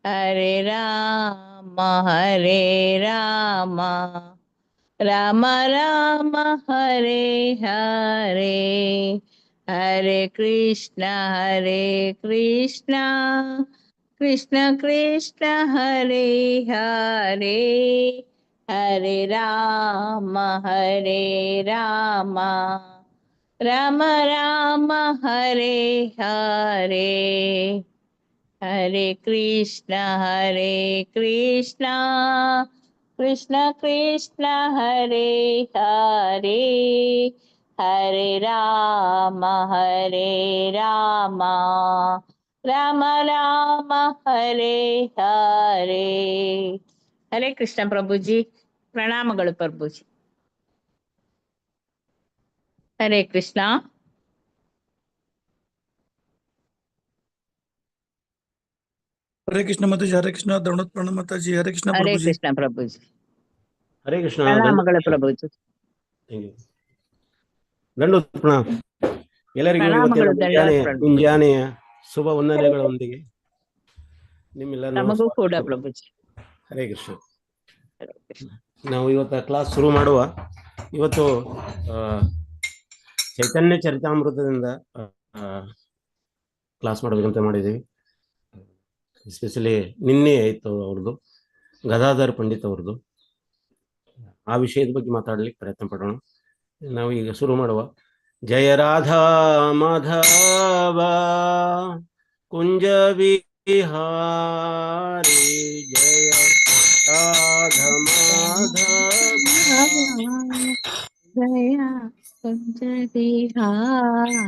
ಹರೇ ರಾಮ ರಾಮ ರಾಮ ಹರೇ ಹರೇ, ಹರೇ ಕೃಷ್ಣ ಕೃಷ್ಣ ಕೃಷ್ಣ ಹರೇ ಹರೇ, ಹರೇ ರಾಮ ರಾಮ ರಾಮ ಹರೇ ಹರೇ, ಹರೇ ಕೃಷ್ಣ ಕೃಷ್ಣ ಕೃಷ್ಣ ಹರೇ ಹರೇ, ಹರೇ ರಾಮ ರಾಮ ರಾಮ ಹರೇ ಹರೇ. ಹರೇ ಕೃಷ್ಣ ಪ್ರಭುಜಿ, ಪ್ರಣಾಮಗಳು ಪ್ರಭುಜಿ. ಹರೇ ಕೃಷ್ಣ. ಹರೇ ಕೃಷ್ಣ ಮಾತಾಜಿ, ಹರೇ ಕೃಷ್ಣ ದಂಡೋತ್ ಪ್ರಣಾಮ ಮಾತಾಜಿ. ಹರೇ ಕೃಷ್ಣ ಹರೇ ಪ್ರಭುಜಿ. ಕೃಷ್ಣ ಪ್ರಭುಜಿ. ಹರೇ ಕೃಷ್ಣ. ಪ್ರಣಾಮಗಳು ಪ್ರಭುಜಿ. ದಂಡೋತ್ ಪ್ರಣಾಮ. ಎಲ್ಲರಿಗೂ ಇವತ್ತಿನ ಮುಂಜಾನೆಯ ಶುಭ ವಂದನೆಗಳೊಂದಿಗೆ ನಿಮ್ಮೆಲ್ಲರೂ ನಮಗೂ ಕೂಡ ಪ್ರಭುಜಿ. ಹರೇ ಕೃಷ್ಣ. ನಾವು ಇವತ್ತು ಕ್ಲಾಸ್ ಶುರು ಮಾಡುವ. ಇವತ್ತು ಚೈತನ್ಯ ಚರಿತಾಮೃತದಿಂದ ಕ್ಲಾಸ್ ಮಾಡಬೇಕಂತ ಮಾಡಿದ್ದೀವಿ. ಎಸ್ಪೆಷಲಿ ನಿನ್ನೆ ಆಯಿತು ಅವ್ರದ್ದು, ಗದಾಧರ್ ಪಂಡಿತ್ ಅವ್ರದ್ದು. ಆ ವಿಷಯದ ಬಗ್ಗೆ ಮಾತಾಡ್ಲಿಕ್ಕೆ ಪ್ರಯತ್ನ ಪಡೋಣ. ನಾವು ಈಗ ಶುರು ಮಾಡುವ. ಜಯ ರಾಧಾ ಮಾಧವ ಕುಂಜ ವಿಹಾರಿ, ಜಯ ರಾಧಾ ಮಾಧವ ಜಯ ಕುಂಜ ವಿಹಾರಿ,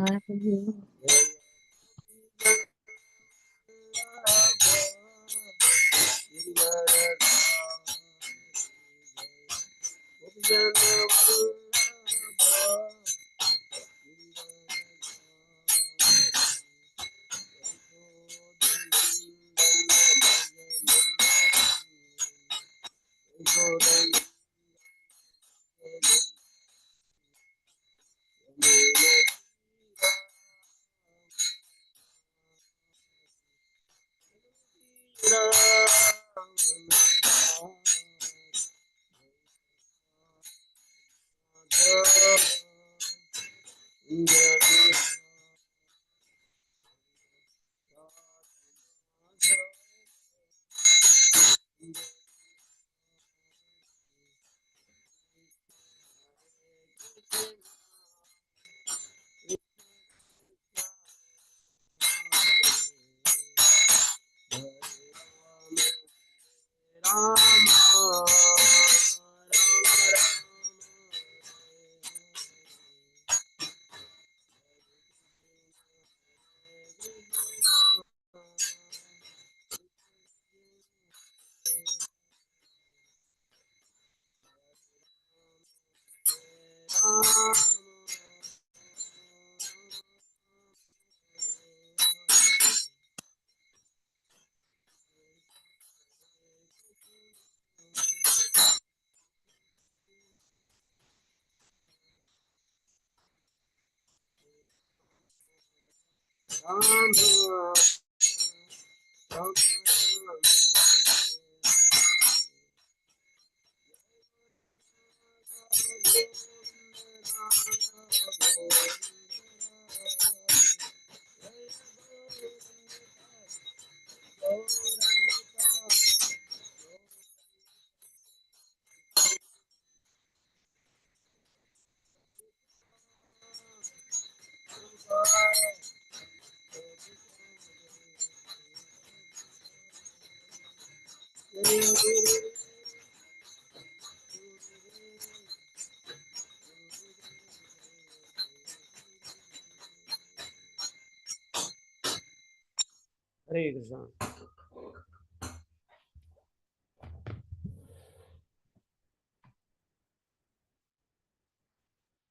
ಹರೇ ಕೃಷ್ಣ.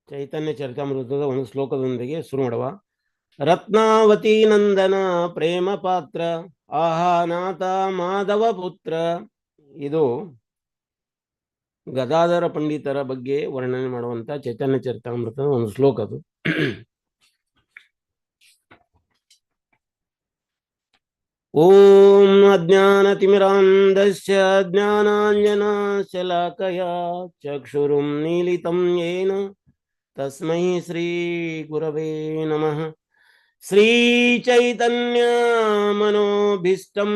ಚೈತನ್ಯ ಚರಿತಾಮೃತದ ಒಂದು ಶ್ಲೋಕದೊಂದಿಗೆ ಶುರು ಮಾಡುವ. ರತ್ನಾವತಿ ನಂದನ ಪ್ರೇಮ ಪಾತ್ರ ಆಹಾನಾಥ ಮಾಧವ ಪುತ್ರ. ಇದು ಗದಾಧರ ಪಂಡಿತರ ಬಗ್ಗೆ ವರ್ಣನೆ ಮಾಡುವಂತ ಚೈತನ್ಯ ಚರಿತಾಮೃತದ ಒಂದು ಶ್ಲೋಕ. ಅದು ಓಂ ಅಜ್ಞಾನತಿಮಿರಾಂಧಸ್ಯ ಜ್ಞಾನಾಂಜನಶಲಾಕಯಾ ಚಕ್ಷುರುನ್ಮೀಲಿತಂ ಯೇನ ತಸ್ಮೈ ಶ್ರೀ ಗುರವೇ ನಮಃ. ಶ್ರೀ ಚೈತನ್ಯ ಮನೋಭೀಷ್ಟಂ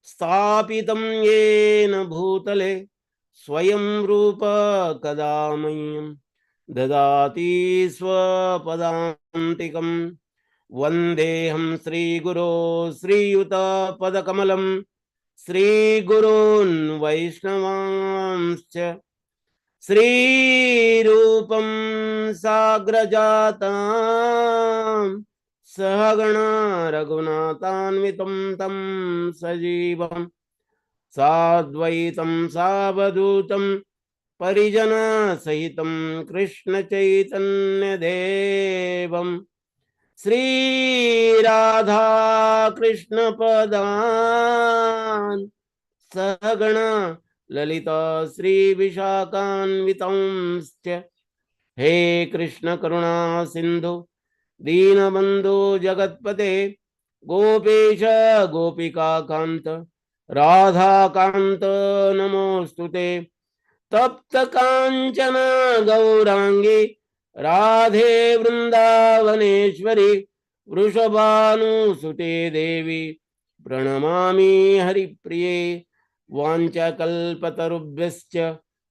ಸ್ಥಾಪಿತಂ ಯೇನ ಭೂತಲೆ ಸ್ವಯಂ ರೂಪ ಕದಾ ಮಹ್ಯಂ ದದಾತಿ ಸ್ವಪದಾಂತಿಕಂ. ವಂದೇಹಂ ಶ್ರೀಗುರೋ ಶ್ರೀಯುತಪದಕಮಲಂ ಶ್ರೀಗುರೋನ್ ವೈಷ್ಣವಾಂಶ್ಚ ಶ್ರೀರೂಪಂ ಸಾಗ್ರಜಾತಾಂ ಸಹಗಣ ರಘುನಾಥಾನ್ವಿತಂ ತಂ ಸಜೀವಂ ಸಾದ್ವೈತಂ ಸಾವಧೂತಂ ಪರಿಜನ ಸಹಿತಂ ಕೃಷ್ಣ ಚೈತನ್ಯ ದೇವಂ ಶ್ರೀ ರಾಧಾ ಕೃಷ್ಣ ಪದಾನ್ ಸಹಗಣ ಲಲಿತಾ ಶ್ರೀ ವಿಶಾಖಾನ್ವಿತಂಶ್ಚ. ಹೇ ಕೃಷ್ಣ ಕರುಣಾ ಸಿಂಧು ದೀನಬಂಧು ಜಗತ್ಪತೆ ಗೋಪೇಶ ಗೋಪಿಕಾಕಾಂತ ರಾಧಾಕಾಂತ ನಮೋಸ್ತುತೆ. ತಪ್ತ ಕಾಂಚನ ಗೌರಾಂಗಿ ರಾಧೆ ವೃಂದಾವನೇಶ್ವರಿ ವೃಷಭಾನುಸುತೆ ದೇವಿ ಪ್ರಣಮಾಮಿ ಹರಿಪ್ರಿಯೆ. ವಾಂಛಾಕಲ್ಪತರುಭ್ಯಶ್ಚ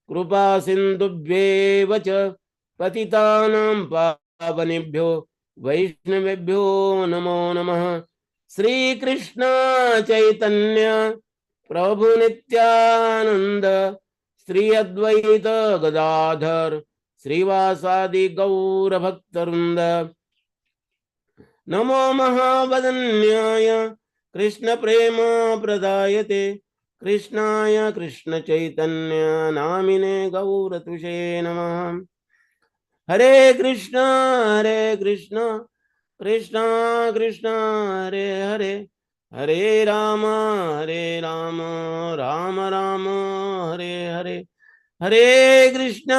ಕೃಪಾ ಸಿಂಧುಭ್ಯೇವ ಚ ಪತಿತಾನಾಂ ಪಾವನೇಭ್ಯೋ ವೈಷ್ಣವೇಭ್ಯೋ ನಮೋ ನಮಃ. ಶ್ರೀಕೃಷ್ಣ ಚೈತನ್ಯ ಪ್ರಭು ನಿತ್ಯಾನಂದ ಶ್ರೀ ಅದ್ವೈತ ಗದಾಧರ್ ಶ್ರೀವಾಸಾದಿ ಗೌರ ಭಕ್ತವೃಂದ. ನಮೋ ಮಹಾವದನ್ಯಾಯ ಕೃಷ್ಣ ಪ್ರೇಮ ಪ್ರದಾಯತೆ ಕೃಷ್ಣಾಯ ಕೃಷ್ಣ ಚೈತನ್ಯ ನಾಮಿನೇ ಗೌರತುಷೇ ನಮಃ. ಹರೇ ಕೃಷ್ಣ ಕೃಷ್ಣ ಕೃಷ್ಣ ಹರೇ ಹರೇ ಹರೇ ರಾಮ ರಾಮ ರಾಮ ಹರೇ ಹರೇ. ಹರೇ ಕೃಷ್ಣ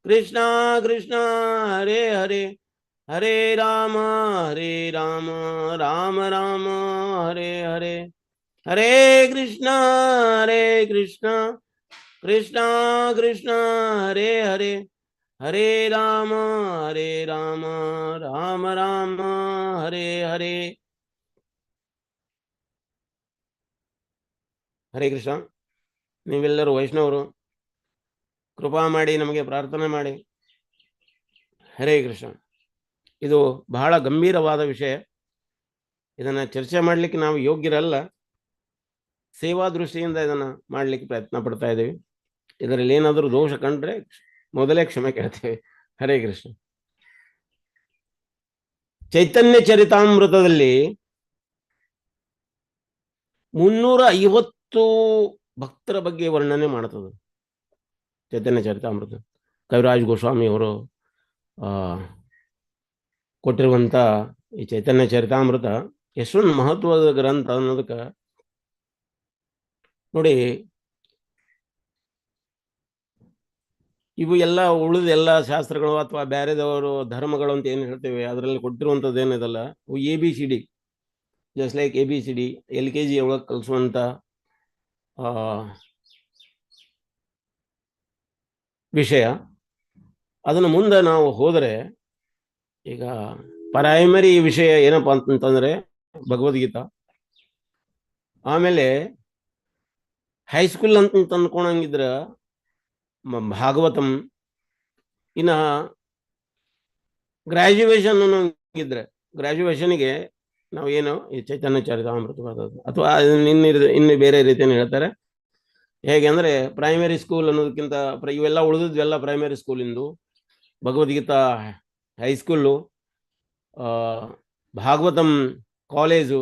ಕೃಷ್ಣ ಕೃಷ್ಣ ಹರೇ ಹರೇ ಹರೇ ರಾಮ ರಾಮ ರಾಮ ಹರೇ ಹರೇ. ಹರೇ ಕೃಷ್ಣ ಕೃಷ್ಣ ಕೃಷ್ಣ ಹರೇ ಹರೇ ಹರೇ ರಾಮ ರಾಮ ರಾಮ ಹರೇ ಹರೇ. ಹರೇ ಕೃಷ್ಣ. ನೀವೆಲ್ಲರೂ ವೈಷ್ಣವರು, ಕೃಪಾ ಮಾಡಿ ನಮಗೆ ಪ್ರಾರ್ಥನೆ ಮಾಡಿ. ಹರೇ ಕೃಷ್ಣ. ಇದು ಬಹಳ ಗಂಭೀರವಾದ ವಿಷಯ. ಇದನ್ನು ಚರ್ಚೆ ಮಾಡಲಿಕ್ಕೆ ನಾವು ಯೋಗ್ಯರಲ್ಲ. ಸೇವಾ ದೃಷ್ಟಿಯಿಂದ ಇದನ್ನು ಮಾಡಲಿಕ್ಕೆ ಪ್ರಯತ್ನ ಪಡ್ತಾ ಇದ್ದೀವಿ. ಇದರಲ್ಲಿ ಏನಾದರೂ ದೋಷ ಕಂಡ್ರೆ ಮೊದಲೇ ಕ್ಷಮೆ ಕೇಳ್ತೇವೆ. ಹರೇ ಕೃಷ್ಣ. ಚೈತನ್ಯ ಚರಿತಾಮೃತದಲ್ಲಿ 350 ಭಕ್ತರ ಬಗ್ಗೆ ವರ್ಣನೆ ಮಾಡ್ತದೆ ಚೈತನ್ಯ ಚರಿತಾಮೃತ. ಕವಿರಾಜ್ ಗೋಸ್ವಾಮಿ ಅವರು ಕೊಟ್ಟಿರುವಂಥ ಈ ಚೈತನ್ಯ ಚರಿತಾಮೃತ ಎಷ್ಟೊಂದು ಮಹತ್ವದ ಗ್ರಂಥ ಅನ್ನೋದಕ್ಕೆ ನೋಡಿ. ಇವು ಎಲ್ಲ ಉಳಿದ ಎಲ್ಲ ಶಾಸ್ತ್ರಗಳು ಅಥವಾ ಬೇರೆದವರು ಧರ್ಮಗಳು ಅಂತ ಏನು ಹೇಳ್ತೇವೆ ಅದರಲ್ಲಿ ಕೊಟ್ಟಿರುವಂಥದ್ದು ಏನಿದಲ್ಲ, ABCD just like ABCD LKG ಒಳಗೆ ಕಲಿಸುವಂಥ ವಿಷಯ. ಅದನ್ನು ಮುಂದೆ ನಾವು ಹೋದರೆ ಈಗ ಪ್ರೈಮರಿ ವಿಷಯ ಏನಪ್ಪ ಅಂತಂದರೆ ಭಗವದ್ಗೀತಾ, ಆಮೇಲೆ ಹೈಸ್ಕೂಲ್ ಅಂತ ಅಂದ್ಕೊಳಂಗಿದ್ರೆ ಭಾಗವತಂ, ಇನ್ನು ಗ್ರ್ಯಾಜುಯೇಷನ್ ಅನ್ನೋಂಗಿದ್ರೆ ಗ್ರ್ಯಾಜುಯೇಷನ್ಗೆ ನಾವು ಏನು ಈ ಚೈತನ್ಯ ಚರಿತಾಮೃತ ಬರ್ತದೆ. ಅಥವಾ ಇನ್ನು ಬೇರೆ ರೀತಿಯನ್ನು ಹೇಳ್ತಾರೆ. ಹೇಗೆ ಅಂದರೆ ಪ್ರೈಮರಿ ಸ್ಕೂಲ್ ಅನ್ನೋದಕ್ಕಿಂತ ಇವೆಲ್ಲ ಉಳಿದಿದ್ವೆಲ್ಲ ಪ್ರೈಮರಿ ಸ್ಕೂಲಿಂದು, ಭಗವದ್ಗೀತಾ ಹೈಸ್ಕೂಲು, ಭಾಗವತಂ ಕಾಲೇಜು,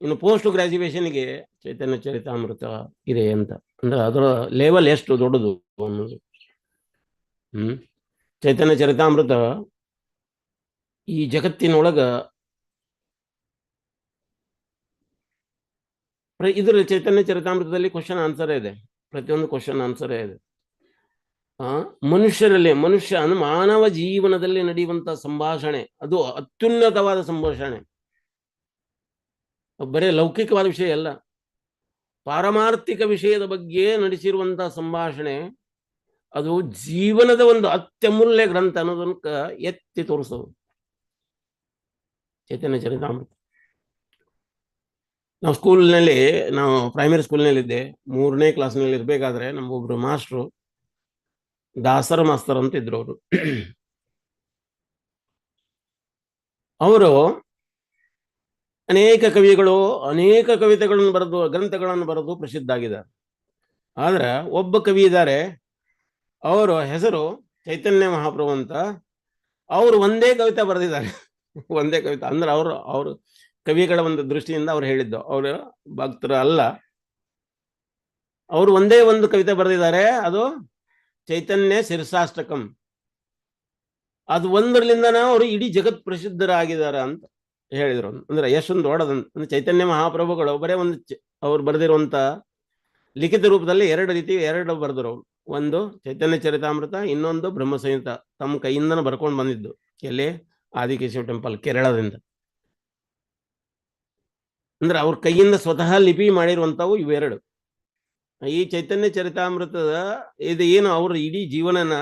ಇನ್ನು ಪೋಸ್ಟ್ ಗ್ರ್ಯಾಜುಯೇಷನ್ಗೆ ಚೈತನ್ಯ ಚರಿತಾಮೃತ ಇದೆ ಅಂತ. ಅಂದ್ರೆ ಅದರ ಲೆವೆಲ್ ಎಷ್ಟು ದೊಡ್ಡದು ಅನ್ನೋದು. ಚೈತನ್ಯ ಚರಿತಾಮೃತ ಈ ಜಗತ್ತಿನೊಳಗ ಇದರ ಚೈತನ್ಯ ಚರಿತಾಮೃತದಲ್ಲಿ ಕ್ವಶನ್ ಆನ್ಸರೇ ಇದೆ. ಪ್ರತಿಯೊಂದು ಕ್ವಶನ್ ಆನ್ಸರೇ ಇದೆ. ಮನುಷ್ಯರಲ್ಲಿ ಮಾನವ ಜೀವನದಲ್ಲಿ ನಡೆಯುವಂಥ ಸಂಭಾಷಣೆ ಅದು ಅತ್ಯುನ್ನತವಾದ ಸಂಭಾಷಣೆ. ಬರೀ ಲೌಕಿಕವಾದ ವಿಷಯ ಅಲ್ಲ, ಪಾರಮಾರ್ಥಿಕ ವಿಷಯದ ಬಗ್ಗೆ ನಡೆಸಿರುವಂತಹ ಸಂಭಾಷಣೆ ಅದು ಜೀವನದ ಒಂದು ಅತ್ಯಮೂಲ್ಯ ಗ್ರಂಥ ಅನ್ನೋದನ್ನ ಎತ್ತಿ ತೋರಿಸೋದು ಚೈತನ್ಯ ಚರಿತಾಮೃತ. ನಾವು ಪ್ರೈಮರಿ ಸ್ಕೂಲ್ನಲ್ಲಿದ್ದೆ, 3ನೇ ಕ್ಲಾಸ್ನಲ್ಲಿ ಇರಬೇಕಾದ್ರೆ ನಮಗೊಬ್ರು ಮಾಸ್ಟ್ರು ದಾಸರ ಮಾಸ್ತರ್ ಅಂತ ಇದ್ರು. ಅವರು ಅನೇಕ ಕವಿಗಳು ಅನೇಕ ಕವಿತೆಗಳನ್ನು ಬರೆದು ಗ್ರಂಥಗಳನ್ನು ಬರೆದು ಪ್ರಸಿದ್ಧ ಆಗಿದ್ದಾರೆ. ಆದ್ರೆ ಒಬ್ಬ ಕವಿ ಇದ್ದಾರೆ, ಅವರ ಹೆಸರು ಚೈತನ್ಯ ಮಹಾಪ್ರಭು ಅಂತ. ಅವರು ಒಂದೇ ಕವಿತೆ ಬರೆದಿದ್ದಾರೆ, ಒಂದೇ ಕವಿತೆ. ಅಂದ್ರೆ ಅವರು ಕವಿಗಳ ಒಂದು ದೃಷ್ಟಿಯಿಂದ ಅವ್ರು ಹೇಳಿದ್ದು, ಅವರು ಭಕ್ತರು ಅಲ್ಲ. ಅವರು ಒಂದೇ ಒಂದು ಕವಿತೆ ಬರೆದಿದ್ದಾರೆ, ಅದು ಚೈತನ್ಯ ಶಿರ್ಷಾಷ್ಟಕಂ. ಅದು ಒಂದರಲಿಂದನೇ ಅವರು ಇಡೀ ಜಗತ್ ಪ್ರಸಿದ್ಧರಾಗಿದ್ದಾರೆ ಅಂತ ಹೇಳಿದ್ರು. ಅಂದ್ರೆ ಎಷ್ಟೊಂದು ದೊಡ್ಡದಂತ. ಚೈತನ್ಯ ಮಹಾಪ್ರಭುಗಳು ಬರೇ ಅವ್ರು ಬರೆದಿರುವಂತ ಲಿಖಿತ ರೂಪದಲ್ಲಿ ಎರಡು ಬರೆದರು. ಒಂದು ಚೈತನ್ಯ ಚರಿತಾಮೃತ, ಇನ್ನೊಂದು ಬ್ರಹ್ಮ ಸಂಹಿತ. ತಮ್ಮ ಕೈಯಿಂದನೇ ಬರ್ಕೊಂಡು ಬಂದಿದ್ದು. ಎಲ್ಲಿ? ಆದಿಕೇಶವ ಟೆಂಪಲ್, ಕೇರಳದಿಂದ. ಅಂದ್ರೆ ಅವ್ರ ಕೈಯಿಂದ ಸ್ವತಃ ಲಿಪಿ ಮಾಡಿರುವಂತವು ಇವೆರಡು. ಈ ಚೈತನ್ಯ ಚರಿತಾಮೃತದ ಇದು ಏನು ಅವ್ರ ಇಡೀ ಜೀವನನ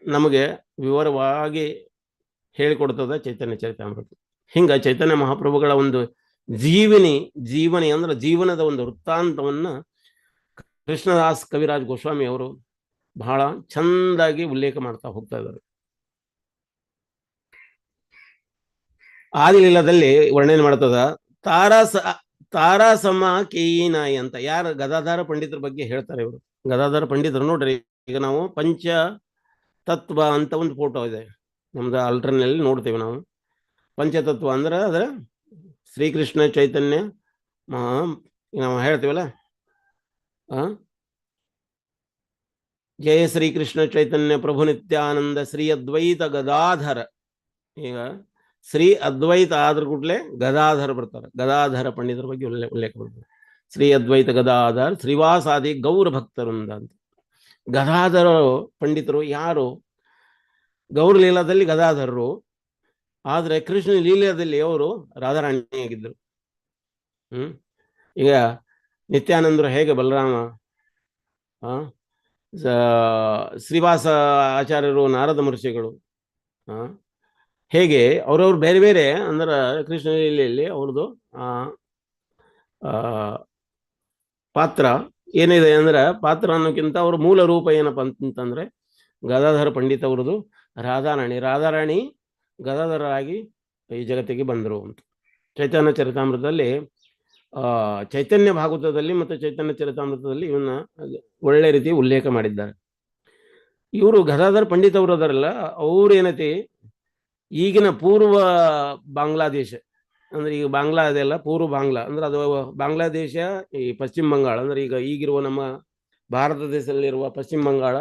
ನಮಗೆ ವಿವರವಾಗಿ ಹೇಳಿಕೊಡ್ತದ ಚೈತನ್ಯ ಚರಿತಾಮೃತ. ಹಿಂಗ ಚೈತನ್ಯ ಮಹಾಪ್ರಭುಗಳ ಒಂದು ಜೀವನಿ ಅಂದ್ರೆ ಜೀವನದ ಒಂದು ವೃತ್ತಾಂತವನ್ನ ಕೃಷ್ಣದಾಸ್ ಕವಿರಾಜ್ ಗೋಸ್ವಾಮಿ ಅವರು ಬಹಳ ಚಂದಾಗಿ ಉಲ್ಲೇಖ ಮಾಡ್ತಾ ಹೋಗ್ತಾ ಇದ್ದಾರೆ. ಆದಿಲೀಲದಲ್ಲಿ ವರ್ಣನೆ ಮಾಡ್ತದ ತಾರಾಸಮ ಕೇಯಿನಾಯಿ ಅಂತ. ಯಾರು? ಗದಾಧಾರ ಪಂಡಿತರ ಬಗ್ಗೆ ಹೇಳ್ತಾರೆ ಇವರು. ಗದಾಧಾರ ಪಂಡಿತರು ನೋಡ್ರಿ, ಈಗ ನಾವು ಪಂಚ ತತ್ವ ಅಂತ ಒಂದು ಫೋಟೋ ಇದೆ ನಮ್ದು ಆಲ್ಟರ್ನಲ್ಲಿ ನೋಡ್ತೇವೆ ನಾವು. ಪಂಚತತ್ವ ಅಂದ್ರೆ ಅದರ ಶ್ರೀಕೃಷ್ಣ ಚೈತನ್ಯ ನಾವು ಹೇಳ್ತೀವಲ್ಲ, ಜಯ ಶ್ರೀಕೃಷ್ಣ ಚೈತನ್ಯ ಪ್ರಭು ನಿತ್ಯಾನಂದ ಶ್ರೀ ಅದ್ವೈತ ಗದಾಧರ. ಈಗ ಶ್ರೀ ಅದ್ವೈತ ಆದ್ರ ಕೂಡಲೇ ಗದಾಧರ ಬರ್ತಾರೆ. ಗದಾಧರ ಪಂಡಿತರ ಬಗ್ಗೆ ಉಲ್ಲೇಖ ಬರ್ತದೆ. ಶ್ರೀ ಅದ್ವೈತ ಗದಾಧರ ಶ್ರೀವಾಸಾದಿ ಗೌರ ಭಕ್ತರಿಂದ ಅಂತ. ಗದಾಧರ ಪಂಡಿತರು ಯಾರು? ಗೌರ ಲೀಲಾದಲ್ಲಿ ಗದಾಧರರು, ಆದ್ರೆ ಕೃಷ್ಣ ಲೀಲಾದಲ್ಲಿ ಅವರು ರಾಧಾರಾಣಿಯಾಗಿದ್ದರು. ಈಗ ನಿತ್ಯಾನಂದರು ಹೇಗೆ ಬಲರಾಮ, ಶ್ರೀವಾಸ ಆಚಾರ್ಯರು ನಾರದ ಮಹರ್ಷಿಗಳು, ಹೇಗೆ ಅವ್ರವ್ರು ಬೇರೆ ಬೇರೆ. ಅಂದ್ರೆ ಕೃಷ್ಣ ಲೀಲೆಯಲ್ಲಿ ಅವ್ರದ್ದು ಪಾತ್ರ ಏನಿದೆ ಅಂದ್ರೆ, ಪಾತ್ರ ಅನ್ನೋಕ್ಕಿಂತ ಅವ್ರ ಮೂಲ ರೂಪ ಏನಪ್ಪ ಅಂತಂದ್ರೆ ಗದಾಧರ ಪಂಡಿತ ಅವ್ರದ್ದು ರಾಧಾರಾಣಿ ಗದಾಧರರಾಗಿ ಈ ಜಗತ್ತಿಗೆ ಬಂದರು ಅಂತ. ಚೈತನ್ಯ ಚರಿತಾಮೃತದಲ್ಲಿ ಚೈತನ್ಯ ಭಾಗವತದಲ್ಲಿ ಮತ್ತು ಚೈತನ್ಯ ಚರಿತಾಮೃತದಲ್ಲಿ ಇವನ್ನ ಒಳ್ಳೆ ರೀತಿ ಉಲ್ಲೇಖ ಮಾಡಿದ್ದಾರೆ. ಇವರು ಗದಾಧರ ಪಂಡಿತ ಅವರು ಅದರಲ್ಲ, ಅವ್ರು ಏನೈತಿ ಈಗಿನ ಪೂರ್ವ ಬಾಂಗ್ಲಾದೇಶ ಅಂದ್ರೆ, ಈಗ ಬಾಂಗ್ಲಾ ಅದೆಲ್ಲ ಪೂರ್ವ ಬಾಂಗ್ಲಾ ಅಂದ್ರೆ ಅದು ಬಾಂಗ್ಲಾದೇಶ, ಈ ಪಶ್ಚಿಮ ಬಂಗಾಳ ಅಂದ್ರೆ ಈಗಿರುವ ನಮ್ಮ ಭಾರತ ದೇಶದಲ್ಲಿರುವ ಪಶ್ಚಿಮ ಬಂಗಾಳ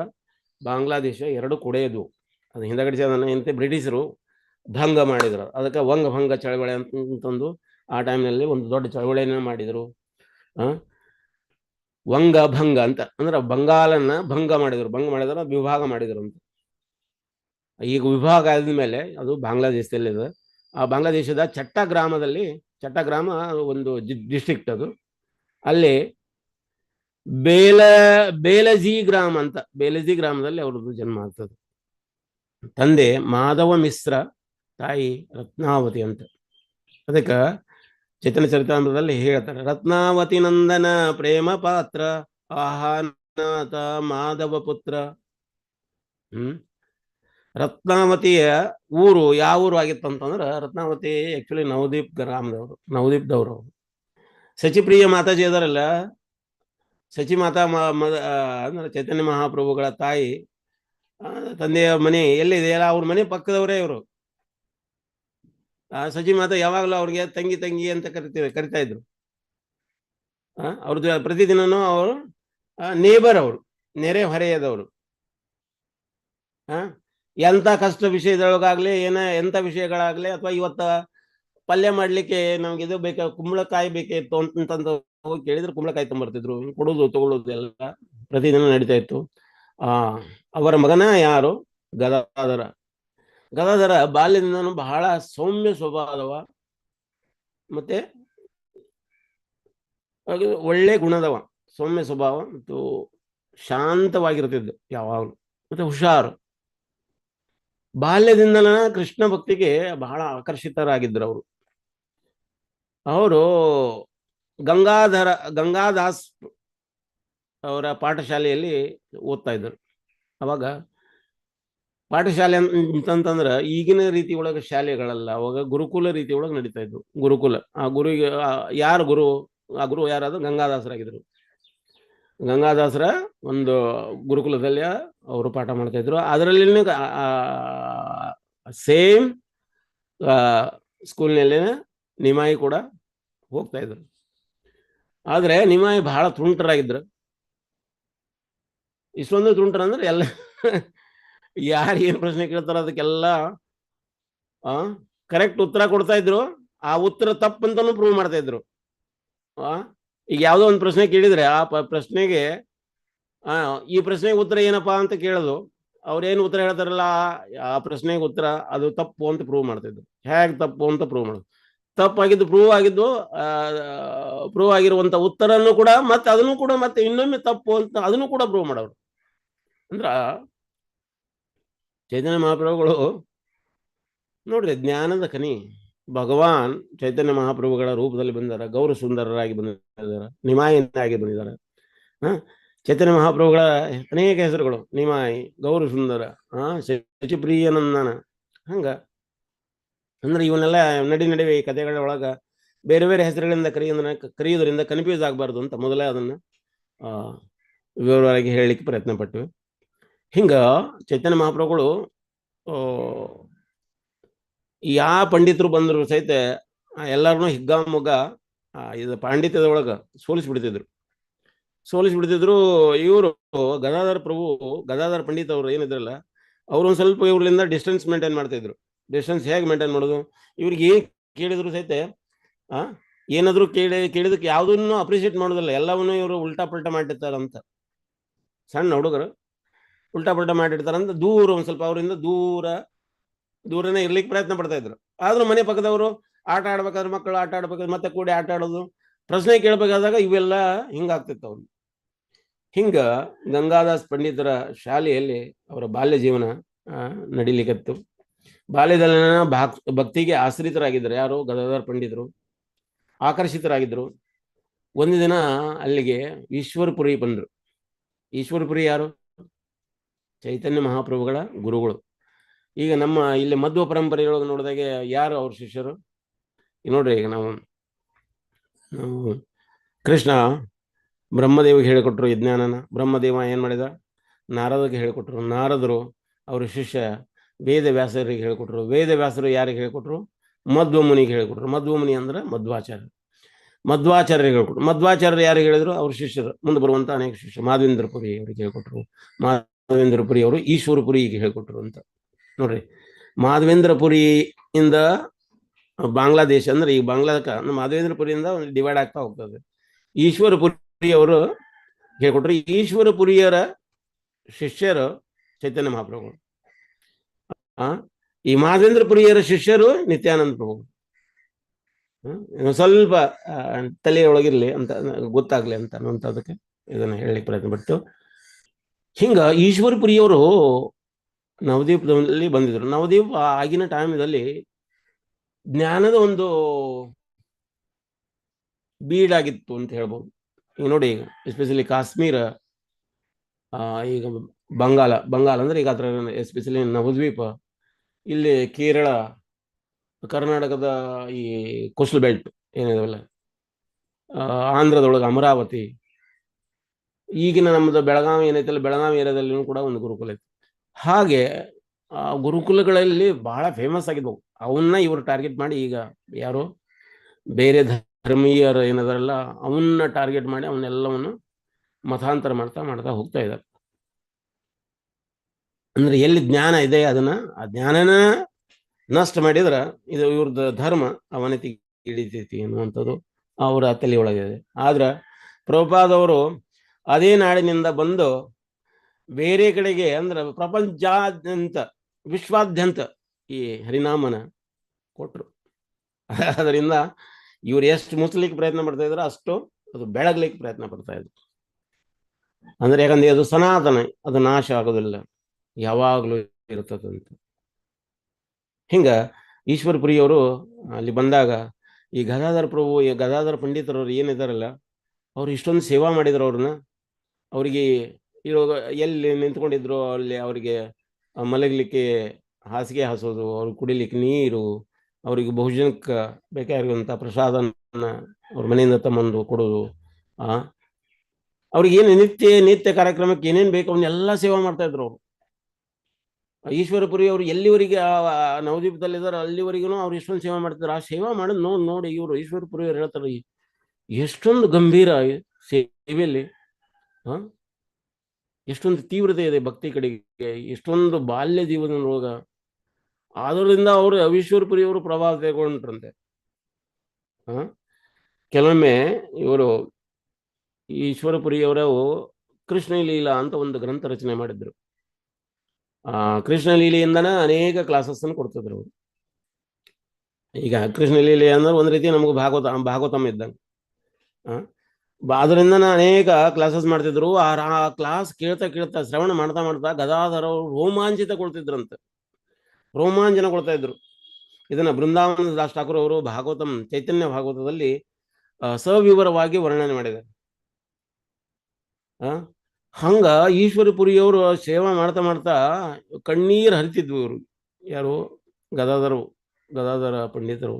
ಬಾಂಗ್ಲಾದೇಶ ಎರಡು ಕೊಡೆಯದು. ಅದು ಹಿಂದಗಡೆ ಏನಂತೆ ಬ್ರಿಟಿಷರು ಭಂಗ ಮಾಡಿದ್ರು. ಅದಕ್ಕೆ ಭಂಗ ಚಳವಳಿ ಅಂತಂದು ಆ ಟೈಮ್ನಲ್ಲಿ ಒಂದು ದೊಡ್ಡ ಚಳವಳಿಯನ್ನ ಮಾಡಿದರು. ಭಂಗ ಅಂತ ಅಂದ್ರೆ ಬಂಗಾಲನ್ನ ಭಂಗ ಮಾಡಿದ್ರು, ವಿಭಾಗ ಮಾಡಿದ್ರು ಅಂತ. ಈಗ ವಿಭಾಗ ಆದ್ಮೇಲೆ ಅದು ಬಾಂಗ್ಲಾದೇಶದಲ್ಲಿದೆ. ಆ ಬಾಂಗ್ಲಾದೇಶದ ಚಟ್ಟಗ್ರಾಮ ಒಂದು ಡಿಸ್ಟ್ರಿಕ್ಟ್ ಅದು. ಅಲ್ಲಿ ಬೇಲಜಿ ಗ್ರಾಮ ಅಂತ, ಬೇಲಜಿ ಗ್ರಾಮದಲ್ಲಿ ಅವ್ರದ್ದು ಜನ್ಮ ಆಗ್ತದೆ. ತಂದೆ ಮಾಧವ ಮಿಶ್ರ, ತಾಯಿ ರತ್ನಾವತಿ ಅಂತ. ಅದಕ್ಕೆ ಚೈತನ್ಯ ಚರಿತಾಮೃತದಲ್ಲಿ ಹೇಳ್ತಾರೆ, ರತ್ನಾವತಿ ನಂದನ ಪ್ರೇಮ ಪಾತ್ರ ಆಹಾನಾಥ ಮಾಧವ ಪುತ್ರ. ರತ್ನಾವತಿಯ ಊರು ಯಾವ ಊರು ಆಗಿತ್ತಂತಂದ್ರೆ, ರತ್ನಾವತಿ ಆಕ್ಚುಲಿ ನವದೀಪ್ದವರು. ಸಚಿಪ್ರಿಯ ಮಾತಾಜಿ ಅದರಲ್ಲ, ಸಚಿ ಮಾತಾ ಅಂದ್ರೆ ಚೈತನ್ಯ ಮಹಾಪ್ರಭುಗಳ ತಾಯಿ ತಂದೆಯ ಮನೆ ಎಲ್ಲಿದೆಯಲ್ಲ ಅವ್ರ ಮನೆ ಪಕ್ಕದವರೇ ಇವರು. ಸಚಿ ಮಾತಾ ಯಾವಾಗಲೂ ಅವ್ರಿಗೆ ತಂಗಿ ಅಂತ ಕರಿತಾ ಇದ್ರು. ಅವ್ರದ್ದು ಪ್ರತಿದಿನನೂ ಅವರು ನೇಬರ್, ಅವರು ನೆರೆ ಹೊರೆಯದವರು. ಎಂಥ ಕಷ್ಟ ವಿಷಯದೊಳಗಾಗ್ಲಿ ಎಂಥ ವಿಷಯಗಳಾಗ್ಲಿ, ಅಥವಾ ಇವತ್ತ ಪಲ್ಯ ಮಾಡ್ಲಿಕ್ಕೆ ನಮ್ಗೆ ಇದು ಬೇಕಾ, ಕುಂಬಳಕಾಯಿ ಬೇಕಿತ್ತು ಅಂತಂದು ಹೋಗಿ ಕೇಳಿದ್ರೆ ಕುಂಬಳಕಾಯಿ ತೊಂಬರ್ತಿದ್ರು. ಕೊಡೋದು ತಗೊಳ್ಳೋದು ಎಲ್ಲ ಪ್ರತಿದಿನ ನಡೀತಾ ಇತ್ತು. ಅವರ ಮಗನ ಯಾರು? ಗದಾಧರ ಬಾಲ್ಯದಿಂದನೂ ಬಹಳ ಸೌಮ್ಯ ಸ್ವಭಾವದವ. ಮತ್ತೆ ಒಳ್ಳೆ ಗುಣದವ, ಸೌಮ್ಯ ಸ್ವಭಾವ ಮತ್ತು ಶಾಂತವಾಗಿರ್ತಿದ್ದು ಯಾವಾಗಲೂ, ಮತ್ತೆ ಹುಷಾರು. ಬಾಲ್ಯದಿಂದಲ ಕೃಷ್ಣ ಭಕ್ತಿಗೆ ಬಹಳ ಆಕರ್ಷಿತರಾಗಿದ್ದರು ಅವರು. ಅವರು ಗಂಗಾದಾಸ್ ಅವರ ಪಾಠಶಾಲೆಯಲ್ಲಿ ಓದ್ತಾ ಇದ್ದರು. ಅವಾಗ ಪಾಠಶಾಲೆ ಅಂತಂದ್ರೆ ಈಗಿನ ರೀತಿ ಒಳಗೆ ಶಾಲೆಗಳಲ್ಲ, ಅವಾಗ ಗುರುಕುಲ ರೀತಿ ಒಳಗೆ ನಡೀತಾ ಇದ್ವು. ಗುರುಕುಲ, ಆ ಗುರುಗೆ ಯಾರು ಗುರು, ಆ ಗುರು ಯಾರಾದ್ರು ಗಂಗಾದಾಸರಾಗಿದ್ರು. ಗಂಗಾದಾಸರ ಒಂದು ಗುರುಕುಲದಲ್ಲಿ ಅವರು ಪಾಠ ಮಾಡ್ತಾ ಇದ್ರು. ಅದರಲ್ಲಿ ಸೇಮ್ ಸ್ಕೂಲ್ನಲ್ಲಿ ನಿಮಾಯಿ ಕೂಡ ಹೋಗ್ತಾ ಇದ್ರು. ಆದ್ರೆ ನಿಮಾಯಿ ಬಹಳ ತುಂಟರಾಗಿದ್ರು. ಇಷ್ಟೊಂದು ತುಂಟರ ಅಂದ್ರೆ ಎಲ್ಲ ಯಾರು ಏನ್ ಪ್ರಶ್ನೆ ಕೇಳ್ತಾರ ಅದಕ್ಕೆಲ್ಲ ಕರೆಕ್ಟ್ ಉತ್ತರ ಕೊಡ್ತಾ ಇದ್ರು. ಆ ಉತ್ತರ ತಪ್ಪಂತಾನು ಪ್ರೂವ್ ಮಾಡ್ತಾ ಇದ್ರು. ಈಗ ಯಾವುದೋ ಒಂದು ಪ್ರಶ್ನೆ ಕೇಳಿದ್ರೆ ಆ ಪ್ರಶ್ನೆಗೆ ಈ ಪ್ರಶ್ನೆಗೆ ಉತ್ತರ ಏನಪ್ಪಾ ಅಂತ ಕೇಳೋದು, ಅವ್ರೇನು ಉತ್ತರ ಹೇಳ್ತಾರಲ್ಲ ಆ ಪ್ರಶ್ನೆಗೆ ಉತ್ತರ ಅದು ತಪ್ಪು ಅಂತ ಪ್ರೂವ್ ಮಾಡ್ತಿದ್ರು. ಹೇಗೆ ತಪ್ಪು ಅಂತ ಪ್ರೂವ್ ಮಾಡೋದು, ತಪ್ಪಾಗಿದ್ದು ಪ್ರೂವ್ ಆಗಿರುವಂತ ಉತ್ತರನ್ನು ಕೂಡ ಮತ್ತೆ ಅದನ್ನು ಕೂಡ ಮತ್ತೆ ಇನ್ನೊಮ್ಮೆ ತಪ್ಪು ಅಂತ ಅದನ್ನು ಕೂಡ ಪ್ರೂವ್ ಮಾಡೋರು. ಅಂದ್ರ ಚೈತನ್ಯ ಮಹಾಪ್ರಭುಗಳು ನೋಡ್ರಿ, ಜ್ಞಾನದ ಖನಿ. ಭಗವಾನ್ ಚೈತನ್ಯ ಮಹಾಪ್ರಭುಗಳ ರೂಪದಲ್ಲಿ ಬಂದಿದ್ದಾರೆ, ಗೌರ ಸುಂದರರಾಗಿ ಬಂದಿದ್ದಾರೆ, ನಿಮಾಯಿಯಾಗಿ ಬಂದಿದ್ದಾರೆ. ಚೈತನ್ಯ ಮಹಾಪ್ರಭುಗಳ ಅನೇಕ ಹೆಸರುಗಳು, ನಿಮಾಯಿ, ಗೌರ ಸುಂದರ, ಶಚಿಪ್ರಿಯನಂದನ. ಹಂಗ ಅಂದ್ರೆ ಇವನ್ನೆಲ್ಲ ನಡುವೆ ಈ ಕಥೆಗಳ ಒಳಗ ಬೇರೆ ಬೇರೆ ಹೆಸರುಗಳಿಂದ ಕರೆಯುವುದರಿಂದ ಕನ್ಫ್ಯೂಸ್ ಆಗಬಾರ್ದು ಅಂತ ಮೊದಲೇ ಅದನ್ನ ವಿವರವಾಗಿ ಹೇಳಲಿಕ್ಕೆ ಪ್ರಯತ್ನ ಪಟ್ಟಿವಿ. ಹಿಂಗ ಚೈತನ್ಯ ಮಹಾಪ್ರಭುಗಳು ಯಾವ ಪಂಡಿತರು ಬಂದ್ರು ಸಹಿತ ಎಲ್ಲರನ್ನೂ ಹಿಗ್ಗಾಮುಗ್ಗ ಇದು ಪಾಂಡಿತ್ಯದ ಒಳಗ ಸೋಲಿಸ್ಬಿಡ್ತಿದ್ರು. ಇವರು ಗದಾಧರ ಪಂಡಿತ್ ಅವರು ಏನಿದ್ರಲ್ಲ, ಅವ್ರು ಒಂದ್ ಸ್ವಲ್ಪ ಇವ್ರಿಂದ ಡಿಸ್ಟೆನ್ಸ್ ಮೇಂಟೈನ್ ಮಾಡ್ತಾ ಇದ್ರು. ಡಿಸ್ಟೆನ್ಸ್ ಹೇಗೆ ಮೇಂಟೈನ್ ಮಾಡೋದು, ಇವ್ರಿಗೆ ಏನ್ ಕೇಳಿದ್ರು ಸಹಿತ ಏನಾದ್ರು ಕೇಳಿದಕ್ಕೆ ಯಾವುದನ್ನು ಅಪ್ರಿಷಿಯೇಟ್ ಮಾಡೋದಿಲ್ಲ, ಎಲ್ಲವನ್ನೂ ಇವರು ಉಲ್ಟಾ ಪಲ್ಟಾ ಮಾಡಿರ್ತಾರಂತ. ಸಣ್ಣ ಹುಡುಗರು ಉಲ್ಟಾ ಪಲ್ಟಾ ಮಾಡಿರ್ತಾರಂತ ದೂರ ಒಂದ್ ಸ್ವಲ್ಪ ಅವರಿಂದ ದೂರನೇ ಇರ್ಲಿಕ್ಕೆ ಪ್ರಯತ್ನ ಪಡ್ತಾ ಇದ್ರು. ಆದ್ರೂ ಮನೆ ಪಕ್ಕದವರು ಆಟ ಆಡ್ಬೇಕಾದ್ರೆ, ಮಕ್ಕಳು ಆಟ ಆಡ್ಬೇಕಾದ್ರೆ ಮತ್ತೆ ಕೂಡಿ ಆಟ ಆಡೋದು, ಪ್ರಶ್ನೆ ಕೇಳಬೇಕಾದಾಗ ಇವೆಲ್ಲ ಹಿಂಗಾಗ್ತಿತ್ತು ಅವ್ರು. ಹಿಂಗ ಗಂಗಾದಾಸ್ ಪಂಡಿತರ ಶಾಲೆಯಲ್ಲಿ ಅವರ ಬಾಲ್ಯ ಜೀವನ ನಡಿಲಿಕ್ಕತ್ತು. ಬಾಲ್ಯದಲ್ಲಿನ ಭಕ್ತಿಗೆ ಆಶ್ರಿತರಾಗಿದ್ದರು. ಯಾರು? ಗದಾಧರ ಪಂಡಿತರು ಆಕರ್ಷಿತರಾಗಿದ್ರು. ಒಂದು ದಿನ ಅಲ್ಲಿಗೆ ಈಶ್ವರಪುರಿ ಬಂದ್ರು. ಈಶ್ವರಪುರಿ ಯಾರು? ಚೈತನ್ಯ ಮಹಾಪ್ರಭುಗಳ ಗುರುಗಳು. ಈಗ ನಮ್ಮ ಇಲ್ಲಿ ಮಧ್ವ ಪರಂಪರೆಯೊಳಗೆ ನೋಡಿದಾಗೆ ಯಾರು ಅವ್ರ ಶಿಷ್ಯರು? ನೋಡ್ರಿ, ಈಗ ನಾವು ಕೃಷ್ಣ ಬ್ರಹ್ಮದೇವಿಗೆ ಹೇಳಿಕೊಟ್ರು ಈ ಜ್ಞಾನನ. ಬ್ರಹ್ಮದೇವ ಏನ್ ಮಾಡಿದ? ನಾರದಗೆ ಹೇಳಿಕೊಟ್ರು. ನಾರದರು ಅವ್ರ ಶಿಷ್ಯ ವೇದವ್ಯಾಸರಿಗೆ ಹೇಳಿಕೊಟ್ರು. ವೇದವ್ಯಾಸರು ಯಾರಿಗೆ ಹೇಳಿಕೊಟ್ರು? ಮಧ್ವಮುನಿಗೆ ಹೇಳಿಕೊಟ್ರು. ಮಧ್ವಮುನಿ ಅಂದ್ರೆ ಮಧ್ವಾಚಾರ್ಯರಿಗೆ ಹೇಳ್ಕೊಟ್ರು. ಮಧ್ವಾಚಾರ್ಯರು ಯಾರಿಗೆ ಹೇಳಿದ್ರು? ಅವ್ರ ಶಿಷ್ಯರು, ಮುಂದೆ ಬರುವಂತ ಅನೇಕ ಶಿಷ್ಯರು. ಮಾಧವೇಂದ್ರಪುರಿ ಅವರಿಗೆ ಹೇಳ್ಕೊಟ್ರು. ಮಾಧವೇಂದ್ರಪುರಿ ಅವರು ಈಶ್ವರಪುರಿಗೆ ಹೇಳ್ಕೊಟ್ರು ಅಂತ. ನೋಡ್ರಿ, ಮಾಧವೇಂದ್ರಪುರಿಯಿಂದ ಬಾಂಗ್ಲಾದೇಶ ಅಂದ್ರೆ ಈಗ ಬಾಂಗ್ಲಾದೇಶ ಮಾಧವೇಂದ್ರಪುರಿಯಿಂದ ಡಿವೈಡ್ ಆಗ್ತಾ ಹೋಗ್ತದೆ. ಈಶ್ವರಪುರಿ ಅವರು ಹೇಳ್ಕೊಟ್ರು. ಈಶ್ವರಪುರಿಯರ ಶಿಷ್ಯರು ಚೈತನ್ಯ ಮಹಾಪ್ರಭುಗಳು. ಈ ಮಾಧವೇಂದ್ರಪುರಿಯರ ಶಿಷ್ಯರು ನಿತ್ಯಾನಂದ ಪ್ರಭು. ಸ್ವಲ್ಪ ತಲೆಯೊಳಗಿರ್ಲಿ ಅಂತ ಗೊತ್ತಾಗ್ಲಿ ಅಂತ ಅನ್ನುವಂಥದ್ದಕ್ಕೆ ಇದನ್ನ ಹೇಳಲಿಕ್ಕೆ ಪ್ರಯತ್ನ ಪಟ್ಟು. ಹಿಂಗ ಈಶ್ವರಪುರಿಯವರು ನವದೀಪದಲ್ಲಿ ಬಂದಿದ್ರು. ನವದೀಪ ಆಗಿನ ಟೈಮಲ್ಲಿ ಜ್ಞಾನದ ಒಂದು ಬೀಡಾಗಿತ್ತು ಅಂತ ಹೇಳ್ಬೋದು. ಈಗ ನೋಡಿ, ಈಗ ಎಸ್ಪೆಷಲಿ ಕಾಶ್ಮೀರ, ಈಗ ಬಂಗಾಲ ಅಂದ್ರೆ ಈಗ ಅದರ ಎಸ್ಪೆಷಲಿ ನವದ್ವೀಪ, ಇಲ್ಲಿ ಕೇರಳ, ಕರ್ನಾಟಕದ ಈ ಕೋಸ್ಟಲ್ ಬೆಲ್ಟ್ ಏನಿದಾವಲ್ಲ, ಆಂಧ್ರದೊಳಗೆ ಅಮರಾವತಿ, ಈಗಿನ ನಮ್ಮದು ಬೆಳಗಾವಿ ಏನೈತಲ್ಲ, ಬೆಳಗಾವಿ ಏರಿಯಾದಲ್ಲಿನೂ ಕೂಡ ಒಂದು ಗುರುಕುಲ ಇತ್ತು. ಹಾಗೆ ಆ ಗುರುಕುಲಗಳಲ್ಲಿ ಬಹಳ ಫೇಮಸ್ ಆಗಿದ್ವು. ಅವನ್ನ ಇವರು ಟಾರ್ಗೆಟ್ ಮಾಡಿ ಈಗ ಯಾರು ಬೇರೆ ಧರ್ಮೀಯರು ಏನದಾರಲ್ಲ ಅವನ್ನ ಟಾರ್ಗೆಟ್ ಮಾಡಿ ಅವನ್ನೆಲ್ಲವನ್ನು ಮತಾಂತರ ಮಾಡ್ತಾ ಹೋಗ್ತಾ ಇದ್ದಾರೆ. ಅಂದ್ರೆ ಎಲ್ಲಿ ಜ್ಞಾನ ಇದೆ ಅದನ್ನ ಆ ಜ್ಞಾನನ ನಷ್ಟ ಮಾಡಿದ್ರ ಇದು ಇವ್ರದ್ದು ಧರ್ಮ ಅವನತಿ ಹಿಡಿತೈತಿ ಅನ್ನುವಂಥದ್ದು ಅವರ ತಲೆ ಒಳಗಿದೆ. ಆದ್ರ ಪ್ರಭುಪಾದವರು ಅದೇ ನಾಡಿನಿಂದ ಬಂದು ಬೇರೆ ಕಡೆಗೆ ಅಂದ್ರೆ ಪ್ರಪಂಚಾದ್ಯಂತ ವಿಶ್ವಾದ್ಯಂತ ಈ ಹರಿನಾಮನ ಕೊಟ್ರು. ಅದರಿಂದ ಇವ್ರು ಎಷ್ಟು ಮುಚ್ಚಲಿಕ್ಕೆ ಪ್ರಯತ್ನ ಪಡ್ತಾ ಇದ್ರು ಅಷ್ಟು ಅದು ಬೆಳಗ್ಲಿಕ್ಕೆ ಪ್ರಯತ್ನ ಪಡ್ತಾ ಇದ್ರು. ಅಂದ್ರೆ ಯಾಕಂದ್ರೆ ಅದು ಸನಾತನ, ಅದು ನಾಶ ಆಗೋದಿಲ್ಲ, ಯಾವಾಗಲೂ ಇರ್ತದಂತ. ಹಿಂಗ ಈಶ್ವರಪುರಿಯವರು ಅಲ್ಲಿ ಬಂದಾಗ ಈ ಗದಾಧರ ಪ್ರಭು, ಈ ಗದಾಧರ ಪಂಡಿತರವ್ರು ಏನಿದಾರಲ್ಲ, ಅವ್ರು ಇಷ್ಟೊಂದು ಸೇವಾ ಮಾಡಿದ್ರು. ಅವ್ರನ್ನ ಅವರಿಗೆ ಇವಾಗ ಎಲ್ಲಿ ನಿಂತ್ಕೊಂಡಿದ್ರು ಅಲ್ಲಿ ಅವರಿಗೆ ಮಲಗಲಿಕ್ಕೆ ಹಾಸಿಗೆ ಹಾಸೋದು, ಅವ್ರಿಗೆ ಕುಡಿಲಿಕ್ಕೆ ನೀರು, ಅವರಿಗೆ ಭೋಜನಕ್ಕೆ ಬೇಕಾಗಿರುವಂಥ ಪ್ರಸಾದನ ಅವ್ರ ಮನೆಯಿಂದ ತಮ್ಮಂದು ಕೊಡೋದು, ಅವ್ರಿಗೆ ಏನು ನಿತ್ಯ ಕಾರ್ಯಕ್ರಮಕ್ಕೆ ಏನೇನು ಬೇಕು ಅವನ್ನೆಲ್ಲ ಸೇವಾ ಮಾಡ್ತಾ ಇದ್ರು ಅವರು. ಈಶ್ವರಪುರಿ ಅವರು ಎಲ್ಲಿವರೆಗೆ ನವದ್ವೀಪದಲ್ಲಿದ್ದಾರೆ ಅಲ್ಲಿವರೆಗೂ ಅವ್ರು ಎಷ್ಟೊಂದು ಸೇವಾ ಮಾಡ್ತಿದ್ರು. ಆ ಸೇವಾ ಮಾಡೋದು ನೋಡಿ ಇವರು ಈಶ್ವರಪುರಿ ಅವ್ರು ಹೇಳ್ತಾರೆ, ಎಷ್ಟೊಂದು ಗಂಭೀರ ಸೇವೆಯಲ್ಲಿ, ಎಷ್ಟೊಂದು ತೀವ್ರತೆ ಇದೆ ಭಕ್ತಿ ಕಡೆಗೆ, ಎಷ್ಟೊಂದು ಬಾಲ್ಯ ಜೀವನ ರೋಗ. ಆದ್ದರಿಂದ ಅವರು ಈಶ್ವರಪುರಿ ಅವರು ಪ್ರಭಾವ ತೆಗೊಂಡ್ರಂತೆ. ಕೆಲವೊಮ್ಮೆ ಇವರು ಈಶ್ವರಪುರಿಯವರು ಕೃಷ್ಣ ಲೀಲಾ ಅಂತ ಒಂದು ಗ್ರಂಥ ರಚನೆ ಮಾಡಿದ್ರು. ಕೃಷ್ಣ ಲೀಲೆಯಿಂದನೇ ಅನೇಕ ಕ್ಲಾಸಸ್ ಅನ್ನು ಕೊಡ್ತಿದ್ರು ಅವರು. ಈಗ ಕೃಷ್ಣ ಲೀಲೆ ಅಂದ್ರೆ ಒಂದು ರೀತಿ ನಮಗೆ ಭಾಗವತಮ್ ಇದ್ದಂಗೆ. ಅದರಿಂದ ಅನೇಕ ಕ್ಲಾಸಸ್ ಮಾಡ್ತಿದ್ರು. ಆ ಕ್ಲಾಸ್ ಕೇಳ್ತಾ ಶ್ರವಣ ಮಾಡ್ತಾ ಗದಾಧರ ರೋಮಾಂಚನ ಕೊಡ್ತಾ ಇದ್ರು. ಇದನ್ನ ಬೃಂದಾವನ ದಾಸ್ ಠಾಕೂರ್ ಅವರು ಭಾಗವತಂ ಚೈತನ್ಯ ಭಾಗವತದಲ್ಲಿ ಸವಿವರವಾಗಿ ವರ್ಣನೆ ಮಾಡಿದ್ದಾರೆ. ಹಂಗ ಈಶ್ವರಪುರಿಯವರು ಸೇವಾ ಮಾಡ್ತಾ ಕಣ್ಣೀರು ಹರಿತಿದ್ವು. ಇವರು ಯಾರು ಗದಾಧರ ಪಂಡಿತರು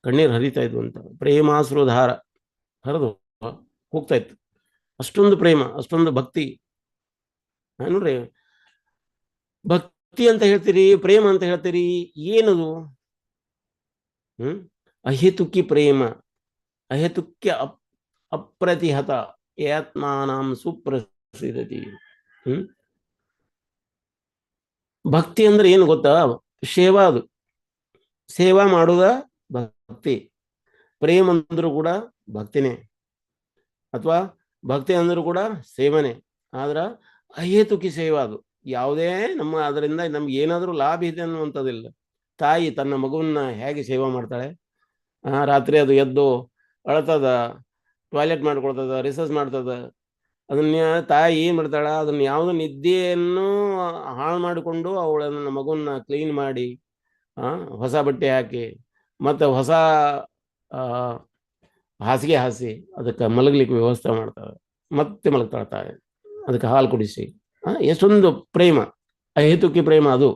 ಕಣ್ಣೀರು ಹರಿತಾ ಇದ್ವು ಅಂತ. ಪ್ರೇಮಾಶ್ರುಧಾರ ಹರಿದು ಹೋಗ್ತಾ ಇತ್ತು. ಅಷ್ಟೊಂದು ಪ್ರೇಮ, ಅಷ್ಟೊಂದು ಭಕ್ತಿ. ನೋಡ್ರಿ, ಭಕ್ತಿ ಅಂತ ಹೇಳ್ತೀರಿ, ಪ್ರೇಮ ಅಂತ ಹೇಳ್ತೀರಿ, ಏನದು? ಅಹೇತುಕಿ ಪ್ರೇಮ, ಅಹೇತುಕ್ಯ ಅಪ್ರತಿಹತ ಆತ್ಮಾನಾಂ ಸುಪ್ರಸಿದ್ಧತಿ. ಭಕ್ತಿ ಅಂದ್ರೆ ಏನು ಗೊತ್ತಾ? ಸೇವಾ. ಅದು ಸೇವಾ ಮಾಡುದ ಭಕ್ತಿ. ಪ್ರೇಮ ಅಂದ್ರೂ ಕೂಡ ಭಕ್ತಿನೇ, ಅಥವಾ ಭಕ್ತಿ ಅಂದ್ರೂ ಕೂಡ ಸೇವನೆ. ಆದ್ರ ಅಹೇತುಕಿ ಸೇವಾ ಅದು. ಯಾವುದೇ ಅದರಿಂದ ನಮ್ಗೆ ಏನಾದರೂ ಲಾಭ ಇದೆ ಅನ್ನುವಂಥದ್ದಿಲ್ಲ. ತಾಯಿ ತನ್ನ ಮಗುವನ್ನ ಹೇಗೆ ಸೇವಾ ಮಾಡ್ತಾಳೆ, ರಾತ್ರಿ ಅದು ಎದ್ದು ಅಳ್ತದ, ಟಾಯ್ಲೆಟ್ ಮಾಡ್ಕೊಳ್ತದ, ರಿಸರ್ಚ್ ಮಾಡ್ತದ, ಅದನ್ನ ತಾಯಿ ಏನ್ ಮಾಡ್ತಾಳ, ಅದನ್ನ ಯಾವುದೋ ನಿದ್ದೆಯನ್ನು ಹಾಳು ಮಾಡಿಕೊಂಡು ಅವಳನ್ನ ಮಗುವನ್ನ ಕ್ಲೀನ್ ಮಾಡಿ ಹೊಸ ಬಟ್ಟೆ ಹಾಕಿ ಮತ್ತೆ ಹೊಸ ಹಾಸಿಗೆ ಹಾಸಿ ಅದಕ್ಕೆ ಮಲಗಲಿಕ್ಕೆ ವ್ಯವಸ್ಥೆ ಮಾಡ್ತಾಳೆ. ಮತ್ತೆ ಮಲಗ್ತಾಳೆ ತಾಯಿ, ಅದಕ್ಕೆ ಹಾಲು ಕುಡಿಸಿ. ಎಷ್ಟೊಂದು ಪ್ರೇಮ, ಅಹೇತುಕಿ ಪ್ರೇಮ. ಅದು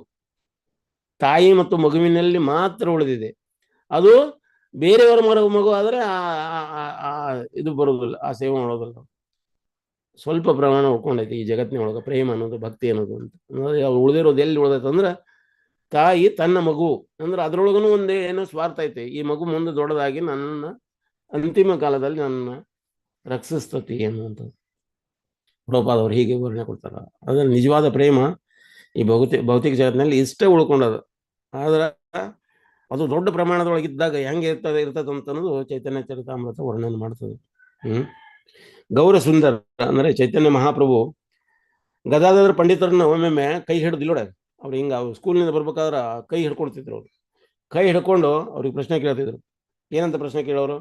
ತಾಯಿ ಮತ್ತು ಮಗುವಿನಲ್ಲಿ ಮಾತ್ರ ಉಳಿದಿದೆ. ಅದು ಬೇರೆಯವರ ಮಗು ಆದರೆ ಇದು ಬರೋದಿಲ್ಲ, ಆ ಸೇವೆ ಮಾಡೋದಿಲ್ಲ. ಸ್ವಲ್ಪ ಪ್ರಮಾಣ ಉಳ್ಕೊಂಡೈತಿ ಈ ಜಗತ್ತಿನ ಒಳಗೆ ಪ್ರೇಮ ಅನ್ನೋದು, ಭಕ್ತಿ ಅನ್ನೋದು ಅಂತ. ಉಳಿದಿರೋದು ಎಲ್ಲಿ ಉಳಿದೈತೆ ಅಂದ್ರೆ ತಾಯಿ ತನ್ನ ಮಗು ಅಂದ್ರೆ ಅದ್ರೊಳಗೂ ಒಂದು ಏನೋ ಸ್ವಾರ್ಥ ಐತೆ. ಈ ಮಗು ಮುಂದೆ ದೊಡ್ಡದಾಗಿ ನನ್ನ ಅಂತಿಮ ಕಾಲದಲ್ಲಿ ನನ್ನ ರಕ್ಷಿಸ್ತತಿ ಅನ್ನುವಂಥದ್ದು ಪ್ರಭುಪಾದವರು ಹೀಗೆ ವಿವರಣೆ ಕೊಡ್ತಾರ. ಅದ್ರ ನಿಜವಾದ ಪ್ರೇಮ ಈ ಭೌತಿಕ ಜಗತ್ತಿನಲ್ಲಿ ಇಷ್ಟೇ ಉಳ್ಕೊಂಡದ. ಆದ್ರೆ ಅದು ದೊಡ್ಡ ಪ್ರಮಾಣದೊಳಗಿದ್ದಾಗ ಹೆಂಗೆ ಇರ್ತದೆ ಅಂತ ಅನ್ನೋದು ಚೈತನ್ಯ ಚರಿತಾಮೃತ ವರ್ಣನೆ ಮಾಡ್ತದೆ. ಗೌರ ಸುಂದರ ಅಂದ್ರೆ ಚೈತನ್ಯ ಮಹಾಪ್ರಭು ಗದಾಧರ ಪಂಡಿತರನ್ನ ಒಮ್ಮೊಮ್ಮೆ ಕೈ ಹಿಡಿದಿಲ್ಲೋಡ. ಅವ್ರು ಹಿಂಗ ಸ್ಕೂಲ್ನಿಂದ ಬರ್ಬೇಕಾದ್ರೆ ಕೈ ಹಿಡ್ಕೊಳ್ತಿದ್ರು. ಅವ್ರು ಕೈ ಹಿಡ್ಕೊಂಡು ಅವ್ರಿಗೆ ಪ್ರಶ್ನೆ ಕೇಳ್ತಿದ್ರು. ಏನಂತ ಪ್ರಶ್ನೆ ಕೇಳೋರು?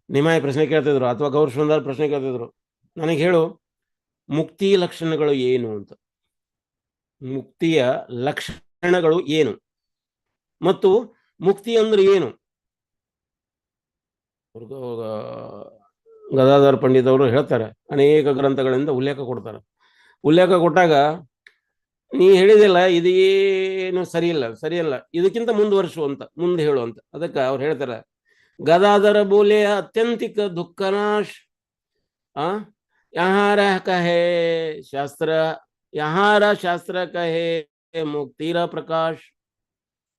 ನಿಮಾಯ ಪ್ರಶ್ನೆ ಕೇಳ್ತಿದ್ರು ಅಥವಾ ಗೌರ ಸುಂದರ ಪ್ರಶ್ನೆ ಕೇಳ್ತಿದ್ರು. ನನಗೆ ಹೇಳು, ಮುಕ್ತಿ ಲಕ್ಷಣಗಳು ಏನು ಅಂತ. ಮುಕ್ತಿಯ ಲಕ್ಷಣಗಳು ಏನು ಮತ್ತು ಮುಕ್ತಿ ಅಂದ್ರೆ ಏನು? ಗದಾಧರ ಪಂಡಿತವರು ಹೇಳ್ತಾರೆ, ಅನೇಕ ಗ್ರಂಥಗಳಿಂದ ಉಲ್ಲೇಖ ಕೊಡ್ತಾರೆ. ಉಲ್ಲೇಖ ಕೊಟ್ಟಾಗ ನೀ ಹೇಳಿದಿಲ್ಲ ಇದೇನು ಸರಿಯಲ್ಲ, ಇದಕ್ಕಿಂತ ಮುಂದೆ ಹೇಳು ಅಂತ. ಅದಕ್ಕೆ ಅವ್ರು ಹೇಳ್ತಾರೆ, ಗದಾಧರ ಬೋಲೆ ಅತ್ಯಂತಿಕ ದುಃಖನಾಶ್ ಯಹಾರ ಕಹೆ ಶಾಸ್ತ್ರ, ಯಹಾರ ಶಾಸ್ತ್ರ ಕಹೆ ಮುಕ್ತಿರ ಪ್ರಕಾಶ್.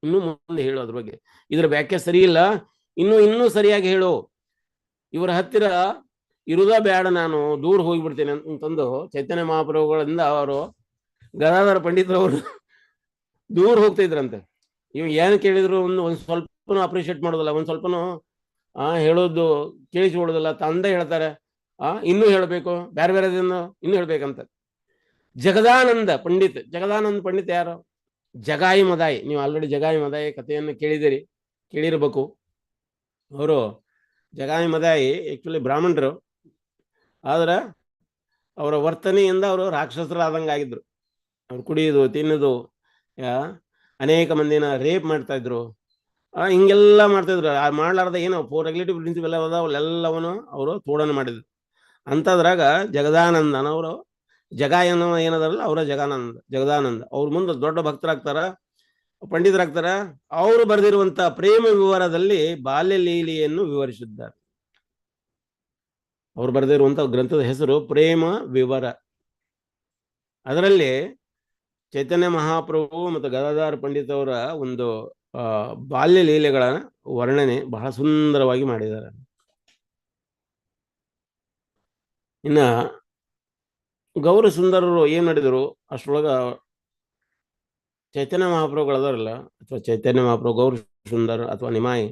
ಇನ್ನು ಮುಂದೆ ಹೇಳು ಅದ್ರ ಬಗ್ಗೆ, ಇದ್ರ ವ್ಯಾಖ್ಯೆ ಸರಿ ಇಲ್ಲ, ಇನ್ನೂ ಸರಿಯಾಗಿ ಹೇಳು. ಇವರ ಹತ್ತಿರ ಇರುದ ಬೇಡ, ನಾನು ದೂರ ಹೋಗಿಬಿಡ್ತೇನೆ ಅಂತಂದು ಚೈತನ್ಯ ಮಹಾಪ್ರಭುಗಳಿಂದ ಅವರು ಗದಾಧರ ಪಂಡಿತರವರು ದೂರ ಹೋಗ್ತಾ ಇದ್ರಂತೆ. ಇವ್ ಏನು ಕೇಳಿದ್ರು ಒಂದು ಸ್ವಲ್ಪನೂ ಅಪ್ರಿಷಿಯೇಟ್ ಮಾಡೋದಿಲ್ಲ, ಒಂದು ಸ್ವಲ್ಪನೂ ಹೇಳೋದು ಕೇಳಿಸಿಕೊಳ್ಳೋದಿಲ್ಲ. ತಂದೆ ಹೇಳ್ತಾರೆ ಇನ್ನೂ ಹೇಳಬೇಕು, ಬೇರೆ ಇನ್ನೂ ಹೇಳ್ಬೇಕಂತ. ಜಗದಾನಂದ ಪಂಡಿತ್ ಯಾರು? ಜಗಾಯಿ ಮದಾಯಿ, ನೀವು ಆಲ್ರೆಡಿ ಜಗಾಯಿ ಮದಾಯಿ ಕಥೆಯನ್ನು ಕೇಳಿರಬೇಕು. ಅವರು ಜಗಾಯಿ ಮದಾಯಿ ಆ್ಯಕ್ಚುಲಿ ಬ್ರಾಹ್ಮಣರು, ಆದ್ರೆ ಅವರ ವರ್ತನೆಯಿಂದ ಅವರು ರಾಕ್ಷಸರಾದಂಗೆ ಆಗಿದ್ರು. ಅವ್ರು ಕುಡಿಯೋದು, ತಿನ್ನೋದು, ಅನೇಕ ಮಂದಿನ ರೇಪ್ ಮಾಡ್ತಾ ಇದ್ರು, ಹಿಂಗೆಲ್ಲ ಮಾಡ್ತಾಯಿದ್ರು. ಮಾಡ್ಲಾರ್ದ ಏನು ರೆಗ್ಯುಲೇಟಿವ್ ಪ್ರಿನ್ಸಿಪಲ್ ಎಲ್ಲ ಅವೆಲ್ಲವನ್ನು ಅವರು ತೋಡನೆ ಮಾಡಿದ್ರು. ಅಂಥದ್ರಾಗ ಜಗದಾನಂದನವರು ಜಗಾಯನ ಏನದಾರಲ್ಲ ಅವರ ಜಗದಾನಂದ ಅವ್ರ ಮುಂದೆ ದೊಡ್ಡ ಭಕ್ತರಾಗ್ತಾರ, ಪಂಡಿತರಾಗ್ತಾರ. ಅವರು ಬರೆದಿರುವಂಥ ಪ್ರೇಮ ವಿವರದಲ್ಲಿ ಬಾಲ್ಯ ಲೀಲೆಯನ್ನು ವಿವರಿಸಿದ್ದಾರೆ. ಅವ್ರು ಬರೆದಿರುವಂಥ ಗ್ರಂಥದ ಹೆಸರು ಪ್ರೇಮ ವಿವರ. ಅದರಲ್ಲಿ ಚೈತನ್ಯ ಮಹಾಪ್ರಭು ಮತ್ತು ಗದಾಧರ ಪಂಡಿತ್ ಅವರ ಒಂದು ಬಾಲ್ಯ ಲೀಲೆಗಳ ವರ್ಣನೆ ಬಹಳ ಸುಂದರವಾಗಿ ಮಾಡಿದ್ದಾರೆ. ಇನ್ನ ಗೌರಿ ಸುಂದರರು ಏನ್ ಮಾಡಿದರು, ಅಷ್ಟರೊಳಗ ಚೈತನ್ಯ ಮಹಾಪ್ರಭುಗಳದಾರಲ್ಲ, ಅಥವಾ ಚೈತನ್ಯ ಮಹಾಪ್ರಭು, ಗೌರಿ ಸುಂದರ್ ಅಥವಾ ನಿಮಾಯಿ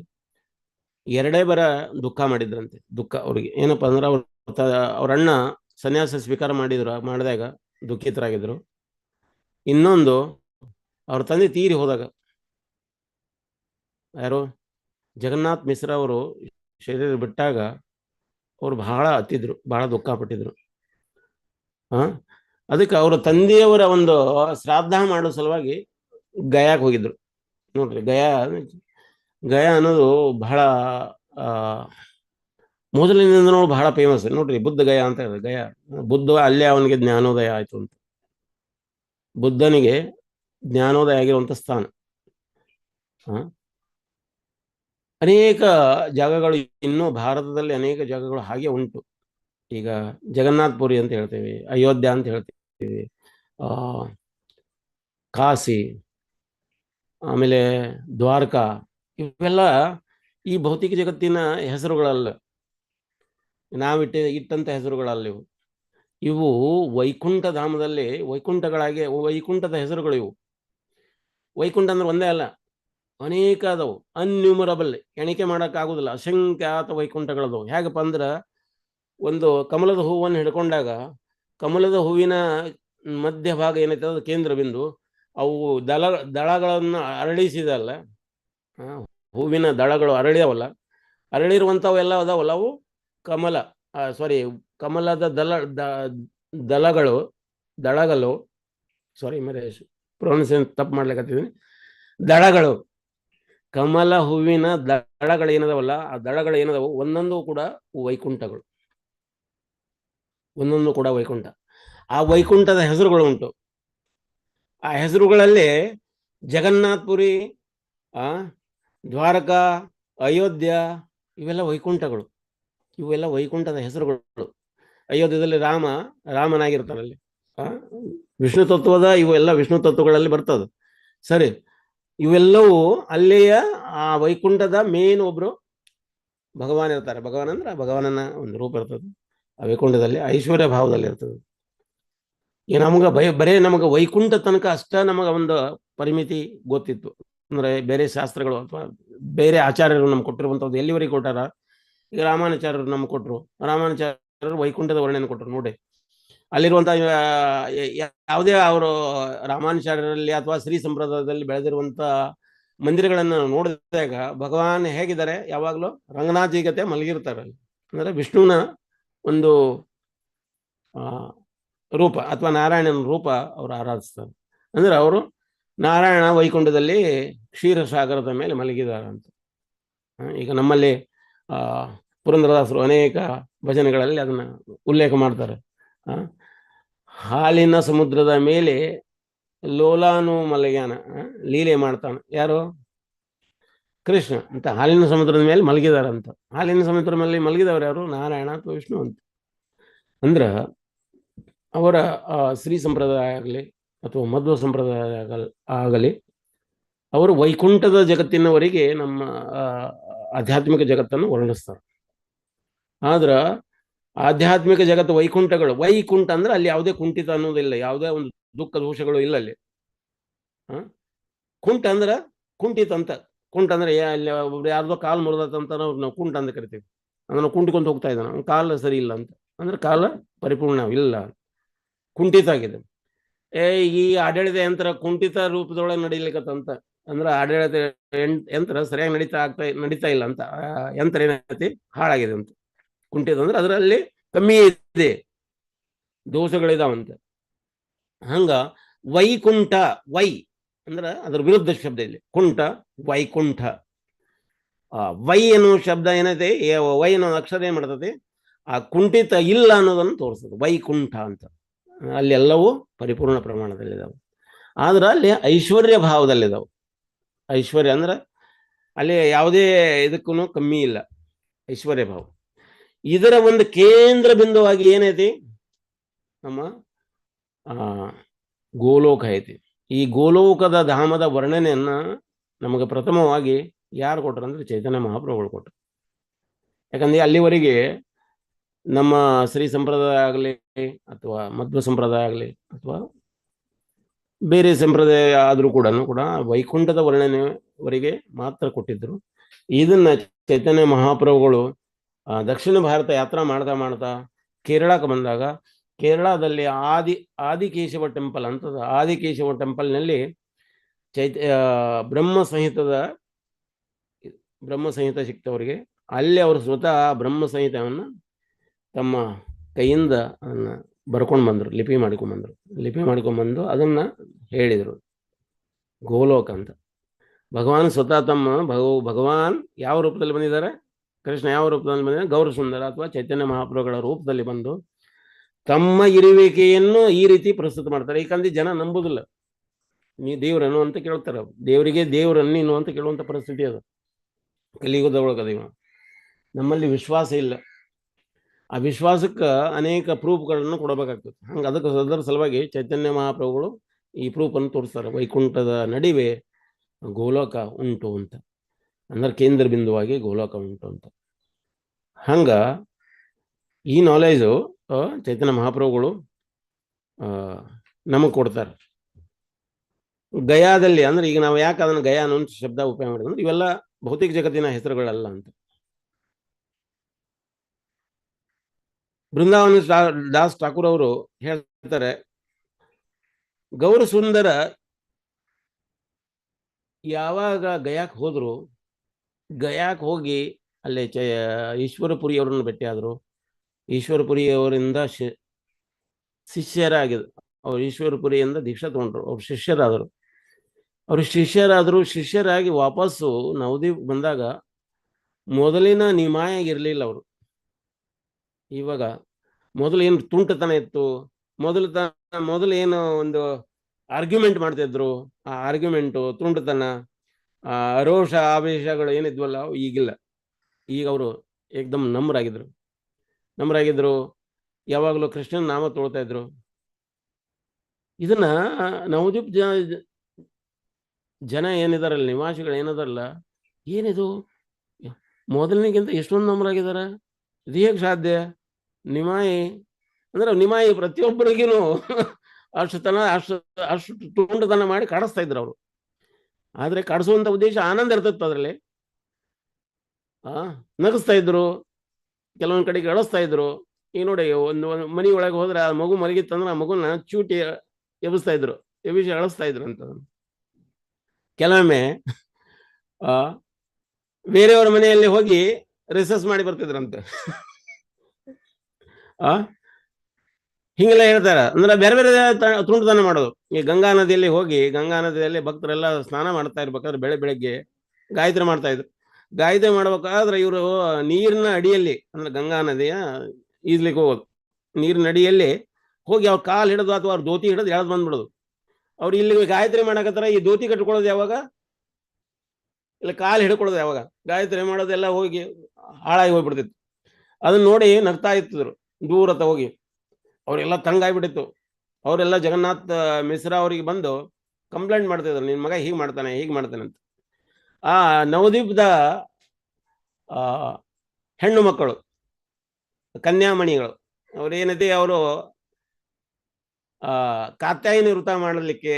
ಎರಡೇ ಬರ ದುಃಖ ಮಾಡಿದ್ರಂತೆ. ದುಃಖ ಅವ್ರಿಗೆ ಏನಪ್ಪ ಅಂದ್ರೆ ಅವ್ರ ಅಣ್ಣ ಸನ್ಯಾಸ ಸ್ವೀಕಾರ ಮಾಡಿದಾಗ ದುಃಖಿತರಾಗಿದ್ರು. ಇನ್ನೊಂದು ಅವ್ರ ತಂದೆ ತೀರಿ ಹೋದಾಗ, ಯಾರು ಜಗನ್ನಾಥ್ ಮಿಶ್ರಾ ಅವರು ಶರೀರ ಬಿಟ್ಟಾಗ ಅವ್ರು ಬಹಳ ಅತ್ತಿದ್ರು, ಬಹಳ ದುಃಖ ಪಟ್ಟಿದ್ರು. ಅದಕ್ಕೆ ಅವರ ತಂದೆಯವರ ಒಂದು ಶ್ರಾದ್ದ ಮಾಡೋ ಸಲುವಾಗಿ ಗಯಾಕ್ಕೆ ಹೋಗಿದ್ರು. ನೋಡ್ರಿ, ಗಯಾ ಅನ್ನೋದು ಬಹಳ ಮೊದಲಿನಿಂದ ಬಹಳ ಫೇಮಸ್. ನೋಡ್ರಿ, ಬುದ್ಧ ಗಯಾ ಅಂತ ಹೇಳಿದ್ರೆ, ಗಯಾ ಬುದ್ಧ ಅಲ್ಲೇ ಅವನಿಗೆ ಜ್ಞಾನೋದಯ ಆಯ್ತು ಅಂತ. ಬುದ್ಧನಿಗೆ ಜ್ಞಾನೋದಯ ಆಗಿರುವಂಥ ಸ್ಥಾನ. ಅನೇಕ ಜಾಗಗಳು ಇನ್ನೂ ಭಾರತದಲ್ಲಿ ಅನೇಕ ಜಾಗಗಳು ಹಾಗೆ ಉಂಟು. ಈಗ ಜಗನ್ನಾಥಪುರಿ ಅಂತ ಹೇಳ್ತೇವೆ, ಅಯೋಧ್ಯ ಅಂತ ಹೇಳ್ತೇವೆ, ಕಾಶಿ, ಆಮೇಲೆ ದ್ವಾರಕಾ, ಇವೆಲ್ಲ ಈ ಭೌತಿಕ ಜಗತ್ತಿನ ಹೆಸರುಗಳಲ್ಲ, ಇಟ್ಟಂಥ ಹೆಸರುಗಳಲ್ಲ ಇವು. ಇವು ವೈಕುಂಠ ಧಾಮದಲ್ಲಿ ವೈಕುಂಠಗಳಾಗಿ, ವೈಕುಂಠದ ಹೆಸರುಗಳು ಇವು. ವೈಕುಂಠ ಅಂದ್ರೆ ಒಂದೇ ಅಲ್ಲ, ಅನೇಕ ಅದಾವು, ಅನ್ಯೂಮರಬಲ್, ಎಣಿಕೆ ಮಾಡೋಕ್ಕಾಗೋದಿಲ್ಲ, ಅಸಂಖ್ಯಾತ ವೈಕುಂಠಗಳದವು. ಹೇಗಪ್ಪ ಅಂದ್ರೆ, ಒಂದು ಕಮಲದ ಹೂವನ್ನು ಹಿಡ್ಕೊಂಡಾಗ ಕಮಲದ ಹೂವಿನ ಮಧ್ಯಭಾಗ ಏನೈತೆ ಅದು ಕೇಂದ್ರ ಬಿಂದು. ಅವು ದಳಗಳನ್ನು ಅರಳಿಸಿದಲ್ಲ, ಹೂವಿನ ದಳಗಳು ಅರಳಿಯವಲ್ಲ, ಅರಳಿರುವಂಥವು ಎಲ್ಲ ಅದಾವಲ್ಲ, ಅವು ಕಮಲದ ದಳಗಳು ಸಾರಿ ಮರೇಶ್ ಪ್ರೊನೌನ್ಸಿಯೇಷನ್ ತಪ್ಪು ಮಾಡ್ಲಿಕ್ಕತ್ತಿದ್ದೀನಿ. ದಳಗಳು, ಕಮಲ ಹೂವಿನ ದಳಗಳು ಏನದವಲ್ಲ, ಆ ದಳಗಳು ಏನದವು ಒಂದೊಂದು ಕೂಡ ವೈಕುಂಠಗಳು, ಒಂದೊಂದು ಕೂಡ ವೈಕುಂಠ. ಆ ವೈಕುಂಠದ ಹೆಸರುಗಳು ಉಂಟು. ಆ ಹೆಸರುಗಳಲ್ಲಿ ಜಗನ್ನಾಥಪುರಿ, ದ್ವಾರಕಾ, ಅಯೋಧ್ಯ, ಇವೆಲ್ಲ ವೈಕುಂಠಗಳು. ಇವೆಲ್ಲ ವೈಕುಂಠದ ಹೆಸರುಗಳು. ಅಯೋಧ್ಯದಲ್ಲಿ ರಾಮನಾಗಿರ್ತಾರಲ್ಲಿ, ವಿಷ್ಣು ತತ್ವದ ಇವೆಲ್ಲ ವಿಷ್ಣು ತತ್ವಗಳಲ್ಲಿ ಬರ್ತದೆ. ಸರಿ, ಇವೆಲ್ಲವೂ ಅಲ್ಲಿಯ ಆ ವೈಕುಂಠದ ಮೇನ್ ಒಬ್ರು ಭಗವಾನ್ ಇರ್ತಾರೆ. ಭಗವಾನ್ ಅಂದ್ರೆ ಭಗವಾನನ ಒಂದು ರೂಪ ಇರ್ತದೆ ಆ ವೈಕುಂಠದಲ್ಲಿ, ಐಶ್ವರ್ಯ ಭಾವದಲ್ಲಿ ಇರ್ತದೆ. ಬರೇ ನಮಗೆ ವೈಕುಂಠ ತನಕ ಅಷ್ಟ ನಮಗೆ ಒಂದು ಪರಿಮಿತಿ ಗೊತ್ತಿತ್ತು. ಅಂದ್ರೆ ಬೇರೆ ಶಾಸ್ತ್ರಗಳು ಅಥವಾ ಬೇರೆ ಆಚಾರ್ಯರು ನಮ್ಗೆ ಕೊಟ್ಟಿರುವಂಥದ್ದು ಎಲ್ಲಿವರೆಗೆ ಕೊಟ್ಟಾರ. ಈಗ ರಾಮಾನುಚಾರ್ಯರು ನಮ್ಗೆ ಕೊಟ್ಟರು, ರಾಮಾನುಚಾರ್ಯರು ವೈಕುಂಠದ ವರ್ಣನೆ ಕೊಟ್ಟರು. ನೋಡಿ, ಅಲ್ಲಿರುವಂಥ ಯಾವುದೇ ಅವರು ರಾಮಾನುಚಾರ್ಯರಲ್ಲಿ ಅಥವಾ ಶ್ರೀ ಸಂಪ್ರದಾಯದಲ್ಲಿ ಬೆಳೆದಿರುವಂಥ ಮಂದಿರಗಳನ್ನು ನೋಡಿದಾಗ ಭಗವಾನ್ ಹೇಗಿದ್ದಾರೆ, ಯಾವಾಗಲೂ ರಂಗನಾಥಿಗತೆ ಮಲಗಿರ್ತಾರೆ. ಅಂದರೆ ವಿಷ್ಣುವಿನ ಒಂದು ರೂಪ ಅಥವಾ ನಾರಾಯಣನ ರೂಪ ಅವರು ಆರಾಧಿಸ್ತಾರೆ. ಅಂದ್ರೆ ಅವರು ನಾರಾಯಣ ವೈಕುಂಠದಲ್ಲಿ ಕ್ಷೀರಸಾಗರದ ಮೇಲೆ ಮಲಗಿದ್ದಾರೆ ಅಂತ. ಈಗ ನಮ್ಮಲ್ಲಿ ಪುರಂದರದಾಸರು ಅನೇಕ ಭಜನೆಗಳಲ್ಲಿ ಅದನ್ನ ಉಲ್ಲೇಖ ಮಾಡ್ತಾರೆ. ಹಾಲಿನ ಸಮುದ್ರದ ಮೇಲೆ ಲೋಲಾನು ಮಲಗ್ಯಾನ, ಲೀಲೆ ಮಾಡ್ತಾನೆ. ಯಾರು? ಕೃಷ್ಣ ಅಂತ. ಹಾಲಿನ ಸಮುದ್ರದ ಮೇಲೆ ಮಲಗಿದಾರಂತ. ಹಾಲಿನ ಸಮುದ್ರದ ಮೇಲೆ ಮಲಗಿದವರು ಯಾರು? ನಾರಾಯಣ ಅಥವಾ ವಿಷ್ಣು ಅಂತ. ಅಂದ್ರ ಅವರ ಶ್ರೀ ಸಂಪ್ರದಾಯ ಆಗಲಿ ಅಥವಾ ಮಧ್ವ ಸಂಪ್ರದಾಯ ಆಗಲಿ, ಅವರು ವೈಕುಂಠದ ಜಗತ್ತಿನವರೆಗೆ ನಮ್ಮ ಆಧ್ಯಾತ್ಮಿಕ ಜಗತ್ತನ್ನು ವರ್ಣಿಸ್ತಾರೆ. ಆದ್ರ ಆಧ್ಯಾತ್ಮಿಕ ಜಗತ್ತು ವೈಕುಂಠಗಳು, ವೈಕುಂಠ ಅಂದ್ರೆ ಅಲ್ಲಿ ಯಾವುದೇ ಕುಂಠಿತ ಅನ್ನೋದಿಲ್ಲ, ಯಾವುದೇ ಒಂದು ದುಃಖ ದೋಷಗಳು ಇಲ್ಲ ಅಲ್ಲಿ. ಕುಂಠ ಅಂದ್ರೆ ಕುಂಠಿತ ಅಂತ. ಕುಂಠ ಅಂದ್ರೆ ಅಲ್ಲಿ ಯಾರ್ದೋ ಕಾಲು ಮುರಿದಂತ ನಾವು ಕುಂಠ ಅಂತ ಕರಿತೀವಿ. ಅಂದ್ರೆ ನಾವು ಕುಂಟಿಕೊಂತ ಹೋಗ್ತಾ ಇದ್ದಾನೆ, ಕಾಲ ಸರಿ ಇಲ್ಲ ಅಂತ, ಅಂದ್ರೆ ಕಾಲ ಪರಿಪೂರ್ಣ ಇಲ್ಲ, ಕುಂಠಿತ ಆಗಿದೆ. ಈ ಆಡಳಿತ ಯಂತ್ರ ಕುಂಠಿತ ರೂಪದೊಳಗೆ ನಡೀಲಿಕ್ಕತ್ತಂತ, ಅಂದ್ರೆ ಆಡಳಿತ ಯಂತ್ರ ಸರಿಯಾಗಿ ನಡೀತಾ ಇಲ್ಲ ಅಂತ. ಯಂತ್ರ ಏನೈತಿ ಹಾಳಾಗಿದೆ ಅಂತ. ಕುಂಠಿತ ಅಂದ್ರೆ ಅದರಲ್ಲಿ ಕಮ್ಮಿ ಇದೆ, ದೋಷಗಳಿದಾವಂತ. ಹಂಗ ವೈಕುಂಠ, ವೈ ಅಂದ್ರೆ ಅದರ ವಿರುದ್ಧ ಶಬ್ದ ಇಲ್ಲಿ ಕುಂಠ, ವೈಕುಂಠ. ವೈ ಅನ್ನೋ ಶಬ್ದ ಏನೈತೆ, ವೈ ಅನ್ನೋ ಅಕ್ಷರ ಏನ್ ಮಾಡ್ತದೆ, ಆ ಕುಂಠಿತ ಇಲ್ಲ ಅನ್ನೋದನ್ನು ತೋರಿಸ್ತದೆ, ವೈಕುಂಠ ಅಂತ. ಅಲ್ಲಿ ಎಲ್ಲವೂ ಪರಿಪೂರ್ಣ ಪ್ರಮಾಣದಲ್ಲಿದ್ದಾವೆ. ಆದ್ರೆ ಅಲ್ಲಿ ಐಶ್ವರ್ಯ ಭಾವದಲ್ಲಿದ್ದಾವೆ. ಐಶ್ವರ್ಯ ಅಂದ್ರೆ ಅಲ್ಲಿ ಯಾವುದೇ ಇದಕ್ಕೂ ಕಮ್ಮಿ ಇಲ್ಲ, ಐಶ್ವರ್ಯ ಭಾವ. ಇದರ ಒಂದು ಕೇಂದ್ರ ಬಿಂದುವಾಗಿ ಏನೈತಿ, ನಮ್ಮ ಗೋಲೋಕ ಐತಿ. ಈ ಗೋಲೋಕದ ಧಾಮದ ವರ್ಣನೆಯನ್ನ ನಮಗೆ ಪ್ರಥಮವಾಗಿ ಯಾರು ಕೊಟ್ರು ಅಂದ್ರೆ ಚೈತನ್ಯ ಮಹಾಪ್ರಭುಗಳು ಕೊಟ್ಟರು. ಯಾಕಂದ್ರೆ ಅಲ್ಲಿವರೆಗೆ ನಮ್ಮ ಶ್ರೀ ಸಂಪ್ರದಾಯ ಆಗಲಿ ಅಥವಾ ಮಧ್ವ ಸಂಪ್ರದಾಯ ಆಗಲಿ ಅಥವಾ ಬೇರೆ ಸಂಪ್ರದಾಯ ಆದರೂ ಕೂಡ ವೈಕುಂಠದ ವರ್ಣನೆವರೆಗೆ ಮಾತ್ರ ಕೊಟ್ಟಿದ್ರು. ಇದನ್ನ ಚೈತನ್ಯ ಮಹಾಪ್ರಭುಗಳು ದಕ್ಷಿಣ ಭಾರತ ಯಾತ್ರಾ ಮಾಡ್ತಾ ಮಾಡ್ತಾ ಕೇರಳಕ್ಕೆ ಬಂದಾಗ, ಕೇರಳದಲ್ಲಿ ಆದಿಕೇಶವ ಟೆಂಪಲ್ ಅಂತದ. ಆದಿಕೇಶವ ಟೆಂಪಲ್ನಲ್ಲಿ ಬ್ರಹ್ಮ ಸಂಹಿತ ಸಿಕ್ತವರಿಗೆ. ಅಲ್ಲಿ ಅವರು ಸ್ವತಃ ಬ್ರಹ್ಮ ಸಂಹಿತವನ್ನು ತಮ್ಮ ಕೈಯಿಂದ ಅದನ್ನು ಬರ್ಕೊಂಡು ಬಂದರು, ಲಿಪಿ ಮಾಡ್ಕೊಂಡ್ಬಂದು ಅದನ್ನು ಹೇಳಿದರು, ಗೋಲೋಕ ಅಂತ. ಭಗವಾನ್ ಸ್ವತಃ ತಮ್ಮ ಭಗವಾನ್ ಯಾವ ರೂಪದಲ್ಲಿ ಬಂದಿದ್ದಾರೆ, ಕೃಷ್ಣ ಯಾವ ರೂಪದಲ್ಲಿ ಬಂದಿದ್ದಾರೆ, ಗೌರ ಸುಂದರ ಅಥವಾ ಚೈತನ್ಯ ಮಹಾಪ್ರಭುಗಳ ರೂಪದಲ್ಲಿ ಬಂದು ತಮ್ಮ ಇರುವಿಕೆಯನ್ನು ಈ ರೀತಿ ಪ್ರಸ್ತುತ ಮಾಡ್ತಾರೆ. ಯಾಕಂದ್ರೆ ಜನ ನಂಬುದಿಲ್ಲ, ನೀ ದೇವ್ರನ್ನು ಅಂತ ಕೇಳ್ತಾರೆ, ದೇವರಿಗೆ ದೇವ್ರನ್ನೇನು ಅಂತ ಕೇಳುವಂಥ ಪರಿಸ್ಥಿತಿ ಅದು ಕಲಿಯುಗದೊಳಗದ. ನಮ್ಮಲ್ಲಿ ವಿಶ್ವಾಸ ಇಲ್ಲ. ಆ ವಿಶ್ವಾಸಕ್ಕೆ ಅನೇಕ ಪ್ರೂಫ್ಗಳನ್ನು ಕೊಡಬೇಕಾಗ್ತದೆ. ಹಂಗೆ ಅದರ ಸಲುವಾಗಿ ಚೈತನ್ಯ ಮಹಾಪ್ರಭುಗಳು ಈ ಪ್ರೂಫನ್ನು ತೋರಿಸ್ತಾರೆ. ವೈಕುಂಠದ ನಡುವೆ ಗೋಲೋಕ ಉಂಟು ಅಂತ, ಅಂದ್ರೆ ಕೇಂದ್ರ ಬಿಂದುವಾಗಿ ಗೋಲೋಕ ಉಂಟು ಅಂತ. ಹಂಗ ಈ ನಾಲೆಜು ಚೈತನ್ಯ ಮಹಾಪ್ರಭುಗಳು ನಮಗೆ ಕೊಡ್ತಾರೆ. ಗಯಾದಲ್ಲಿ ಅಂದ್ರೆ ಈಗ ನಾವು ಯಾಕೆ ಅದನ್ನು ಗಯಾ ಅನ್ನೋ ಶಬ್ದ ಉಪಯೋಗ ಮಾಡಿದ್ರೆ ಇವೆಲ್ಲ ಭೌತಿಕ ಜಗತ್ತಿನ ಹೆಸರುಗಳಲ್ಲ ಅಂತ. ಬೃಂದಾವನ ದಾಸ್ ಠಾಕೂರ್ ಅವರು ಹೇಳ್ತಾರೆ, ಗೌರ ಸುಂದರ ಯಾವಾಗ ಗಯಾಕ್ ಹೋದ್ರು, ಗಯಾಕ್ ಹೋಗಿ ಅಲ್ಲೇ ಈಶ್ವರಪುರಿಯವರನ್ನು ಭೇಟಿಯಾದರು. ಈಶ್ವರಪುರಿಯವರಿಂದ ಶಿಷ್ಯರಾಗಿದ್ರು. ಅವ್ರು ಈಶ್ವರಪುರಿಯಿಂದ ದೀಕ್ಷಾ ತಗೊಂಡ್ರು, ಅವ್ರು ಶಿಷ್ಯರಾಗಿ ವಾಪಸ್ಸು ನವದೀಪ್ ಬಂದಾಗ ಮೊದಲಿನ ನಿಮಾಯಾಗಿರ್ಲಿಲ್ಲ ಅವರು. ಇವಾಗ ಮೊದಲು ಏನು ತುಂಟತನ ಇತ್ತು, ಮೊದಲು ಏನು ಒಂದು ಆರ್ಗ್ಯುಮೆಂಟ್ ಮಾಡ್ತಿದ್ರು, ಆ ಆರ್ಗ್ಯುಮೆಂಟು, ತುಂಟತನ, ರೋಷ ಆವೇಶಗಳು ಏನಿದ್ವಲ್ಲ ಈಗಿಲ್ಲ. ಈಗ ಅವರು ಏಕದಮ್ ನಮ್ರಾಗಿದ್ರು, ಯಾವಾಗಲೂ ಕೃಷ್ಣನ ನಾಮ ತೊಳ್ತಾ ಇದ್ರು. ಇದನ್ನ ನವದೀಪ್ ಜನ ಏನಿದಾರಲ್ಲ, ನಿವಾಸಿಗಳು ಏನಿದಾರಲ್ಲ, ಏನಿದು ಮೊದಲನಿಗಿಂತ ಎಷ್ಟೊಂದು ನಮ್ರಾಗಿದಾರ, ಇದು ಹೇಗೆ ಸಾಧ್ಯ? ನಿಮಾಯಿ ಪ್ರತಿಯೊಬ್ಬರಿಗೂ ಅಷ್ಟು ತುಂಡತನ ಮಾಡಿ ಕಾಡಿಸ್ತಾ ಇದ್ರು ಅವರು. ಆದ್ರೆ ಕಾಡಿಸುವಂತ ಉದ್ದೇಶ ಆನಂದ ಇರ್ತಿತ್ತು ಅದರಲ್ಲಿ. ನಗಿಸ್ತಾ ಇದ್ರು, ಕೆಲವೊಂದ್ ಕಡೆಗೆ ಅಳಿಸ್ತಾ ಇದ್ರು. ಈಗ ನೋಡಿ, ಒಂದು ಮನಿ ಒಳಗೆ ಹೋದ್ರೆ ಆ ಮಗು ಮಲಗಿತ್ತಂದ್ರೆ ಆ ಮಗುನ ಚೂಟಿ ಎಬ್ಬಿಸ್ತಾ ಇದ್ರು, ಎಬ್ಬಿಸಿ ಅಳಿಸ್ತಾ ಇದ್ರು ಅಂತ. ಕೆಲವೊಮ್ಮೆ ಬೇರೆಯವರ ಮನೆಯಲ್ಲಿ ಹೋಗಿ ರಿಸರ್ಚ್ ಮಾಡಿ ಬರ್ತಿದ್ರಂತೆ. ಹಿಂಗೆಲ್ಲ ಹೇಳ್ತಾರ. ಅಂದ್ರೆ ಬೇರೆ ಬೇರೆ ತುಂಟತನ ಮಾಡೋದು. ಈ ಗಂಗಾ ನದಿಯಲ್ಲಿ ಭಕ್ತರೆಲ್ಲ ಸ್ನಾನ ಮಾಡ್ತಾ ಇರ್ಬೇಕಾದ್ರೆ ಬೆಳಗ್ಗೆ ಗಾಯತ್ರಿ ಮಾಡ್ತಾ ಇದ್ರು. ಗಾಯತ್ರಿ ಮಾಡ್ಬೇಕಾದ್ರೆ ಇವರು ನೀರಿನ ಅಡಿಯಲ್ಲಿ, ಅಂದ್ರೆ ಗಂಗಾ ನದಿಯ ಈಜ್ಲಿಕ್ಕೆ ಹೋಗೋದು, ನೀರಿನ ಅಡಿಯಲ್ಲಿ ಹೋಗಿ ಅವ್ರ ಕಾಲು ಹಿಡಿದು ಅಥವಾ ಅವ್ರ ಧೋತಿ ಹಿಡಿದು ಎಳ್ದು ಬಂದ್ಬಿಡೋದು. ಅವ್ರು ಇಲ್ಲಿ ಗಾಯತ್ರಿ ಮಾಡಕತ್ತಾರ, ಈ ಧೋತಿ ಕಟ್ಕೊಳ್ಳೋದು ಯಾವಾಗ, ಇಲ್ಲ ಕಾಲು ಹಿಡ್ಕೊಳ್ಳೋದು ಯಾವಾಗ, ಗಾಯತ್ರಿ ಮಾಡೋದೆಲ್ಲ ಹೋಗಿ ಹಾಳಾಗಿ ಹೋಗ್ಬಿಡ್ತಿತ್ತು. ಅದನ್ನ ನೋಡಿ ನಗ್ತಾ ಇತ್ತಿದ್ರು ದೂರತ್ತ ಹೋಗಿ. ಅವರೆಲ್ಲ ತಂಗಾಗ್ಬಿಟ್ಟಿತ್ತು. ಅವರೆಲ್ಲ ಜಗನ್ನಾಥ್ ಮಿಶ್ರಾ ಅವರಿಗೆ ಬಂದು ಕಂಪ್ಲೇಂಟ್ ಮಾಡ್ತಿದ್ರು, ನಿನ್ನ ಮಗ ಹೀಗೆ ಮಾಡ್ತಾನೆ ಅಂತ. ಆ ನವದೀಪದ ಹೆಣ್ಣು ಮಕ್ಕಳು, ಕನ್ಯಾಮಣಿಗಳು, ಅವ್ರೇನೈತಿ, ಅವರು ಕಾತ್ಯಾಯಿನಿ ವೃತ ಮಾಡಲಿಕ್ಕೆ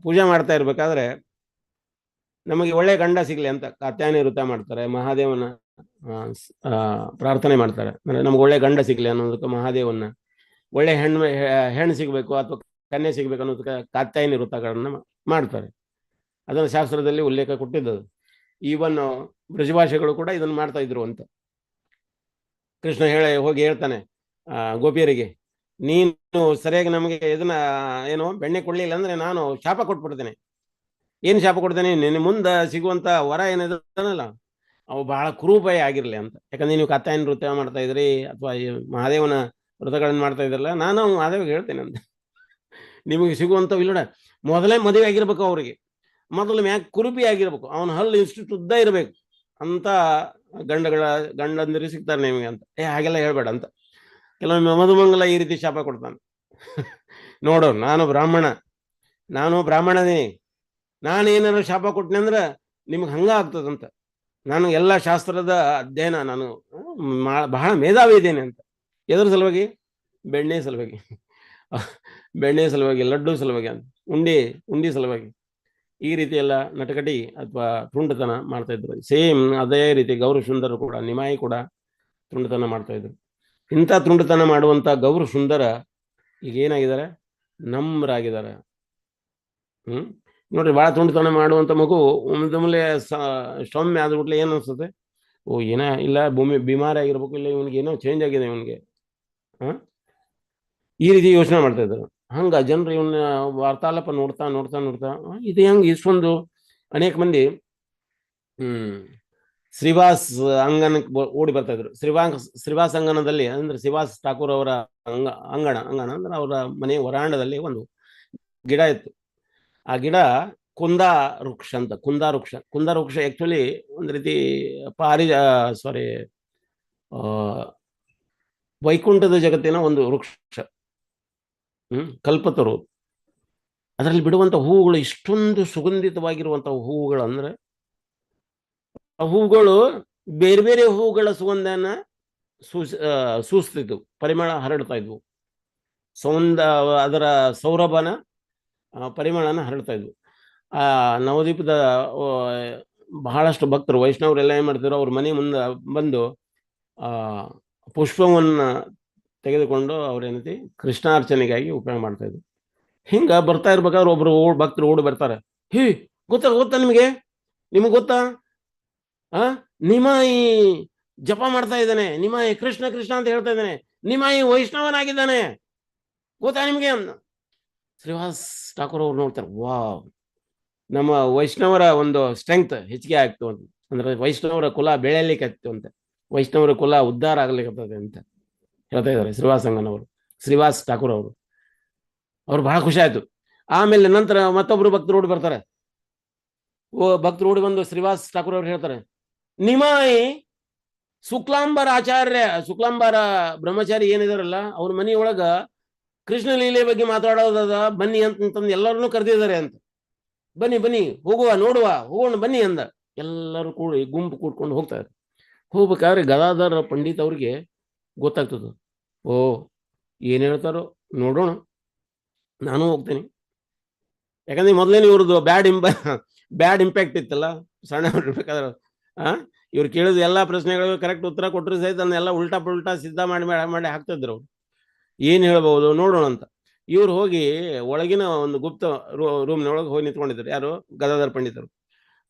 ಪೂಜೆ ಮಾಡ್ತಾ ಇರ್ಬೇಕಾದ್ರೆ ನಮಗೆ ಒಳ್ಳೆ ಗಂಡ ಸಿಗ್ಲಿ ಅಂತ ಕಾತ್ಯಾಯಿನಿ ವೃತ ಮಾಡ್ತಾರೆ, ಮಹಾದೇವನ ಪ್ರಾರ್ಥನೆ ಮಾಡ್ತಾರೆ. ಅಂದ್ರೆ ನಮ್ಗೆ ಒಳ್ಳೆ ಗಂಡ ಸಿಗ್ಲಿ ಅನ್ನೋದಕ್ಕೆ ಮಹಾದೇವನ್ನ, ಒಳ್ಳೆ ಹೆಣ್ಣು ಸಿಗ್ಬೇಕು ಅಥವಾ ಕನ್ಯೆ ಸಿಗ್ಬೇಕು ಅನ್ನೋದಕ್ಕೆ ಕಾತ್ಯಾಯನಿ ವೃತ್ತಗಳನ್ನ ಮಾಡ್ತಾರೆ. ಅದನ್ನು ಶಾಸ್ತ್ರದಲ್ಲಿ ಉಲ್ಲೇಖ ಕೊಟ್ಟಿದ್ದದು. ಈವನ್ ಬ್ರಜಭಾಷೆಗಳು ಕೂಡ ಇದನ್ನು ಮಾಡ್ತಾ ಇದ್ರು ಅಂತ. ಕೃಷ್ಣ ಹೋಗಿ ಹೇಳ್ತಾನೆ ಗೋಪಿಯರಿಗೆ, ನೀನು ಸರಿಯಾಗಿ ನಮಗೆ ಇದನ್ನ ಏನು ಬೆಣ್ಣೆ ಕೊಡ್ಲಿಲ್ಲ ಅಂದ್ರೆ ನಾನು ಶಾಪ ಕೊಟ್ಬಿಡ್ತೇನೆ. ಏನು ಶಾಪ ಕೊಡ್ತೇನೆ, ನಿನ್ನ ಮುಂದೆ ಸಿಗುವಂತ ವರ ಏನಿದಲ್ಲ ಅವು ಬಹಳ ಕುರೂಪಾಯ ಆಗಿರ್ಲಿ ಅಂತ. ಯಾಕಂದ್ರೆ ನೀವು ಕಾತ್ಯಾಯನ ವೃತ್ತ ಮಾಡ್ತಾ ಇದ್ರಿ ಅಥವಾ ಮಹಾದೇವನ ವ್ರತಗಳನ್ನ ಮಾಡ್ತಾ ಇದ್ರಲ್ಲ, ನಾನು ಮಹಾದೇವಿಗೆ ಹೇಳ್ತೇನೆ ಅಂತ. ನಿಮಗೆ ಸಿಗುವಂಥವು ಇಲ್ಲ, ಮೊದಲೇ ಮದುವೆ ಆಗಿರ್ಬೇಕು ಅವ್ರಿಗೆ, ಮೊದಲು ಮ್ಯಾಕ್ ಕುರುಪಿ ಆಗಿರ್ಬೇಕು, ಅವನ ಹಲ್ಲು ಇಷ್ಟು ಉದ್ದ ಇರಬೇಕು ಅಂತ ಗಂಡಂದಿರು ಸಿಗ್ತಾರೆ ನಿಮಗೆ ಅಂತ. ಹಾಗೆಲ್ಲ ಹೇಳ್ಬೇಡ ಅಂತ ಕೆಲವೊಮ್ಮೆ ಮಧುಮಂಗಲ ಈ ರೀತಿ ಶಾಪ ಕೊಡ್ತಾನೆ. ನೋಡು, ನಾನು ಬ್ರಾಹ್ಮಣನೇ, ನಾನೇನಾದ್ರು ಶಾಪ ಕೊಟ್ಟನೆ ಅಂದ್ರೆ ನಿಮ್ಗೆ ಹಂಗ ಆಗ್ತದಂತ. ನಾನು ಎಲ್ಲ ಶಾಸ್ತ್ರದ ಅಧ್ಯಯನ, ನಾನು ಬಹಳ ಮೇಧಾವಿ ಇದ್ದೇನೆ ಅಂತ. ಎದ್ರ ಸಲುವಾಗಿ? ಬೆಣ್ಣೆ ಸಲುವಾಗಿ, ಬೆಣ್ಣೆ ಸಲುವಾಗಿ, ಲಡ್ಡು ಸಲುವಾಗಿ ಅಂತ, ಉಂಡಿ ಸಲುವಾಗಿ. ಈ ರೀತಿ ಎಲ್ಲ ನಟಕಟಿ ಅಥವಾ ತುಂಡತನ ಮಾಡ್ತಾ ಇದ್ರು. ಸೇಮ್ ಅದೇ ರೀತಿ ಗೌರ ಸುಂದರ ಕೂಡ, ನಿಮಾಯಿ ಕೂಡ ತುಂಡತನ ಮಾಡ್ತಾ ಇದ್ರು. ಇಂಥ ತುಂಡತನ ಮಾಡುವಂತ ಗೌರ ಸುಂದರ ಈಗ ಏನಾಗಿದ್ದಾರೆ? ನಮ್ರಾಗಿದ್ದಾರೆ. ನೋಡ್ರಿ, ಬಹಳ ತುಂಡತನ ಮಾಡುವಂತ ಮಗು ಒಮ್ಮೆಲೆ ಸೌಮ್ಯ ಆದ್ಬಿಟ್ಲೆ ಏನ್ ಅನ್ಸುತ್ತೆ? ಓ, ಏನ ಇಲ್ಲ, ಬಿಮಾರಿ ಆಗಿರ್ಬೇಕು, ಇಲ್ಲ ಇವನಿಗೆ ಏನೋ ಚೇಂಜ್ ಆಗಿದೆ ಇವನಿಗೆ. ಈ ರೀತಿ ಯೋಚನೆ ಮಾಡ್ತಾ ಇದ್ರು. ಹಂಗ ಜನರು ಇವನ್ನ ವಾರ್ತಾಲಾಪ ನೋಡ್ತಾ ಇದು ಹೆಂಗ್ ಇಷ್ಟೊಂದು ಅನೇಕ ಮಂದಿ ಶ್ರೀವಾಸ್ ಅಂಗನಕ್ಕೆ ಓಡಿ ಬರ್ತಾ ಇದ್ರು. ಶ್ರೀವಾಸ್ ಅಂಗನದಲ್ಲಿ ಅಂದ್ರೆ ಶ್ರೀವಾಸ್ ಠಾಕೂರ್ ಅವರ ಅಂಗಣ ಅಂದ್ರೆ ಅವರ ಮನೆ ವರಾಂಡದಲ್ಲಿ ಒಂದು ಗಿಡ ಇತ್ತು. ಆ ಗಿಡ ಕುಂದಾ ವೃಕ್ಷ ಅಂತ. ಕುಂದಾ ವೃಕ್ಷ ಆಕ್ಚುಲಿ ಒಂದ್ ರೀತಿ ವೈಕುಂಠದ ಜಗತ್ತಿನ ಒಂದು ವೃಕ್ಷ. ಕಲ್ಪತರು. ಅದರಲ್ಲಿ ಬಿಡುವಂತ ಹೂವುಗಳು ಇಷ್ಟೊಂದು ಸುಗಂಧಿತವಾಗಿರುವಂತಹ ಹೂವುಗಳು ಅಂದ್ರೆ, ಆ ಹೂವುಗಳು ಬೇರೆ ಬೇರೆ ಹೂವುಗಳ ಸುಗಂಧನ ಸೂಸ್ತಿದ್ವು, ಪರಿಮಳ ಹರಡ್ತಾ ಇದ್ವು, ಅದರ ಸೌರಭನ ಪರಿಮಳನ ಹರಡ್ತಾ ಇದ್ವು. ಆ ನವದ್ವೀಪದ ಬಹಳಷ್ಟು ಭಕ್ತರು ವೈಷ್ಣವರೆಲ್ಲ ಏನ್ ಮಾಡ್ತಿದ್ರು, ಅವ್ರ ಮನೆ ಮುಂದೆ ಬಂದು ಪುಷ್ಪವನ್ನ ತೆಗೆದುಕೊಂಡು ಅವ್ರೇನೈತಿ ಕೃಷ್ಣಾರ್ಚನೆಗಾಗಿ ಉಪಯೋಗ ಮಾಡ್ತಾ ಇದ್ರು. ಹಿಂಗ ಬರ್ತಾ ಇರ್ಬೇಕಾದ್ರೆ ಒಬ್ರು ಭಕ್ತರು ಓಡಿ ಬರ್ತಾರೆ. ಗೊತ್ತಾ ನಿಮಗೆ ಗೊತ್ತಾ? ನಿಮಾಯಿ ಜಪ ಮಾಡ್ತಾ ಇದ್ದಾನೆ, ನಿಮಾಯಿ ಕೃಷ್ಣ ಕೃಷ್ಣ ಅಂತ ಹೇಳ್ತಾ ಇದ್ದಾನೆ, ನಿಮಾಯಿ ವೈಷ್ಣವನಾಗಿದ್ದಾನೆ, ಗೊತ್ತಾ ನಿಮಗೆ? ಶ್ರೀವಾಸ್ ಠಾಕೂರ್ ಅವ್ರು ನೋಡ್ತಾರೆ, ವಾವ್, ನಮ್ಮ ವೈಷ್ಣವರ ಒಂದು ಸ್ಟ್ರೆಂಗ್ತ್ ಹೆಚ್ಚಿಗೆ ಆಗ್ತು ಅಂತ. ಅಂದ್ರೆ ವೈಷ್ಣವರ ಕುಲ ಬೆಳೆಯಲಿಕ್ಕೆ ಆಗ್ತು ಅಂತ, ವೈಷ್ಣವರ ಕುಲ ಉದ್ಧಾರ ಆಗ್ಲಿಕ್ಕೆ ಅಂತ ಹೇಳ್ತಾ ಇದ್ದಾರೆ ಶ್ರೀವಾಸ್ ಠಾಕೂರ್ ಅವರು. ಅವ್ರು ಬಹಳ ಖುಷಿ ಆಯ್ತು. ಆಮೇಲೆ ನಂತರ ಮತ್ತೊಬ್ರು ಭಕ್ತರು ಓಡಿ ಬರ್ತಾರೆ. ಭಕ್ತರು ಓಡಿ ಬಂದು ಶ್ರೀವಾಸ್ ಠಾಕೂರ್ ಅವ್ರು ಹೇಳ್ತಾರೆ, ನಿಮಾಯಿ ಶುಕ್ಲಾಂಬರ ಬ್ರಹ್ಮಚಾರಿ ಏನಿದಾರಲ್ಲ, ಅವ್ರ ಮನೆಯೊಳಗ ಕೃಷ್ಣ ಲೀಲೆ ಬಗ್ಗೆ ಮಾತಾಡೋದ, ಬನ್ನಿ ಅಂತಂದು ಎಲ್ಲರನ್ನೂ ಕರೆದಿದ್ದಾರೆ ಅಂತ. ಬನ್ನಿ ಹೋಗೋಣ ಬನ್ನಿ ಅಂದ. ಎಲ್ಲರೂ ಕೂಡಿ ಗುಂಪು ಕೂಡ್ಕೊಂಡು ಹೋಗ್ತಾರೆ. ಹೋಗ್ಬೇಕಾದ್ರೆ ಗದಾಧರ ಪಂಡಿತ್ ಅವ್ರಿಗೆ ಗೊತ್ತಾಗ್ತದ, ಓ ಏನ್ ಹೇಳ್ತಾರೋ ನೋಡೋಣ, ನಾನು ಹೋಗ್ತೇನೆ. ಯಾಕಂದ್ರೆ ಮೊದಲೇನೆ ಇವ್ರದ್ದು ಬ್ಯಾಡ್ ಇಂಪ್ಯಾಕ್ಟ್ ಇತ್ತಲ್ಲ ಸಣ್ಣ ಇರ್ಬೇಕಾದ್ರೆ. ಇವ್ರು ಕೇಳಿದ ಎಲ್ಲಾ ಪ್ರಶ್ನೆಗಳು ಕರೆಕ್ಟ್ ಉತ್ತರ ಕೊಟ್ಟರು ಸಹಿತ ಅದನ್ನೆಲ್ಲ ಉಲ್ಟಾ ಸಿದ್ಧ ಮಾಡಿ ಹಾಕ್ತಿದ್ರು ಅವ್ರು. ಏನ್ ಹೇಳ್ಬಹುದು ನೋಡೋಣ ಅಂತ. ಇವ್ರು ಹೋಗಿ ಒಳಗಿನ ಒಂದು ಗುಪ್ತ ರೂಮ್ನೊಳಗೆ ಹೋಗಿ ನಿಂತ್ಕೊಂಡಿದ್ರು. ಯಾರು? ಗದಾಧರ ಪಂಡಿತರು.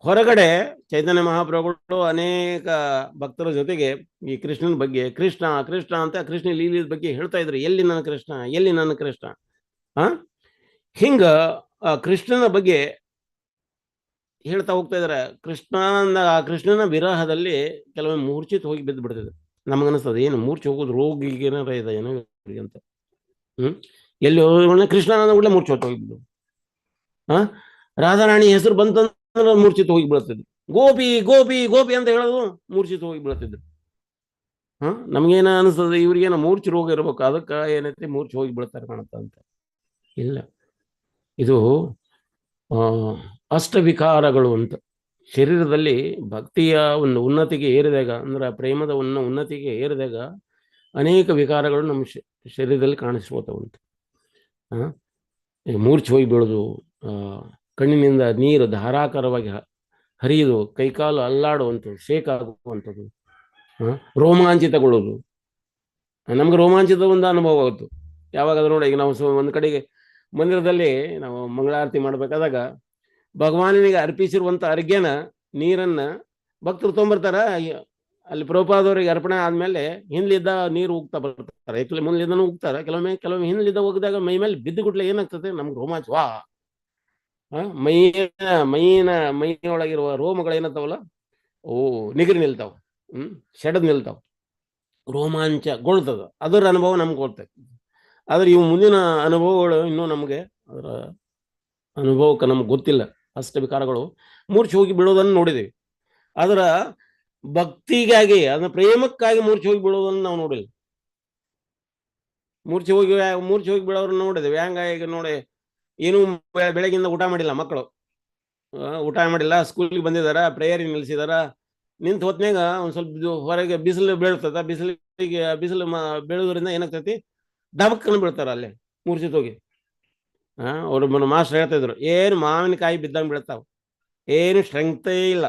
ಹೊರಗಡೆ ಚೈತನ್ಯ ಮಹಾಪ್ರಭುಗಳು ಅನೇಕ ಭಕ್ತರ ಜೊತೆಗೆ ಈ ಕೃಷ್ಣನ ಬಗ್ಗೆ ಕೃಷ್ಣ ಅಂತ ಕೃಷ್ಣ ಲೀಲೆಯ ಬಗ್ಗೆ ಹೇಳ್ತಾ ಇದ್ರು. ಎಲ್ಲಿ ನನ್ನ ಕೃಷ್ಣ ಹಿಂಗ ಕೃಷ್ಣನ ಬಗ್ಗೆ ಹೇಳ್ತಾ ಹೋಗ್ತಾ ಇದಾರೆ. ಕೃಷ್ಣನ ವಿರಹದಲ್ಲಿ ಕೆಲವೊಮ್ಮೆ ಮೂರ್ಛಿತ ಹೋಗಿ ಬಿದ್ದು ಬಿಡ್ತಿದ್ರು. ನಮಗನಿಸ್ತದೆ, ಏನು ಮೂರ್ಛೆ ಹೋಗೋದು ರೋಗಿಗೆ ಏನಾರ ಇದೆ ಏನೋ ಅಂತ. ಎಲ್ಲಿ ಕೃಷ್ಣನ ಕೂಡ ಮೂರ್ಛೆ ಹೋಗಿದ್ದು. ರಾಧಾರಾಣಿ ಹೆಸರು ಬಂತಂದ್ರೆ ಮೂರ್ಛಿತ ಹೋಗಿ ಬೀಳ್ತಿದ್ರು. ಗೋಪಿ ಅಂತ ಹೇಳೋದು ಮೂರ್ಛಿತ ಹೋಗಿ ಬೀಳ್ತಿದ್ರು. ನಮ್ಗೇನ ಅನಿಸ್ತದೆ, ಇವ್ರಿಗೇನ ಮೂರ್ಛೆ ರೋಗ ಇರ್ಬೇಕು, ಅದಕ್ಕೆ ಏನೈತಿ ಮೂರ್ಛೆ ಹೋಗಿ ಬೀಳ್ತಾರೆ ಕಾಣುತ್ತ ಅಂತ. ಇಲ್ಲ, ಇದು ಅಷ್ಟವಿಕಾರಗಳು ಅಂತ. ಶರೀರದಲ್ಲಿ ಭಕ್ತಿಯ ಒಂದು ಉನ್ನತಿಗೆ ಏರಿದಾಗ, ಅಂದ್ರೆ ಪ್ರೇಮದ ಉನ್ನತಿಗೆ ಏರಿದಾಗ ಅನೇಕ ವಿಕಾರಗಳು ನಮ್ಮ ಶರೀರದಲ್ಲಿ ಕಾಣಿಸ್ಬೋದಂತ. ಮೂರ್ಛೆ ಹೋಗಿ ಬೀಳೋದು, ಕಣ್ಣಿನಿಂದ ನೀರು ಧಾರಾಕಾರವಾಗಿ ಹರಿಯುವುದು, ಕೈಕಾಲು ಅಲ್ಲಾಡುವಂಥದ್ದು, ಶೇಕಾಗುವಂಥದ್ದು, ರೋಮಾಂಚಿತಗೊಳ್ಳೋದು. ನಮ್ಗೆ ರೋಮಾಂಚಿತ ಒಂದು ಅನುಭವ ಆಗುತ್ತೆ ಯಾವಾಗಾದ್ರೂ ನೋಡಿ. ಈಗ ನಾವು ಒಂದು ಕಡೆಗೆ ಮಂದಿರದಲ್ಲಿ ನಾವು ಮಂಗಳಾರತಿ ಮಾಡಬೇಕಾದಾಗ ಭಗವಾನನಿಗೆ ಅರ್ಪಿಸಿರುವಂಥ ಅರ್ಘ್ಯನ ನೀರನ್ನ ಭಕ್ತರು ತೊಗೊಂಬರ್ತಾರ. ಅಲ್ಲಿ ಪ್ರಭುಪಾದವರಿಗೆ ಅರ್ಪಣೆ ಆದ್ಮೇಲೆ ಹಿಂದ್ಲಿದ್ದ ನೀರು ಹೋಗ್ತಾ ಬರ್ತಾರೆ, ಮುಂದ್ಲಿದ್ದನೂ ಹೋಗ್ತಾರೆ. ಕೆಲವೊಮ್ಮೆ ಹಿಂದ್ಲಿದ್ದ ಹೋಗಿದಾಗ ಮೈ ಮೇಲೆ ಬಿದ್ದು ಗುಟ್ಲೆ ಏನಾಗ್ತದೆ, ನಮ್ಗೆ ರೋಮಾಂಚ ವಾ ಮೈಯೊಳಗಿರುವ ರೋಮಗಳೇನತ್ತಾವಲ್ಲ ನಿಗರಿ ನಿಲ್ತಾವ, ಸೆಡದ್ ನಿಲ್ತಾವ, ರೋಮಾಂಚಗೊಳ್ತದ. ಅದರ ಅನುಭವ ನಮ್ಗೆ ಕೊಡ್ತೈತಿ. ಆದ್ರೆ ಇವು ಮುಂದಿನ ಅನುಭವಗಳು ಇನ್ನೂ ನಮಗೆ ಅದರ ಅನುಭವಕ್ಕೆ ನಮ್ಗೆ ಗೊತ್ತಿಲ್ಲ. ಅಷ್ಟ ವಿಕಾರಗಳು ಮೂರ್ಛೆ ಹೋಗಿ ಬೀಳೋದನ್ನು ನೋಡಿದ್ದೀವಿ. ಅದರ ಭಕ್ತಿಗಾಗಿ, ಅದನ್ನ ಪ್ರೇಮಕ್ಕಾಗಿ ಮೂರ್ಛೆ ಹೋಗಿ ಬೀಳೋದನ್ನು ನಾವು ನೋಡಿಲ್ಲ. ಮೂರ್ಛೆ ಹೋಗಿ ಬೀಳೋರನ್ನ ನೋಡಿದ್ದೇವೆ. ಹ್ಯಾಂಗ ಈಗ ನೋಡಿ, ಏನು ಬೆಳಗಿಂದ ಊಟ ಮಾಡಿಲ್ಲ ಮಕ್ಕಳು, ಊಟ ಮಾಡಿಲ್ಲ, ಸ್ಕೂಲಿಗೆ ಬಂದಿದಾರ, ಪ್ರೇಯರಿಗೆ ನಿಲ್ಸಿದಾರ, ನಿಂತು ಹೊತ್ನಾಗ ಒಂದ್ ಸ್ವಲ್ಪ ಹೊರಗೆ ಬಿಸಿಲು ಬೀಳ್ತದ. ಬಿಸಿಲು ಬೀಳೋದ್ರಿಂದ ಏನಾಗ್ತೈತಿ, ಡಬಕ್ಕನ್ನು ಬೀಳ್ತಾರ ಅಲ್ಲೇ ಮೂರ್ಛೆ ಹೋಗಿ. ಅವ್ರ ಮಾಸ್ಟರ್ ಹೇಳ್ತಾ ಇದ್ರು, ಏನು ಮಾವಿನಕಾಯಿ ಬಿದ್ದಂಗೆ ಬೀಳ್ತಾವ, ಏನು ಸ್ಟ್ರೆಂಗ್ತೇ ಇಲ್ಲ.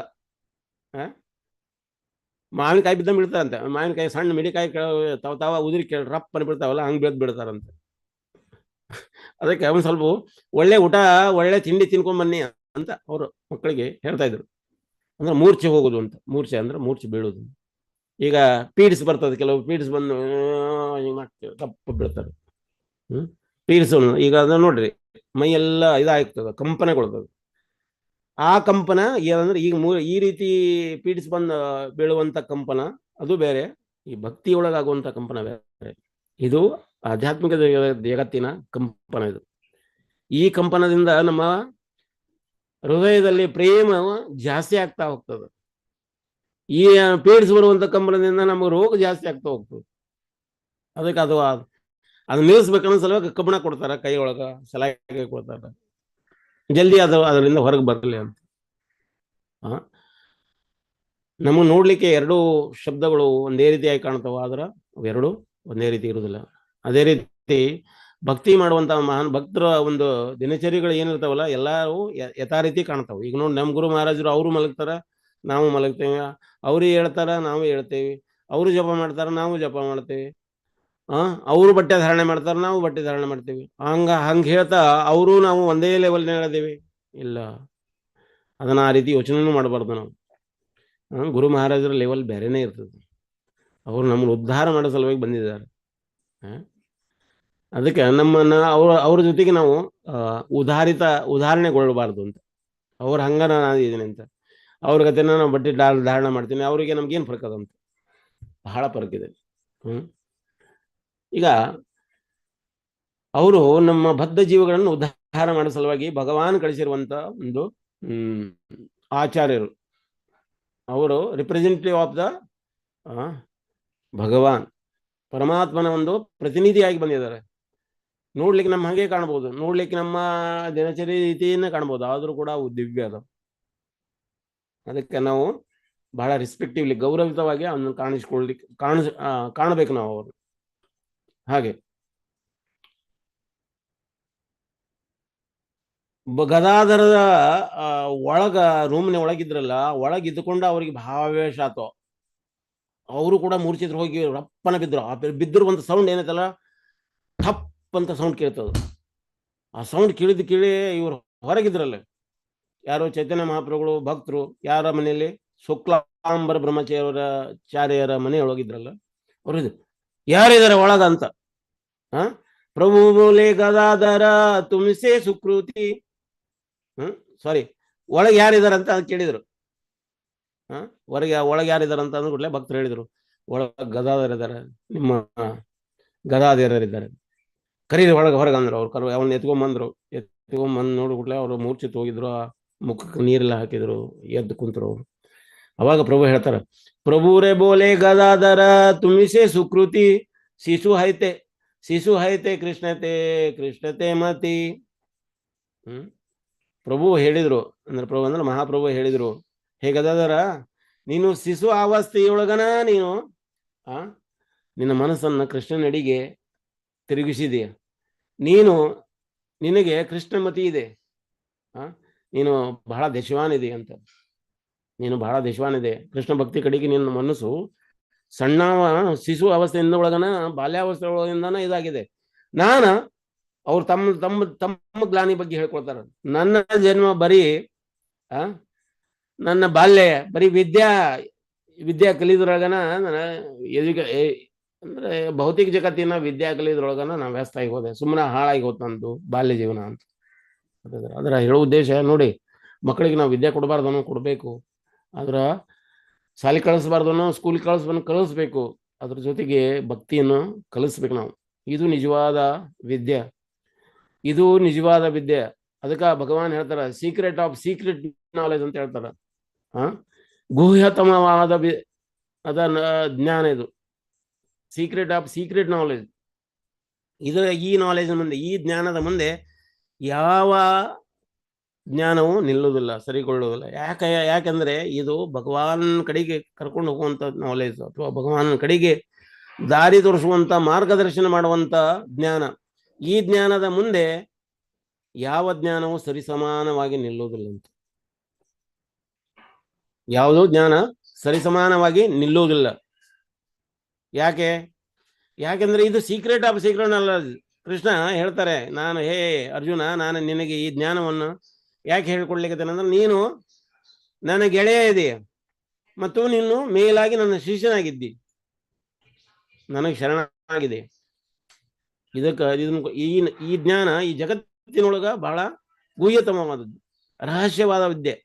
ಮಾವಿನಕಾಯಿ ಬಿದ್ದಂಗೆ ಬೀಳ್ತಾರಂತೆ. ಮಾವಿನಕಾಯಿ ಸಣ್ಣ ಮಿಡಿಕಾಯಿ ತಾವ ಉದುರಿ ರಪ್ಪನ ಬೀಳ್ತಾವಲ್ಲ, ಹಂಗೆ ಬೀಳ್ತಾರಂತೆ. ಅದಕ್ಕೆ ಒಂದ್ ಸ್ವಲ್ಪ ಒಳ್ಳೆ ಊಟ, ಒಳ್ಳೆ ತಿಂಡಿ ತಿನ್ಕೊಂಡ್ ಬನ್ನಿ ಅಂತ ಅವರು ಮಕ್ಕಳಿಗೆ ಹೇಳ್ತಾ ಇದ್ರು. ಅಂದ್ರೆ ಮೂರ್ಛೆ ಹೋಗೋದು ಅಂತ. ಮೂರ್ಛೆ ಅಂದ್ರೆ ಮೂರ್ಛೆ ಬೀಳೋದು. ಈಗ ಪೀಡ್ಸ್ ಬರ್ತದೆ, ಕೆಲವು ಪೀಡ್ಸ್ ಬಂದು ತಪ್ಪು ಬೀಳ್ತಾರೆ. ಪೀಡ್ಸ್ ಈಗ ಅದನ್ನ ನೋಡ್ರಿ, ಮೈಯೆಲ್ಲ ಇದಾಗ್ತದ, ಕಂಪನಗೊಳ್ತದೆ. ಆ ಕಂಪನ ಏನಂದ್ರೆ ಈಗ ಈ ರೀತಿ ಪೀಡಿಸ್ ಬಂದು ಬೀಳುವಂತ ಕಂಪನ ಅದು ಬೇರೆ, ಈ ಭಕ್ತಿಯೊಳಗಾಗುವಂತ ಕಂಪನ ಬೇರೆ. ಇದು ಆಧ್ಯಾತ್ಮಿಕ ಜಗತ್ತಿನ ಕಂಪನ. ಇದು ಈ ಕಂಪನದಿಂದ ನಮ್ಮ ಹೃದಯದಲ್ಲಿ ಪ್ರೇಮ ಜಾಸ್ತಿ ಆಗ್ತಾ ಹೋಗ್ತದೆ. ಈ ಪೀಡಿಸ್ ಬರುವಂತ ಕಂಪನದಿಂದ ನಮಗೆ ರೋಗ ಜಾಸ್ತಿ ಆಗ್ತಾ ಹೋಗ್ತದೆ. ಅದಕ್ಕೆ ಅದು ನಿಲ್ಲಿಸ್ಬೇಕನ್ನೋ ಸಲುವಾಗಿ ಕಬ್ಬಣ ಕೊಡ್ತಾರ, ಕೈ ಒಳಗ ಸಲಾಕೆ ಕೊಡ್ತಾರ, ಜಲ್ದಿ ಅದರಿಂದ ಹೊರಗೆ ಬರಲಿ ಅಂತ. ನಮಗೆ ನೋಡ್ಲಿಕ್ಕೆ ಎರಡೂ ಶಬ್ದಗಳು ಒಂದೇ ರೀತಿಯಾಗಿ ಕಾಣ್ತಾವ, ಆದ್ರೆ ಅವೆರಡು ಒಂದೇ ರೀತಿ ಇರುವುದಿಲ್ಲ. ಅದೇ ರೀತಿ ಭಕ್ತಿ ಮಾಡುವಂತ ಮಹಾನ್ ಭಕ್ತರ ಒಂದು ದಿನಚರಿಗಳು ಏನಿರ್ತಾವಲ್ಲ, ಎಲ್ಲರೂ ಯಥಾರೀತಿ ಕಾಣ್ತಾವ. ಈಗ ನೋಡಿ, ನಮ್ಮ ಗುರು ಮಹಾರಾಜರು ಅವರು ಮಲಗ್ತಾರ, ನಾವು ಮಲಗ್ತೇವೆ, ಅವ್ರು ಹೇಳ್ತಾರ, ನಾವು ಹೇಳ್ತೇವೆ, ಅವರು ಜಪ ಮಾಡ್ತಾರ, ನಾವು ಜಪ ಮಾಡ್ತೇವೆ, ಅವರು ಬಟ್ಟೆ ಧಾರಣೆ ಮಾಡ್ತಾರೆ, ನಾವು ಬಟ್ಟೆ ಧಾರಣೆ ಮಾಡ್ತೀವಿ. ಹಂಗ ಹೇಳ್ತಾ ಅವರು ನಾವು ಒಂದೇ ಲೆವೆಲ್ನ ಹೇಳಿದೇವಿ ಇಲ್ಲ. ಅದನ್ನ ಆ ರೀತಿ ಯೋಚನೆನೂ ಮಾಡಬಾರ್ದು ನಾವು. ಗುರು ಮಹಾರಾಜರ ಲೆವೆಲ್ ಬೇರೆನೇ ಇರ್ತದೆ. ಅವರು ನಮ್ಮನ್ನು ಉದ್ಧಾರ ಮಾಡೋ ಸಲುವಾಗಿ ಬಂದಿದ್ದಾರೆ. ಅದಕ್ಕೆ ನಮ್ಮನ್ನ ಅವ್ರ ಜೊತೆಗೆ ನಾವು ಉದಾಹರಣೆಗೊಳ್ಳಬಾರ್ದು ಅಂತ. ಅವ್ರ ಹಂಗ ನಾನು ಇದ್ದೀನಿ ಅಂತ, ಅವ್ರ ಗತೆನ ನಾವು ಬಟ್ಟೆ ಧಾರಣ ಮಾಡ್ತೀನಿ, ಅವ್ರಿಗೆ ನಮ್ಗೇನು ಫರ್ಕ್ ಅದಂತ. ಬಹಳ ಫರ್ಕ್ ಇದೆ. ಈಗ ಅವರು ನಮ್ಮ ಬದ್ಧ ಜೀವಗಳನ್ನು ಉದ್ಧಾರ ಮಾಡೋ ಸಲುವಾಗಿ ಭಗವಾನ್ ಕಳಿಸಿರುವಂತ ಒಂದು ಆಚಾರ್ಯರು. ಅವರು ರಿಪ್ರೆಸೆಂಟೇಟಿವ್ ಆಫ್ ದ ಭಗವಾನ್, ಪರಮಾತ್ಮನ ಒಂದು ಪ್ರತಿನಿಧಿಯಾಗಿ ಬಂದಿದ್ದಾರೆ. ನೋಡ್ಲಿಕ್ಕೆ ನಮ್ಮ ಹಾಗೆ ಕಾಣ್ಬೋದು, ನೋಡ್ಲಿಕ್ಕೆ ನಮ್ಮ ದಿನಚರಿ ರೀತಿಯನ್ನ ಕಾಣ್ಬೋದು, ಆದ್ರೂ ಕೂಡ ಅವು ದಿವ್ಯ ಅದ. ಅದಕ್ಕೆ ನಾವು ಬಹಳ ರೆಸ್ಪೆಕ್ಟಿವ್ಲಿ, ಗೌರವಿತವಾಗಿ ಅವನ್ನ ಕಾಣಬೇಕು ನಾವು ಅವರು. ಹಾಗೆ ಗದಾಧರದ ರೂಮ್ನ ಒಳಗಿದ್ರಲ್ಲ, ಒಳಗಿದ್ದುಕೊಂಡು ಅವ್ರಿಗೆ ಭಾವಾವೇಶ ಆತೋ. ಅವರು ಕೂಡ ಮೂರ್ಛಿದ್ರು, ಹೋಗಿ ರಪ್ಪನ ಬಿದ್ರು. ಬಿದ್ದಿರುವಂತ ಸೌಂಡ್ ಏನೈತಲ್ಲ, ಥಪ್ ಅಂತ ಸೌಂಡ್ ಕೇಳ್ತದ. ಆ ಸೌಂಡ್ ಕೇಳಿ ಇವ್ರು ಹೊರಗಿದ್ರಲ್ಲ, ಯಾರೋ ಚೈತನ್ಯ ಮಹಾಪ್ರಭುಗಳು ಭಕ್ತರು ಯಾರ ಮನೆಯಲ್ಲಿ, ಶುಕ್ಲಾಂಬರ ಬ್ರಹ್ಮಚಾರ್ಯರ ಮನೆಯೊಳಗಿದ್ರಲ್ಲ, ಅವ್ರು ಯಾರಿದ್ದಾರೆ ಒಳಗ ಅಂತ. ಪ್ರಭು ಬೋಲೆ ಗದಾಧರ ತುಮ್ಸೆ ಸುಕೃತಿ, ಸಾರಿ, ಒಳಗೆ ಯಾರಿದಾರ ಅಂತ ಕೇಳಿದ್ರು. ಒಳಗೆ ಯಾರಿದಾರ ಅಂತ ಅಂದ್ಬಿಟ್ಲೆ ಭಕ್ತರು ಹೇಳಿದ್ರು, ಒಳಗೆ ಗದಾಧರ ಇದ್ದಾರೆ, ನಿಮ್ಮ ಗದಾಧರರಿದ್ದಾರೆ, ಕರೀರಿ ಒಳಗೆ ಹೊರಗೆ ಅಂದ್ರು. ಅವ್ರು ಅವನ್ನ ಎತ್ಕೊಂಬಂದು ನೋಡ್ಬಿಟ್ಲೆ ಅವ್ರು ಮೂರ್ಛಿತ್ ಹೋಗಿದ್ರು, ಮುಖಕ್ಕೆ ನೀರೆಲ್ಲ ಹಾಕಿದ್ರು, ಎದ್ದು ಕುಂತರು ಅವ್ರು. ಅವಾಗ ಪ್ರಭು ಹೇಳ್ತಾರ, ಪ್ರಭುರೇ ಬೋಲೆ ಗದಾಧರ ತುಮಿಸೆ ಸುಕೃತಿ, ಶಿಶು ಹೈತೆ ಕೃಷ್ಣತೆ ಮತಿ. ಪ್ರಭು ಹೇಳಿದ್ರು, ಅಂದ್ರೆ ಪ್ರಭು ಅಂದ್ರೆ ಮಹಾಪ್ರಭು ಹೇಳಿದ್ರು, ಹೇ ಗದಾಧರ, ನೀನು ಶಿಶು ಅವಸ್ಥೆಯೊಳಗನ ನೀನು ನಿನ್ನ ಮನಸ್ಸನ್ನ ಕೃಷ್ಣನಡಿಗೆ ತಿರುಗಿಸಿದೀಯ. ನಿನಗೆ ಕೃಷ್ಣಮತಿ ಇದೆ, ನೀನು ಬಹಳ ದೇಶವಾನಿದೆ ಅಂತ. ನೀನು ಬಹಳ ದೇಶವಾನಿದೆ, ಕೃಷ್ಣ ಭಕ್ತಿ ಕಡೆಗೆ ನಿನ್ನ ಮನಸ್ಸು ಸಣ್ಣ ಶಿಶು ಅವಸ್ಥೆಯಿಂದ ಒಳಗನ ಬಾಲ್ಯಾವಸ್ಥೆ ಒಳಗಿಂದನ ಇದಾಗಿದೆ. ಅವ್ರು ತಮ್ಮ ತಮ್ಮ ತಮ್ಮ ಗ್ಲಾನಿ ಬಗ್ಗೆ ಹೇಳ್ಕೊಳ್ತಾರ. ನನ್ನ ಜನ್ಮ ಬರೀ ನನ್ನ ಬಾಲ್ಯ ಬರೀ ವಿದ್ಯಾ ಕಲಿದ್ರೊಳಗನ ಅಂದ್ರೆ ಭೌತಿಕ ಜಗತ್ತಿನ ವಿದ್ಯಾ ಕಲಿದ್ರೊಳಗನ ನಾವು ವ್ಯಸ್ತ ಆಗಿ ಹೋದೆ, ಸುಮ್ಮನೆ ಹಾಳಾಗಿ ಹೋತ್ ನಂದು ಬಾಲ್ಯ ಜೀವನ ಅಂತ. ಅದರ ಹೇಳೋ ಉದ್ದೇಶ ನೋಡಿ, ಮಕ್ಕಳಿಗೆ ನಾವು ವಿದ್ಯೆ ಕೊಡಬಾರ್ದನೋ ಕೊಡಬೇಕು, ಅದ್ರ ಶಾಲೆ ಕಳಿಸ್ಬಾರ್ದನೋ ಸ್ಕೂಲ್ ಕಳಿಸ್ಬೇಕು, ಅದ್ರ ಜೊತೆಗೆ ಭಕ್ತಿಯನ್ನು ಕಲಿಸ್ಬೇಕು ನಾವು. ಇದು ನಿಜವಾದ ವಿದ್ಯೆ, ಇದು ನಿಜವಾದ ವಿದ್ಯೆ. ಅದಕ್ಕೆ ಭಗವಾನ್ ಹೇಳ್ತಾರ ಸೀಕ್ರೆಟ್ ಆಫ್ ಸೀಕ್ರೆಟ್ ನಾಲೆಜ್ ಅಂತ ಹೇಳ್ತಾರ. ಗುಹ್ಯತಮವಾದ ಜ್ಞಾನ ಇದು, ಸೀಕ್ರೆಟ್ ಆಫ್ ಸೀಕ್ರೆಟ್ ನಾಲೆಜ್. ಈ ನಾಲೆಜ್ ಮುಂದೆ, ಈ ಜ್ಞಾನದ ಮುಂದೆ ಯಾವ ಜ್ಞಾನವು ನಿಲ್ಲುವುದಿಲ್ಲ, ಸರಿಗೊಳ್ಳುವುದಿಲ್ಲ. ಯಾಕಂದ್ರೆ ಇದು ಭಗವಾನ್ ಕಡೆಗೆ ಕರ್ಕೊಂಡು ಹೋಗುವಂತ ನಾಲೆಜ್, ಅಥವಾ ಭಗವಾನ್ ಕಡೆಗೆ ದಾರಿ ತೋರಿಸುವಂತ, ಮಾರ್ಗದರ್ಶನ ಮಾಡುವಂತ ಜ್ಞಾನ. ಈ ಜ್ಞಾನದ ಮುಂದೆ ಯಾವ ಜ್ಞಾನವು ಸರಿಸಮಾನವಾಗಿ ನಿಲ್ಲುವುದಿಲ್ಲ ಅಂತ. ಯಾವುದೋ ಜ್ಞಾನ ಸರಿಸಮಾನವಾಗಿ ನಿಲ್ಲುವುದಿಲ್ಲ. ಯಾಕೆಂದ್ರೆ ಇದು ಸೀಕ್ರೆಟ್ ಆಫ್ ಸೀಕ್ರೆಟ್ ಅಲ್ಲ. ಕೃಷ್ಣ ಹೇಳ್ತಾರೆ, ನಾನು ಹೇ ಅರ್ಜುನ, ನಾನು ನಿನಗೆ ಈ ಜ್ಞಾನವನ್ನು ಯಾಕೆ ಹೇಳ್ಕೊಡ್ಲಿಕ್ಕೇನೆ ಅಂದ್ರೆ, ನೀನು ನನ್ನ ಗೆಳೆಯ ಇದೆಯ ಮತ್ತು ನೀನು ಮೇಲಾಗಿ ನನ್ನ ಶಿಷ್ಯನಾಗಿದ್ದಿ, ನನಗೆ ಶರಣಾಗಿದೆ. ಈ ಜ್ಞಾನ ಈ ಜಗತ್ತಿನೊಳಗ ಬಹಳ ಗುಹ್ಯತಮವಾದದ್ದು, ರಹಸ್ಯವಾದ ವಿದ್ಯೆ,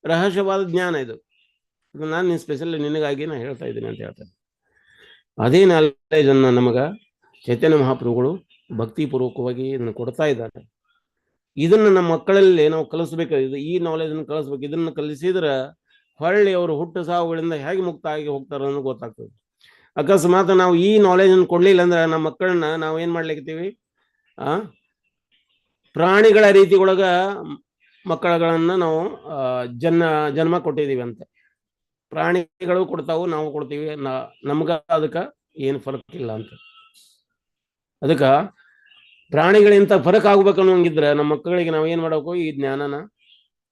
ರಹಸ್ಯವಾದ ಜ್ಞಾನ ಇದು. ನಾನು ಸ್ಪೆಷಲ್ ನಿನಗಾಗಿ ನಾನು ಹೇಳ್ತಾ ಇದ್ದೀನಿ ಅಂತ ಹೇಳ್ತಾರೆ. ಅದೇ ನಾಲೆಜನ್ನು ನಮಗ ಚೈತನ್ಯ ಮಹಾಪ್ರಭುಗಳು ಭಕ್ತಿಪೂರ್ವಕವಾಗಿ ಇದನ್ನು ಕೊಡ್ತಾ ಇದ್ದಾರೆ. ಇದನ್ನು ನಮ್ಮ ಮಕ್ಕಳಲ್ಲಿ ನಾವು ಕಲಿಸ್ಬೇಕು, ಈ ನಾಲೆಜನ್ನು ಕಲಿಸ್ಬೇಕು. ಇದನ್ನು ಕಲಿಸಿದ್ರೆ ಹೊಳ್ಳಿ ಅವರು ಹುಟ್ಟು ಸಾವುಗಳಿಂದ ಹೇಗೆ ಮುಕ್ತ ಆಗಿ ಹೋಗ್ತಾರ ಅನ್ನೋದು ಗೊತ್ತಾಗ್ತದೆ. ಅಕಸ್ಮಾತ್ ನಾವು ಈ ನಾಲೆಜನ್ನು ಕೊಡ್ಲಿಲ್ಲ ಅಂದ್ರೆ ನಮ್ಮ ಮಕ್ಕಳನ್ನ ನಾವು ಏನ್ ಮಾಡ್ಲಿಕ್ಕೀವಿ, ಪ್ರಾಣಿಗಳ ರೀತಿ ಒಳಗ ಮಕ್ಕಳುಗಳನ್ನ ನಾವು ಜನ್ಮ ಕೊಟ್ಟಿದೀವಿ ಅಂತ. ಪ್ರಾಣಿಗಳು ಕೊಡ್ತಾವು, ನಾವು ಕೊಡ್ತೀವಿ, ನಮ್ಗ ಅದಕ್ಕೆ ಏನು ಫರಕ್ ಇಲ್ಲ ಅಂತ. ಅದಕ್ಕೆ ಪ್ರಾಣಿಗಳಿಂತ ಫರಕ್ ಆಗ್ಬೇಕು ಅನ್ನೋಂಗಿದ್ರೆ ನಮ್ಮ ಮಕ್ಕಳಿಗೆ ನಾವು ಏನ್ ಮಾಡಬೇಕು, ಈ ಜ್ಞಾನನ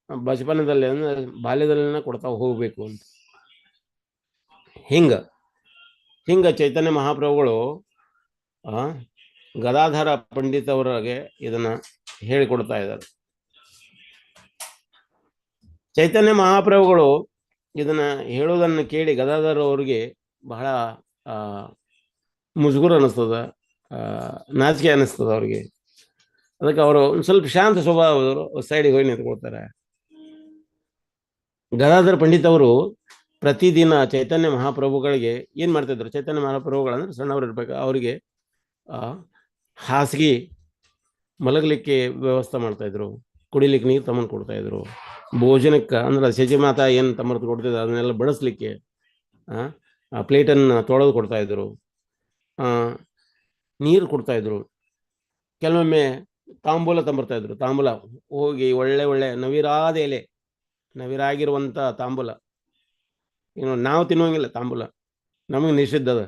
ಬಚಪನದಲ್ಲಿ ಅಂದ್ರೆ ಬಾಲ್ಯದಲ್ಲಿನ ಕೊಡ್ತಾ ಹೋಗ್ಬೇಕು ಅಂತ. ಹಿಂಗ ಚೈತನ್ಯ ಮಹಾಪ್ರಭುಗಳು ಗದಾಧರ ಪಂಡಿತ್ ಅವರಿಗೆ ಇದನ್ನ ಹೇಳಿಕೊಡ್ತಾ ಇದ್ದಾರೆ. ಚೈತನ್ಯ ಮಹಾಪ್ರಭುಗಳು ಇದನ್ನ ಹೇಳೋದನ್ನು ಕೇಳಿ ಗದಾಧರ ಅವ್ರಿಗೆ ಬಹಳ ಮುಜುಗುರ ಅನಿಸ್ತದ, ನಾಚಿಕೆ ಅನಿಸ್ತದ ಅವ್ರಿಗೆ. ಅದಕ್ಕೆ ಅವರು ಒಂದು ಸ್ವಲ್ಪ ಶಾಂತ ಸ್ವಭಾವದವರು ಸೈಡಿಗೆ ಹೋಗಿ ನಿಂತ್ಕೊಳ್ತಾರೆ. ಗದಾಧರ ಪಂಡಿತ್ ಅವರು ಪ್ರತಿದಿನ ಚೈತನ್ಯ ಮಹಾಪ್ರಭುಗಳಿಗೆ ಏನ್ ಮಾಡ್ತಿದ್ರು, ಚೈತನ್ಯ ಮಹಾಪ್ರಭುಗಳಂದ್ರೆ ಸಣ್ಣವ್ರು ಇರ್ಬೇಕು, ಅವರಿಗೆ ಹಾಸಿಗೆ ಮಲಗಲಿಕ್ಕೆ ವ್ಯವಸ್ಥೆ ಮಾಡ್ತಾ ಇದ್ರು, ಕುಡಿಲಿಕ್ಕೆ ನೀರು ತಮ್ಮನ್ ಕೊಡ್ತಾ ಇದ್ರು, ಭೋಜನಕ್ಕೆ ಅಂದ್ರೆ ಶಚಿಮಾತಾ ಏನು ತಮ್ಮರ್ದು ಕೊಡ್ತಿದ್ರು ಅದನ್ನೆಲ್ಲ ಬಡಿಸ್ಲಿಕ್ಕೆ ಪ್ಲೇಟನ್ನು ತೊಳೆದು ಕೊಡ್ತಾ ಇದ್ರು, ನೀರು ಕೊಡ್ತಾ ಇದ್ರು. ಕೆಲವೊಮ್ಮೆ ತಾಂಬೂಲ ತಂಬರ್ತಾ ಇದ್ರು. ತಾಂಬೂಲ ಹೋಗಿ ಒಳ್ಳೆ ನವಿರಾದ ಎಲೆ, ನವಿರಾಗಿರುವಂತ ತಾಂಬೂಲ. ನಾವು ತಿನ್ನುವಂಗಿಲ್ಲ ತಾಂಬೂಲ, ನಮಗೆ ನಿಷಿದ್ಧದ.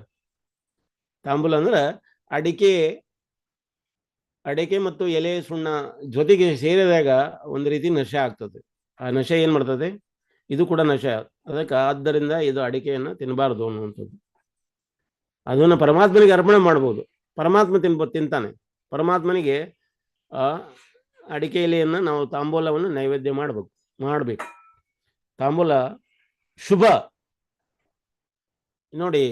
ತಾಂಬೂಲ ಅಂದ್ರೆ ಅಡಿಕೆ ಮತ್ತು ಎಲೆ ಸುಣ್ಣ ಜೊತೆಗೆ ಸೇರಿದಾಗ ಒಂದು ರೀತಿ ನಶೆ ಆಗ್ತದೆ. ಆ ನಶೆ ಏನ್ ಮಾಡ್ತದೆ, ಇದು ಕೂಡ ನಶೆ. ಅದಕ್ಕೆ ಆದ್ದರಿಂದ ಇದು ಅಡಿಕೆಯನ್ನು ತಿನ್ನಬಾರ್ದು ಅನ್ನುವಂಥದ್ದು. ಅದನ್ನು ಪರಮಾತ್ಮನಿಗೆ ಅರ್ಪಣೆ ಮಾಡ್ಬೋದು, ಪರಮಾತ್ಮ ತಿಂತಾನೆ. ಪರಮಾತ್ಮನಿಗೆ ಅಡಿಕೆ ಎಲೆಯನ್ನು ನಾವು ತಾಂಬೂಲವನ್ನು ನೈವೇದ್ಯ ಮಾಡ್ಬೇಕು. ತಾಂಬೂಲ ಶುಭ. ನೋಡಿ,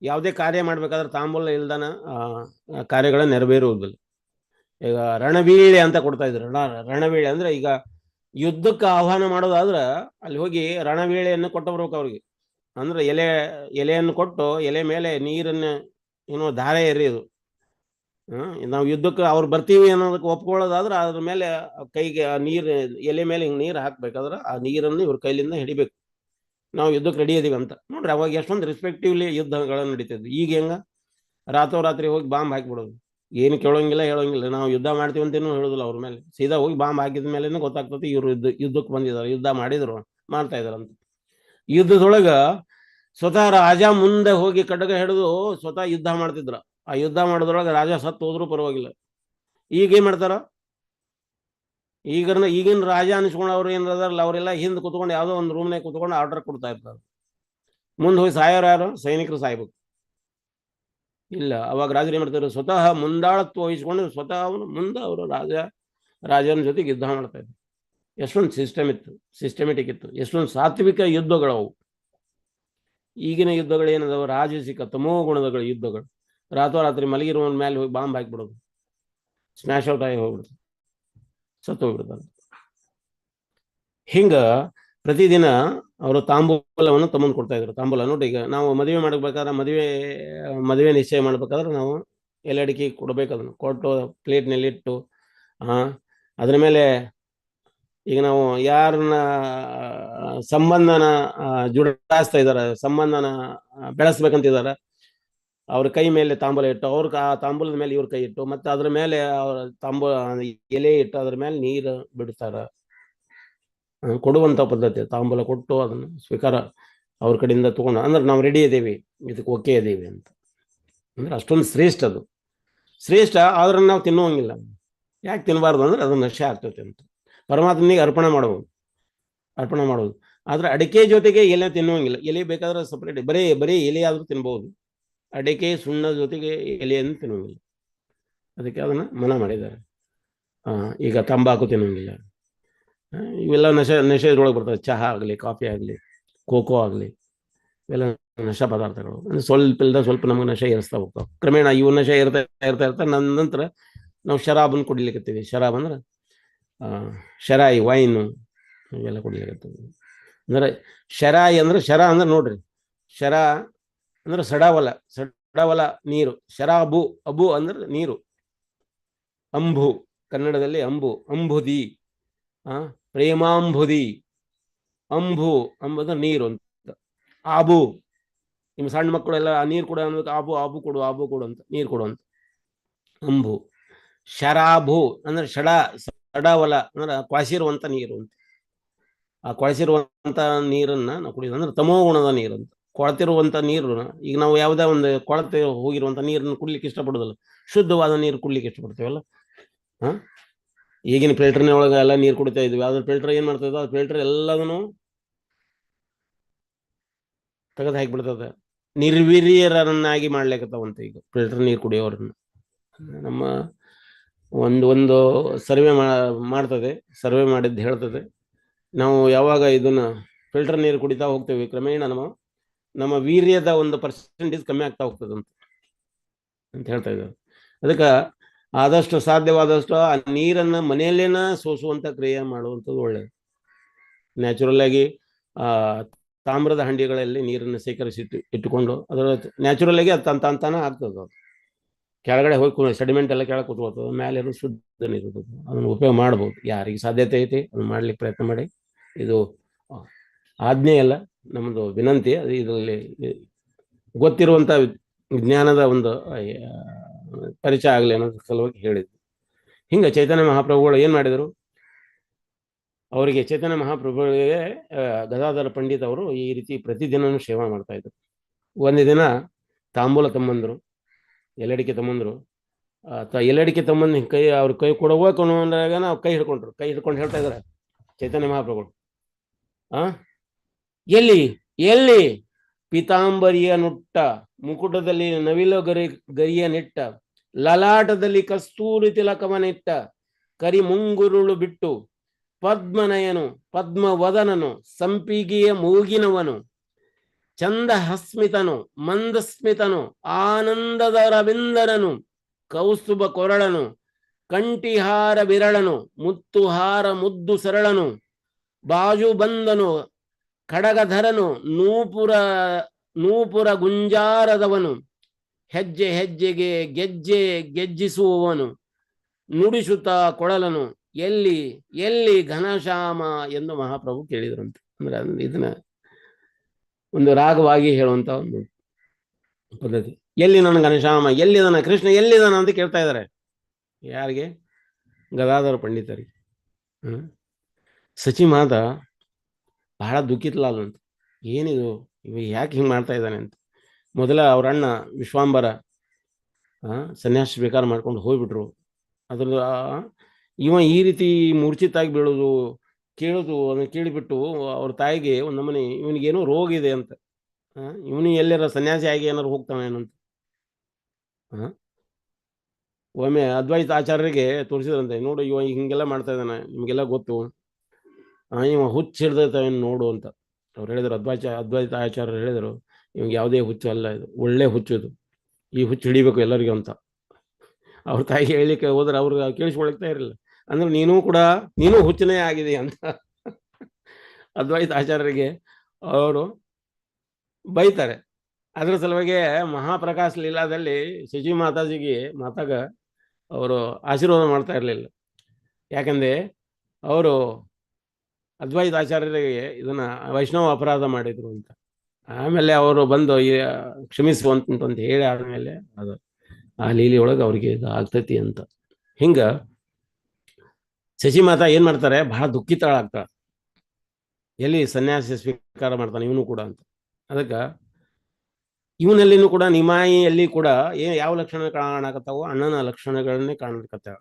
ಯಾವುದೇ ಕಾರ್ಯ ಮಾಡ್ಬೇಕಾದ್ರೆ ತಾಂಬೂಲ ಇಲ್ದಾನ ಕಾರ್ಯಗಳ ನೆರವೇರುವುದಿಲ್ಲ. ಈಗ ರಣವೀಳೆ ಅಂತ ಕೊಡ್ತಾ ಇದ್ರು. ರಣವೀಳೆ ಅಂದ್ರೆ ಈಗ ಯುದ್ಧಕ್ಕೆ ಆಹ್ವಾನ ಮಾಡೋದಾದ್ರ ಅಲ್ಲಿ ಹೋಗಿ ರಣವೀಳೆಯನ್ನು ಕೊಟ್ಟು ಬರ್ಬೇಕು ಅವ್ರಿಗೆ. ಅಂದ್ರೆ ಎಲೆಯನ್ನು ಕೊಟ್ಟು ಎಲೆ ಮೇಲೆ ನೀರನ್ನು ಧಾರೆ ಎರೆಯೋದು. ನಾವು ಯುದ್ಧಕ್ಕೆ ಅವ್ರು ಬರ್ತೀವಿ ಅನ್ನೋದಕ್ಕೆ ಒಪ್ಕೊಳ್ಳೋದಾದ್ರೆ ಅದ್ರ ಮೇಲೆ ಕೈಗೆ ಎಲೆ ಮೇಲೆ ಹಿಂಗೆ ನೀರು ಹಾಕ್ಬೇಕಾದ್ರೆ ಆ ನೀರನ್ನು ಇವ್ರ ಕೈಲಿಂದ ಹಿಡಿಬೇಕು, ನಾವು ಯುದ್ಧಕ್ಕೆ ರೆಡಿ ಇದೀವಿ ಅಂತ. ನೋಡ್ರಿ, ಅವಾಗ ಎಷ್ಟೊಂದು ರೆಸ್ಪೆಕ್ಟಿವ್ಲಿ ಯುದ್ಧಗಳು ನಡೀತಿದ್ವು. ಈಗ ಹೆಂಗ ರಾತ್ರಿ ಹೋಗಿ ಬಾಂಬ್ ಹಾಕಿಬಿಡೋದು, ಏನು ಕೇಳೋಂಗಿಲ್ಲ ಹೇಳೋಂಗಿಲ್ಲ. ನಾವು ಯುದ್ಧ ಮಾಡ್ತೀವಿ ಅಂತೇನು ಹೇಳೋದಿಲ್ಲ ಅವ್ರ ಮೇಲೆ, ಸೀದಾ ಹೋಗಿ ಬಾಂಬ್ ಹಾಕಿದ ಮೇಲೆ ಗೊತ್ತಾಗ್ತದೆ ಇವ್ರು ಯುದ್ಧಕ್ಕೆ ಬಂದಿದ್ದಾರೆ, ಯುದ್ಧ ಮಾಡ್ತಾ ಇದಾರಂತ. ಯುದ್ಧದೊಳಗ ಸ್ವತಃ ರಾಜ ಮುಂದೆ ಹೋಗಿ ಖಡ್ಗ ಹಿಡಿದು ಸ್ವತಃ ಯುದ್ಧ ಮಾಡ್ತಿದ್ರ. ಆ ಯುದ್ಧ ಮಾಡೋದ್ರೊಳಗೆ ರಾಜ ಸತ್ತು ಹೋದ್ರೂ ಪರವಾಗಿಲ್ಲ. ಈಗ ಏನ್ ಮಾಡ್ತಾರ, ಈಗಿನ ರಾಜ ಅನಿಸ್ಕೊಂಡವ್ರು ಏನಾರಲ್ಲ ಅವರೆಲ್ಲ ಹಿಂದೆ ಕುತ್ಕೊಂಡು ಯಾವುದೋ ಒಂದು ರೂಮ್ನಾಗ ಕುತ್ಕೊಂಡು ಆರ್ಡರ್ ಕೊಡ್ತಾ ಇರ್ತಾರೆ. ಮುಂದೆ ಹೋಗಿ ಸಾಯೋರು ಯಾರು, ಸೈನಿಕರು ಸಾಯ್ಬೇಕು. ಇಲ್ಲ. ಅವಾಗ ರಾಜರು ಏನ್ ಮಾಡ್ತಾರೆ, ಸ್ವತಃ ಮುಂದಾಳತ್ವ ವಹಿಸ್ಕೊಂಡು ಸ್ವತಃ ಅವನು ಮುಂದೆ ಅವರು ರಾಜನ ಜೊತೆಗೆ ಯುದ್ಧ ಮಾಡ್ತಾ ಇದ್ರು. ಎಷ್ಟೊಂದು ಸಿಸ್ಟಮೆಟಿಕ್ ಇತ್ತು, ಎಷ್ಟೊಂದು ಸಾತ್ವಿಕ ಯುದ್ಧಗಳವು. ಈಗಿನ ಯುದ್ಧಗಳು ಏನದಾವ, ರಾಜಸಿಕ ತಮೋ ಗುಣಗಳ ಯುದ್ಧಗಳು. ರಾತ್ರೋರಾತ್ರಿ ಮಲಗಿರುವವನ ಮೇಲೆ ಹೋಗಿ ಬಾಂಬ್ ಹಾಕಿಬಿಡೋದು, ಸ್ಮ್ಯಾಶ್ ಔಟ್ ಆಗಿ ಹೋಗ್ಬಿಡುತ್ತೆ, ಸತ್ತು ಹೋಗ್ಬಿಡ್ತಾರೆ. ಹಿಂಗ ಪ್ರತಿದಿನ ಅವರು ತಾಂಬೂಲವನ್ನು ತಮ್ಮನ್ನು ಕೊಡ್ತಾ ಇದ್ರು. ತಾಂಬೂಲ ನೋಡಿ, ಈಗ ನಾವು ಮದುವೆ ಮಾಡಬೇಕಾದ್ರೆ ಮದುವೆ ನಿಶ್ಚಯ ಮಾಡ್ಬೇಕಾದ್ರೆ ನಾವು ಎಲೆ ಅಡಿಕೆ ಕೊಡ್ಬೇಕು. ಅದನ್ನು ಕೊಟ್ಟು ಪ್ಲೇಟ್ನಲ್ಲಿ ಇಟ್ಟು ಅದ್ರ ಮೇಲೆ ಈಗ ನಾವು ಯಾರನ್ನ ಸಂಬಂಧನ ಜುಡಾಯಿಸ್ತಾ ಇದಾರೆ, ಸಂಬಂಧನ ಬೆಳೆಸ್ಬೇಕಂತಿದಾರ, ಅವ್ರ ಕೈ ಮೇಲೆ ತಾಂಬೂಲ ಇಟ್ಟು, ಆ ತಾಂಬೂಲದ ಮೇಲೆ ಇವ್ರ ಕೈ ಇಟ್ಟು, ಮತ್ತೆ ಅದ್ರ ಮೇಲೆ ಅವ್ರ ಎಲೆ ಇಟ್ಟು ಅದ್ರ ಮೇಲೆ ನೀರು ಬಿಡ್ತಾರ. ಕೊಡುವಂತ ಪದ್ಧತಿ. ತಾಂಬೂಲ ಕೊಟ್ಟು ಅದನ್ನು ಸ್ವೀಕಾರ ಅವ್ರ ಕಡೆಯಿಂದ ತಗೊಂಡು, ಅಂದ್ರೆ ನಾವು ರೆಡಿ ಇದ್ದೀವಿ, ಇದಕ್ಕೆ ಓಕೆ ಇದ್ದೀವಿ ಅಂತ. ಅಂದ್ರೆ ಅಷ್ಟೊಂದು ಶ್ರೇಷ್ಠ ಅದು, ಶ್ರೇಷ್ಠ. ಆದ್ರೆ ನಾವು ತಿನ್ನುವಂಗಿಲ್ಲ. ಯಾಕೆ ತಿನ್ನಬಾರ್ದು ಅಂದ್ರೆ ಅದು ನಶೆ ಆಗ್ತೈತೆ ಅಂತ. ಪರಮಾತ್ಮನಿಗೆ ಅರ್ಪಣೆ ಮಾಡೋದು. ಆದ್ರೆ ಅಡಿಕೆ ಜೊತೆಗೆ ಎಲೆ ತಿನ್ನುವಂಗಿಲ್ಲ. ಎಲೆ ಬೇಕಾದ್ರೆ ಸಪ್ರೇಟ್, ಬರೀ ಎಲೆ ಆದ್ರೂ ತಿನ್ಬಹುದು. ಅಡಿಕೆ ಸುಣ್ಣ ಜೊತೆಗೆ ಎಲೆಯನ್ನು ತಿನ್ನುವಂಗಿಲ್ಲ. ಅದಕ್ಕೆ ಅದನ್ನ ಮನ ಮಾಡಿದ್ದಾರೆ. ಈಗ ತಂಬಾಕು ತಿನ್ನುವಂಗಿಲ್ಲ. ಇವೆಲ್ಲ ನಶೆದ್ರೊಳಗೆ ಬರ್ತವೆ. ಚಹಾ ಆಗಲಿ, ಕಾಫಿ ಆಗಲಿ, ಕೋಕೋ ಆಗಲಿ, ಇವೆಲ್ಲ ನಶಾ ಪದಾರ್ಥಗಳು. ಸ್ವಲ್ಪ ನಮಗೆ ನಶೆ ಏರಿಸ್ತಾ ಹೋಗ್ತಾವೆ. ಕ್ರಮೇಣ ಇವು ನಶೆ ಇರ್ತಾ ನಂತರ ನಾವು ಶರಾಬನ್ನು ಕುಡಿಲಿಕ್ಕತ್ತೀವಿ. ಶರಾಬ್ ಅಂದ್ರೆ ಶರಾಯಿ, ವೈನು, ಇವೆಲ್ಲ ಕುಡಿಲಿಕ್ಕತ್ತೀವಿ. ಅಂದ್ರೆ ಶರಾಯಿ ಅಂದ್ರೆ ಅಂದ್ರೆ ನೋಡ್ರಿ, ಶರ ಅಂದ್ರೆ ಸಡವಲ ನೀರು. ಶರಾಬು, ಅಬು ಅಂದ್ರೆ ನೀರು. ಅಂಬು, ಕನ್ನಡದಲ್ಲಿ ಅಂಬುದಿ, ಪ್ರೇಮಾಂಬುದಿ. ಅಂಬು ಅಂದ್ರೆ ನೀರು ಅಂತ. ಆಬು, ನಿಮ್ಮ ಸಣ್ಣ ಮಕ್ಕಳೆಲ್ಲ ನೀರು ಕೊಡು ಅನ್ನೋದಕ್ಕೆ ಆಬು ಕೊಡು ಅಂತ, ನೀರು ಕೊಡು ಅಂತ. ಅಂಬು. ಶರಾಬು ಅಂದ್ರೆ ಸಡವಲ ಅಂದ್ರೆ ಕೊಳಸಿರುವಂತ ನೀರು ಅಂತ. ಆ ಕೊಳಸಿರುವಂತ ನೀರನ್ನ ನಾವು ಕುಡಿಯೋದು ಅಂದ್ರೆ ತಮೋ ಗುಣದ ನೀರು ಅಂತ. ಕೊಳತಿರುವಂತ ನೀರು, ಈಗ ನಾವು ಯಾವುದೇ ಒಂದು ಕೊಳತೆ ಹೋಗಿರುವಂತ ನೀರನ್ನು ಕುಡ್ಲಿಕ್ಕೆ ಇಷ್ಟಪಡೋದಿಲ್ಲ. ಶುದ್ಧವಾದ ನೀರು ಕುಡ್ಲಿಕ್ಕೆ ಇಷ್ಟಪಡ್ತೀವಲ್ಲ. ಈಗಿನ ಫಿಲ್ಟರ್ನ ಒಳಗೆ ಎಲ್ಲ ನೀರು ಕುಡಿತಾ ಇದ್ವಿ. ಅದ್ರ ಫಿಲ್ಟರ್ ಏನ್ ಮಾಡ್ತದ, ಅದು ಫಿಲ್ಟರ್ ಎಲ್ಲದನ್ನು ತೆಗೆದು ಹಾಕಿಬಿಡ್ತದೆ. ನಿರ್ವೀರ್ಯರನ್ನಾಗಿ ಮಾಡ್ಲಿಕ್ಕತ್ತಾವಂತ ಈಗ ಫಿಲ್ಟರ್ ನೀರು ಕುಡಿಯೋರನ್ನ. ನಮ್ಮ ಒಂದು ಸರ್ವೆ ಮಾಡ್ತದೆ, ಸರ್ವೆ ಮಾಡಿದ್ದು ಹೇಳ್ತದೆ, ನಾವು ಯಾವಾಗ ಇದನ್ನ ಫಿಲ್ಟರ್ ನೀರು ಕುಡಿತಾ ಹೋಗ್ತೇವೆ, ಕ್ರಮೇಣ ನಮ್ಮ ವೀರ್ಯದ ಒಂದು ಪರ್ಸೆಂಟೇಜ್ ಕಮ್ಮಿ ಆಗ್ತಾ ಹೋಗ್ತದೆ ಅಂತ ಹೇಳ್ತಾ ಇದ್ದಾರೆ. ಅದಕ್ಕೆ ಆದಷ್ಟು ಸಾಧ್ಯವಾದಷ್ಟು ಆ ನೀರನ್ನ ಮನೆಯಲ್ಲೇನ ಸೋಸುವಂತ ಕ್ರಿಯೆ ಮಾಡುವಂಥದ್ದು ಒಳ್ಳೆಯದು. ನ್ಯಾಚುರಲ್ ಆಗಿ ತಾಮ್ರದ ಹಂಡಿಗಳಲ್ಲಿ ನೀರನ್ನು ಸೇಕರಿಸಿ ಇಟ್ಟುಕೊಂಡು ಅದರ ನ್ಯಾಚುರಲ್ ಆಗಿ ಅದು ತಾನೇ ಆಗ್ತದೆ. ಅದು ಕೆಳಗಡೆ ಹೋಗಿ ಸೆಡಿಮೆಂಟ್ ಎಲ್ಲ ಕೆಳಗೆ ಕೂತ್ಕೊಳ್ತದೆ, ಮೇಲೆ ಶುದ್ಧ ನೀರು ಅದನ್ನು ಉಪಯೋಗ ಮಾಡ್ಬೋದು. ಯಾರಿಗೆ ಸಾಧ್ಯತೆ ಐತಿ ಅದನ್ನು ಮಾಡ್ಲಿಕ್ಕೆ ಪ್ರಯತ್ನ ಮಾಡಿ. ಇದು ಆಜ್ಞೆ ಅಲ್ಲ, ನಮ್ಮದು ವಿನಂತಿ. ಅದು ಇದರಲ್ಲಿ ಗೊತ್ತಿರುವಂತ ಜ್ಞಾನದ ಒಂದು ಪರಿಚಯ ಆಗಲಿ ಅನ್ನೋ ಸಲುವಾಗಿ ಹೇಳಿದ್ರು. ಹಿಂಗ ಚೈತನ್ಯ ಮಹಾಪ್ರಭುಗಳು ಏನ್ ಮಾಡಿದರು, ಅವರಿಗೆ ಚೈತನ್ಯ ಮಹಾಪ್ರಭುಗಳಿಗೆ ಗದಾಧರ ಪಂಡಿತ್ ಅವರು ಈ ರೀತಿ ಪ್ರತಿದಿನನೂ ಸೇವಾ ಮಾಡ್ತಾ ಇದ್ರು. ಒಂದು ದಿನ ತಾಂಬೂಲ ತಮ್ಮಂದ್ರು, ಎಲೆಡಿಕೆ ತಮ್ಮಂದ್ರು. ಎಲೆಡಿಕೆ ತಮ್ಮಂದ್ ಅವ್ರ ಕೈ ಕೊಡುವಾಗ ನಾವು ಕೈ ಹಿಡ್ಕೊಂಡು ಹೇಳ್ತಾ ಇದಾರೆ ಚೈತನ್ಯ ಮಹಾಪ್ರಭುಗಳು, ಎಲ್ಲಿ ಪೀತಾಂಬರಿಯ ನುಟ್ಟ, ಮುಕುಟದಲ್ಲಿ ನವಿಲು ಗರಿಯ ನಿಟ್ಟ, ಲಲಾಟದಲ್ಲಿ ಕಸ್ತೂರಿ ತಿಲಕವನಿಟ್ಟ, ಕರಿ ಮುಂಗುರುಳು ಬಿಟ್ಟು ಪದ್ಮನಯನು ಪದ್ಮವದನನು, ಸಂಪಿಗೆಯ ಮೂಗಿನವನು, ಚಂದ ಹಸ್ಮಿತನು ಮಂದಸ್ಮಿತನು, ಆನಂದದ ರವೀಂದ್ರನು, ಕೌಸ್ತುಭ ಕೊರಳನು, ಕಂಠಿಹಾರ ಬಿರಳನು, ಮುತ್ತುಹಾರ ಮುದ್ದು ಸರಳನು, ಬಾಜು ಬಂದನು ಖಡಗಧರನು, ನೂಪುರ ಗುಂಜಾರದವನು, ಹೆಜ್ಜೆ ಹೆಜ್ಜೆಗೆ ಗೆಜ್ಜಿಸುವವನು, ನುಡಿಸುತ್ತಾ ಕೊಳಲನು, ಎಲ್ಲಿ ಘನಶ್ಯಾಮ ಎಂದು ಮಹಾಪ್ರಭು ಕೇಳಿದ್ರಂತೆ. ಅಂದ್ರೆ ಇದನ್ನ ಒಂದು ರಾಗವಾಗಿ ಹೇಳುವಂತ ಒಂದು ಪದ್ಧತಿ. ಎಲ್ಲಿ ನನ್ನ ಘನಶ್ಯಾಮ, ಎಲ್ಲಿದಾನ ಕೃಷ್ಣ, ಎಲ್ಲಿದಾನ ಅಂತ ಕೇಳ್ತಾ ಇದ್ದಾರೆ. ಯಾರಿಗೆ? ಗದಾಧರ ಪಂಡಿತರಿಗೆ. ಸಚಿ ಮಾತ ಬಹಳ ದುಃಖಿತಲಾದಂತ, ಏನಿದು ಇವ ಯಾಕೆ ಹಿಂಗೆ ಮಾಡ್ತಾ ಇದ್ದಾನೆ ಅಂತ. ಮೊದಲ ಅವ್ರ ಅಣ್ಣ ವಿಶ್ವಾಂಬರ ಸನ್ಯಾಸ ಸ್ವೀಕಾರ ಮಾಡ್ಕೊಂಡು ಹೋಗ್ಬಿಟ್ರು. ಅದ್ರ ಇವ ಈ ರೀತಿ ಮೂರ್ಛಿತಾಗಿ ಬೀಳೋದು ಕೇಳೋದು, ಅದನ್ನ ಕೇಳಿಬಿಟ್ಟು ಅವ್ರ ತಾಯಿಗೆ ಒಂದು ನಮನೆ ಇವನಿಗೇನೋ ರೋಗ ಇದೆ ಅಂತ, ಇವನು ಎಲ್ಲಾರ ಸನ್ಯಾಸಿ ಆಗಿ ಏನಾರು ಹೋಗ್ತಾನೇನಂತ. ಒಮ್ಮೆ ಅದ್ವೈತ ಆಚಾರ್ಯರಿಗೆ ತೋರಿಸಿದ್ರಂತೆ, ನೋಡು ಇವ ಹಿಂಗೆಲ್ಲ ಮಾಡ್ತಾ ಇದ್ದಾನೆ, ನಿಮಗೆಲ್ಲ ಗೊತ್ತು, ಇವ ಹುಚ್ಚು ಹಿಡ್ದೈತವೇನು ನೋಡು ಅಂತ ಅವ್ರು ಹೇಳಿದರು. ಅದ್ವೈತ ಆಚಾರ್ಯರು ಹೇಳಿದರು, ಇವಂಗೆ ಯಾವುದೇ ಹುಚ್ಚು ಅಲ್ಲ, ಇದು ಒಳ್ಳೆ ಹುಚ್ಚು, ಇದು ಈ ಹುಚ್ಚು ಹಿಡಿಬೇಕು ಎಲ್ಲರಿಗೂ ಅಂತ. ಅವ್ರ ತಾಯಿಗೆ ಹೇಳಲಿಕ್ಕೆ ಹೋದ್ರೆ ಅವ್ರು ಕೇಳಿಸ್ಕೊಳ್ತಾ ಇರಲಿಲ್ಲ. ಅಂದ್ರೆ ನೀನು ಹುಚ್ಚನೇ ಆಗಿದೆ ಅಂತ ಅದ್ವೈತ ಆಚಾರ್ಯರಿಗೆ ಅವರು ಬೈತಾರೆ. ಅದರ ಸಲುವಾಗಿ ಮಹಾಪ್ರಕಾಶ ಲೀಲಾದಲ್ಲಿ ಶಚಿ ಮಾತಾಗ ಅವರು ಆಶೀರ್ವಾದ ಮಾಡ್ತಾ ಇರಲಿಲ್ಲ. ಯಾಕಂದ್ರೆ ಅವರು ಅದ್ವೈತ ಆಚಾರ್ಯರಿಗೆ ಇದನ್ನ ವೈಷ್ಣವ ಅಪರಾಧ ಮಾಡಿದ್ರು ಅಂತ. ಆಮೇಲೆ ಅವರು ಬಂದು ಕ್ಷಮಿಸುವಂತ ಹೇಳಿ ಆದ್ಮೇಲೆ ಅದು ಆ ಲೀಲೆ ಒಳಗೆ ಅವ್ರಿಗೆ ಇದು ಆಗ್ತೈತಿ ಅಂತ. ಹಿಂಗ ಶಚಿ ಮಾತಾ ಏನ್ ಮಾಡ್ತಾರೆ, ಬಹಳ ದುಃಖಿತಳಾಗ್ತಾಳೆ, ಎಲ್ಲಿ ಸನ್ಯಾಸ ಸ್ವೀಕಾರ ಮಾಡ್ತಾನೆ ಇವನು ಕೂಡ ಅಂತ. ಅದಕ್ಕೆ ಇವನಲ್ಲಿನೂ ಕೂಡ ನಿಮಾಯಿಯಲ್ಲಿ ಕೂಡ ಯಾವ ಲಕ್ಷಣ ಕಾಣಕತ್ತಾವೋ ಅಣ್ಣನ ಲಕ್ಷಣಗಳನ್ನೇ ಕಾಣಕತ್ತಾವ.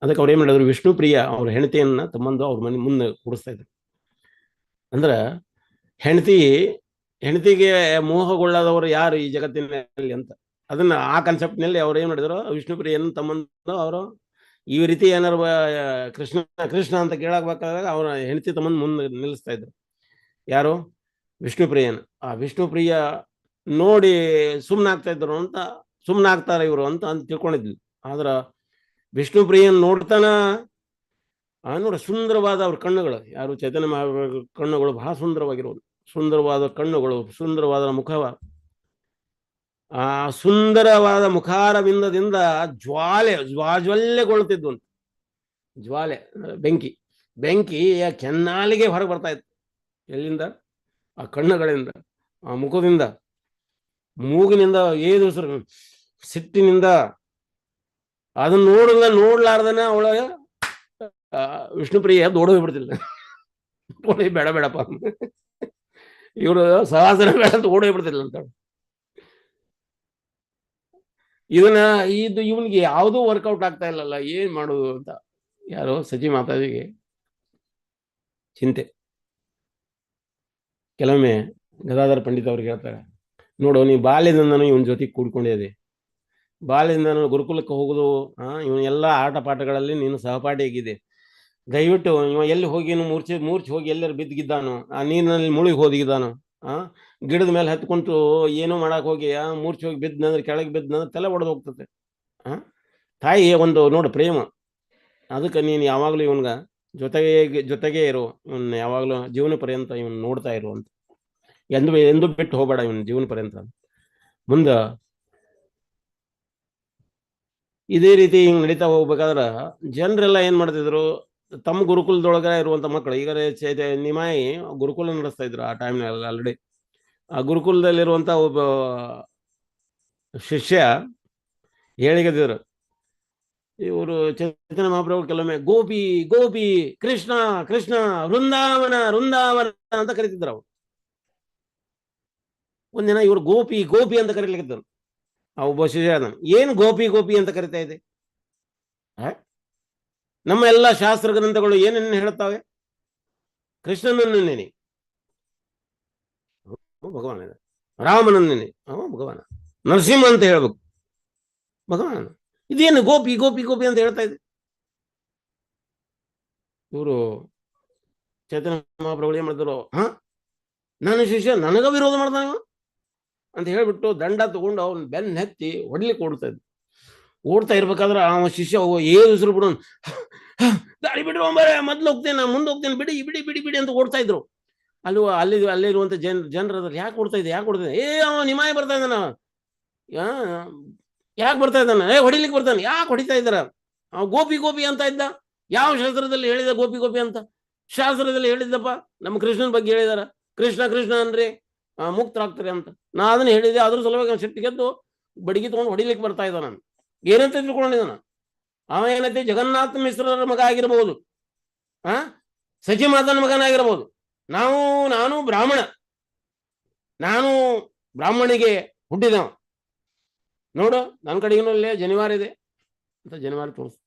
ಅದಕ್ಕೆ ಅವ್ರು ಏನ್ ಮಾಡಿದ್ರು, ವಿಷ್ಣು ಪ್ರಿಯ ಅವ್ರ ಹೆಂಡತಿಯನ್ನ ತಮ್ಮಂದು ಅವ್ರ ಮನೆ ಮುಂದೆ ಕೂಡಿಸ್ತಾ ಇದ್ರು. ಅಂದ್ರ ಹೆಂಡತಿಗೆ ಮೋಹಗೊಳ್ಳದವರು ಯಾರು ಈ ಜಗತ್ತಿನಲ್ಲಿ ಅಂತ, ಅದನ್ನ ಆ ಕಾನ್ಸೆಪ್ಟ್ನಲ್ಲಿ ಅವ್ರು ಏನ್ ಮಾಡಿದ್ರು, ವಿಷ್ಣು ಪ್ರಿಯನ ತಮ್ಮಂದು ಅವರು ಈ ರೀತಿ ಏನಾರು ಕೃಷ್ಣ ಅಂತ ಕೇಳಾಗಬೇಕಾದಾಗ ಅವ್ರ ಹೆಂಡತಿ ತಮ್ಮಂದು ಮುಂದೆ ನಿಲ್ಲಿಸ್ತಾ ಇದ್ರು. ಯಾರು? ವಿಷ್ಣುಪ್ರಿಯನ. ಆ ವಿಷ್ಣುಪ್ರಿಯ ನೋಡಿ ಸುಮ್ಮನಾಗ್ತಾರೆ ಇವರು ಅಂತ ತಿಳ್ಕೊಂಡಿದ್ವಿ. ಆದ್ರ ವಿಷ್ಣುಪ್ರಿಯನ್ ನೋಡ್ತಾನ ನೋಡ ಸುಂದರವಾದ ಅವ್ರ ಕಣ್ಣುಗಳು, ಯಾರು ಚೈತನ್ಯ ಮಹಾಪ್ರಭು ಕಣ್ಣುಗಳು ಬಹಳ ಸುಂದರವಾಗಿರೋದು, ಸುಂದರವಾದ ಕಣ್ಣುಗಳು, ಸುಂದರವಾದ ಮುಖವ, ಆ ಸುಂದರವಾದ ಮುಖಾರವಿಂದದಿಂದ ಜ್ವಾಜ್ವಲ್ಯಗೊಳ್ಳುತ್ತಿದ್ದು ಅಂತ. ಜ್ವಾಲೆ ಬೆಂಕಿ ಕೆನ್ನಾಲಿಗೆ ಹೊರಗೆ ಬರ್ತಾ ಇತ್ತು. ಎಲ್ಲಿಂದ? ಆ ಕಣ್ಣುಗಳಿಂದ, ಆ ಮುಖದಿಂದ, ಮೂಗಿನಿಂದ, ಸಿಟ್ಟಿನಿಂದ. ಅದನ್ನ ನೋಡ್ಲಾರ್ದನ ಅವಳಗ ವಿಷ್ಣುಪ್ರಿಯ ಓಡೋಗ್ಬಿಡ್ತಿಲ್ಲ. ಬೇಡಪ್ಪ ಇವರು ಸಹವಾಸನ ಬೇಡ ಅಂತ ಓಡೋಗ್ಬಿಡ್ತಿಲ್ಲ ಅಂತ. ಇವನಿಗೆ ಯಾವುದೂ ವರ್ಕೌಟ್ ಆಗ್ತಾ ಇಲ್ಲಲ್ಲ, ಏನ್ ಮಾಡೋದು ಅಂತ ಯಾರೋ ಸಚಿ ಮಾತಾಜಿಗೆ ಚಿಂತೆ. ಕೆಲವೊಮ್ಮೆ ಗದಾಧರ ಪಂಡಿತ್ ಅವ್ರಿಗೆ ಹೇಳ್ತಾರೆ, ನೋಡು ನೀ ಬಾಲ್ಯದಿಂದನೂ ಇವನ್ ಜೊತೆಗೆ ಕೂಡ್ಕೊಂಡಿದೆ, ಬಾಲ್ಯದಿಂದ ಗುರುಕುಲಕ್ಕೆ ಹೋಗುದು, ಇವನ್ ಎಲ್ಲ ಆಟ ಪಾಠಗಳಲ್ಲಿ ನೀನು ಸಹಪಾಠಿಯಾಗಿದೆ. ದಯವಿಟ್ಟು ಇವ ಎಲ್ಲಿ ಹೋಗಿ ಮೂರ್ಛೆ ಹೋಗಿ ಎಲ್ಲರೂ ಬಿದ್ದಿದ್ದಾನು, ಆ ನೀರಿನಲ್ಲಿ ಮುಳುಗಿ ಹೋಗಿದ್ದಾನು, ಗಿಡದ ಮೇಲೆ ಹತ್ಕೊಂತು ಏನೋ ಮಾಡಕ್ ಹೋಗಿ ಮೂರ್ಛೆ ಹೋಗಿ ಬಿದ್ದನಂದ್ರೆ, ಕೆಳಗೆ ಬಿದ್ದನಂದ್ರೆ ತಲೆ ಒಡೆದು ಹೋಗ್ತದೆ. ತಾಯಿ ಒಂದು ನೋಡು ಪ್ರೇಮ. ಅದಕ್ಕೆ ನೀನು ಯಾವಾಗಲೂ ಇವನ್ಗ ಜೊತೆಗೆ ಇರು, ಇವನ್ ಯಾವಾಗಲೂ ಜೀವನ ಪರ್ಯಂತ ಇವನ್ ನೋಡ್ತಾ ಇರು ಅಂತ. ಎಂದು ಬಿಟ್ಟು ಹೋಗಬೇಡ ಇವನ್ ಜೀವನ ಪರ್ಯಂತ. ಮುಂದ ಇದೇ ರೀತಿ ಹಿಂಗ್ ನಡೀತಾ ಹೋಗ್ಬೇಕಾದ್ರ ಜನರೆಲ್ಲ ಏನ್ ಮಾಡ್ತಿದ್ರು, ತಮ್ಮ ಗುರುಕುಲದೊಳಗ ಇರುವಂತ ಮಕ್ಕಳು, ಈಗ ನಿಮಾಯಿ ಗುರುಕುಲ ನಡೆಸ್ತಾ ಇದ್ರು ಆ ಟೈಮ್ನಲ್ಲಿ. ಆಲ್ರೆಡಿ ಆ ಗುರುಕುಲದಲ್ಲಿರುವಂತ ಒಬ್ಬ ಶಿಷ್ಯ ಹೇಳಿದ್ರು, ಇವರು ಚೈತನ್ಯ ಮಹಾಪ್ರಭು ಕೆಲವೊಮ್ಮೆ ಗೋಪಿ ಕೃಷ್ಣ ವೃಂದಾವನ ಅಂತ ಕರಿತಿದ್ರು. ಅವ್ರು ಒಂದಿನ ಇವರು ಗೋಪಿ ಅಂತ ಕರೀಲಿಕ್ಕಿದ್ರು. ಆ ಒಬ್ಬ ಶಿಷ್ಯ ಏನು ಗೋಪಿ ಅಂತ ಕರಿತಾ ಇದೆ? ನಮ್ಮ ಎಲ್ಲ ಶಾಸ್ತ್ರ ಗ್ರಂಥಗಳು ಏನೇನು ಹೇಳ್ತಾವೆ? ಕೃಷ್ಣನನ್ನು ನೆನೆ, ಭಗವಾನ. ರಾಮನನ್ನು ನೆನೆ, ಭಗವಾನ. ನರಸಿಂಹ ಅಂತ ಹೇಳ್ಬೇಕು, ಭಗವಾನ. ಇದೇನು ಗೋಪಿ ಅಂತ ಹೇಳ್ತಾ ಇದೆ? ಇವರು ಚೈತನ್ಯ ಮಹಾಪ್ರಭು ಏನ್ ಮಾಡಿದ್ರು, ನನ್ನ ಶಿಷ್ಯ ನನಗ ವಿರೋಧ ಮಾಡ್ತಾನೆ ಅಂತ ಹೇಳ್ಬಿಟ್ಟು ದಂಡ ತಗೊಂಡು ಅವನ್ ಬೆನ್ನ ಹತ್ತಿ ಹೊಡ್ಲಿಕ್ಕೆ ಓಡ್ತಾ ಇರ್ಬೇಕಾದ್ರೆ ಅವ ಶಿಷ್ಯ ಉಸಿರು ಬಿಡೋನ್, ದಾರಿ ಬಿಡು ಅಂಬಾರೆ, ಮೊದ್ಲು ಹೋಗ್ತೇನೆ, ಮುಂದೆ ಹೋಗ್ತೇನೆ, ಬಿಡಿ ಅಂತ ಓಡ್ತಾ ಇದ್ರು. ಅಲ್ಲಿರುವಂತ ಜನರದಲ್ಲಿ ಯಾಕೆ ಓಡ್ತಾ ಇದೆ? ಅವ ನಿಮಾಯಿ ಬರ್ತಾ ಇದ್ದಾನ, ಯಾಕೆ ಬರ್ತಾ ಇದ್ದಾನ? ಹೊಡಿಲಿಕ್ಕೆ ಬರ್ತಾನೆ. ಯಾಕೆ ಹೊಡಿತಾ ಇದ್ದಾರ? ಅವ ಗೋಪಿ ಅಂತ ಇದ್ದ. ಯಾವ ಶಾಸ್ತ್ರದಲ್ಲಿ ಹೇಳಿದ ಗೋಪಿ ಅಂತ? ಶಾಸ್ತ್ರದಲ್ಲಿ ಹೇಳಿದ್ದಪ್ಪ, ನಮ್ಮ ಕೃಷ್ಣನ ಬಗ್ಗೆ ಹೇಳಿದಾರ. ಕೃಷ್ಣ ಅಂದ್ರೆ ಮುಕ್ತರಾಗ್ತಾರೆ ಅಂತ ನಾ ಅದನ್ನ ಹೇಳಿದೆ. ಅದ್ರ ಸಲುವಾಗಿ ಸಿಟ್ಟಿಗೆದ್ದು ಬಡಿಗೆ ತಗೊಂಡು ಹೊಡಿಲಿಕ್ಕೆ ಬರ್ತಾ ಇದ್ದ. ನಾನು ಏನಂತ ತಿಳ್ಕೊಂಡಿದ್ದಾನ? ಅವ ಏನೈತೆ ಜಗನ್ನಾಥ ಮಿಶ್ರರ ಮಗ ಆಗಿರಬಹುದು, ಸಚಿ ಮಾತನ ಮಗನಾಗಿರಬಹುದು. ನಾನು ಬ್ರಾಹ್ಮಣಿಗೆ ಹುಟ್ಟಿದವ. ನೋಡು ನನ್ನ ಕಡೆಗಿನೂ ಇಲ್ಲೇ ಜನಿವಾರ ಇದೆ ಅಂತ ಜನಿವಾರ ತೋರಿಸ್.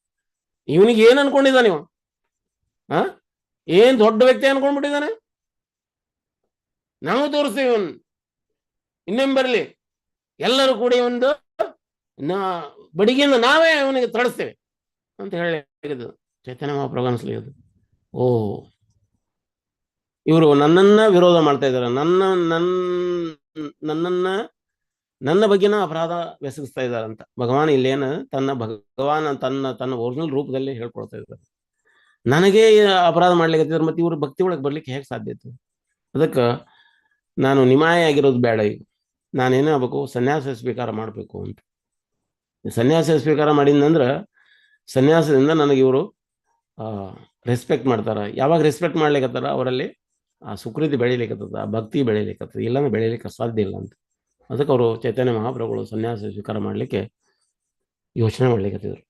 ಇವನಿಗೆ ಏನ್ ಅನ್ಕೊಂಡಿದ್ದಾನೆ? ಇವ ಏನ್ ದೊಡ್ಡ ವ್ಯಕ್ತಿ ಅನ್ಕೊಂಡ್ಬಿಟ್ಟಿದ್ದಾನೆ. ನಾವು ತೋರಿಸ್ತೀವಿ, ಇವನ್ ಇನ್ನೇನ್ ಬರಲಿ, ಎಲ್ಲರೂ ಕೂಡಿ ಒಂದು ನಾ ಬಡಿಗೆಯಿಂದ ನಾವೇ ಅವನಿಗೆ ತಡಿಸ್ತೇವೆ ಅಂತ ಹೇಳಿದ್ದು ಚೈತನ್ಯ ಮಹಾಪ್ರಭು ಅನಿಸ್ಲಿದ್ದು. ಓ, ಇವರು ನನ್ನನ್ನ ವಿರೋಧ ಮಾಡ್ತಾ ಇದ್ದಾರೆ, ನನ್ನ ಬಗ್ಗೆನ ಅಪರಾಧ ಬೆಸಗಿಸ್ತಾ ಇದ್ದಾರೆ ಅಂತ ಭಗವಾನ್ ಇಲ್ಲೇನು ಭಗವಾನ್ ತನ್ನ ಒರಿಜಿನಲ್ ರೂಪದಲ್ಲಿ ಹೇಳ್ಕೊಳ್ತಾ ಇದ್ದಾರೆ. ನನಗೆ ಅಪರಾಧ ಮಾಡ್ಲಿಕ್ಕೆ ಮತ್ತೆ ಇವರು ಭಕ್ತಿ ಒಳಗೆ ಬರ್ಲಿಕ್ಕೆ ಹೇಗೆ ಸಾಧ್ಯ ಇತ್ತು? ಅದಕ್ಕೆ ನಾನು ನಿಮಾಯ ಆಗಿರೋದು ಬೇಡ, ಈಗ ನಾನೇನೇ ಆಗ್ಬೇಕು, ಸನ್ಯಾಸ ಸ್ವೀಕಾರ ಮಾಡಬೇಕು ಅಂತ. ಸನ್ಯಾಸ ಸ್ವೀಕಾರ ಮಾಡಿದ್ನಂದ್ರೆ ಸನ್ಯಾಸದಿಂದ ನನಗೆ ಇವರು ರೆಸ್ಪೆಕ್ಟ್ ಮಾಡ್ತಾರ. ಯಾವಾಗ ರೆಸ್ಪೆಕ್ಟ್ ಮಾಡ್ಲಿಕ್ಕತ್ತಾರ ಅವರಲ್ಲಿ ಆ ಸುಕೃತಿ ಬೆಳಿಲಿಕ್ಕತ್ತದ, ಆ ಭಕ್ತಿ ಬೆಳಿಲಿಕ್ಕತ್ತದ, ಇಲ್ಲಾಂದ್ರೆ ಬೆಳಿಲಿಕ್ಕೆ ಸಾಧ್ಯ ಇಲ್ಲ ಅಂತ. ಅದಕ್ಕೆ ಅವರು ಚೈತನ್ಯ ಮಹಾಪ್ರಭುಗಳು ಸನ್ಯಾಸ ಸ್ವೀಕಾರ ಮಾಡಲಿಕ್ಕೆ ಯೋಚನೆ ಮಾಡ್ಲಿಕ್ಕತ್ತಿದ್ರು.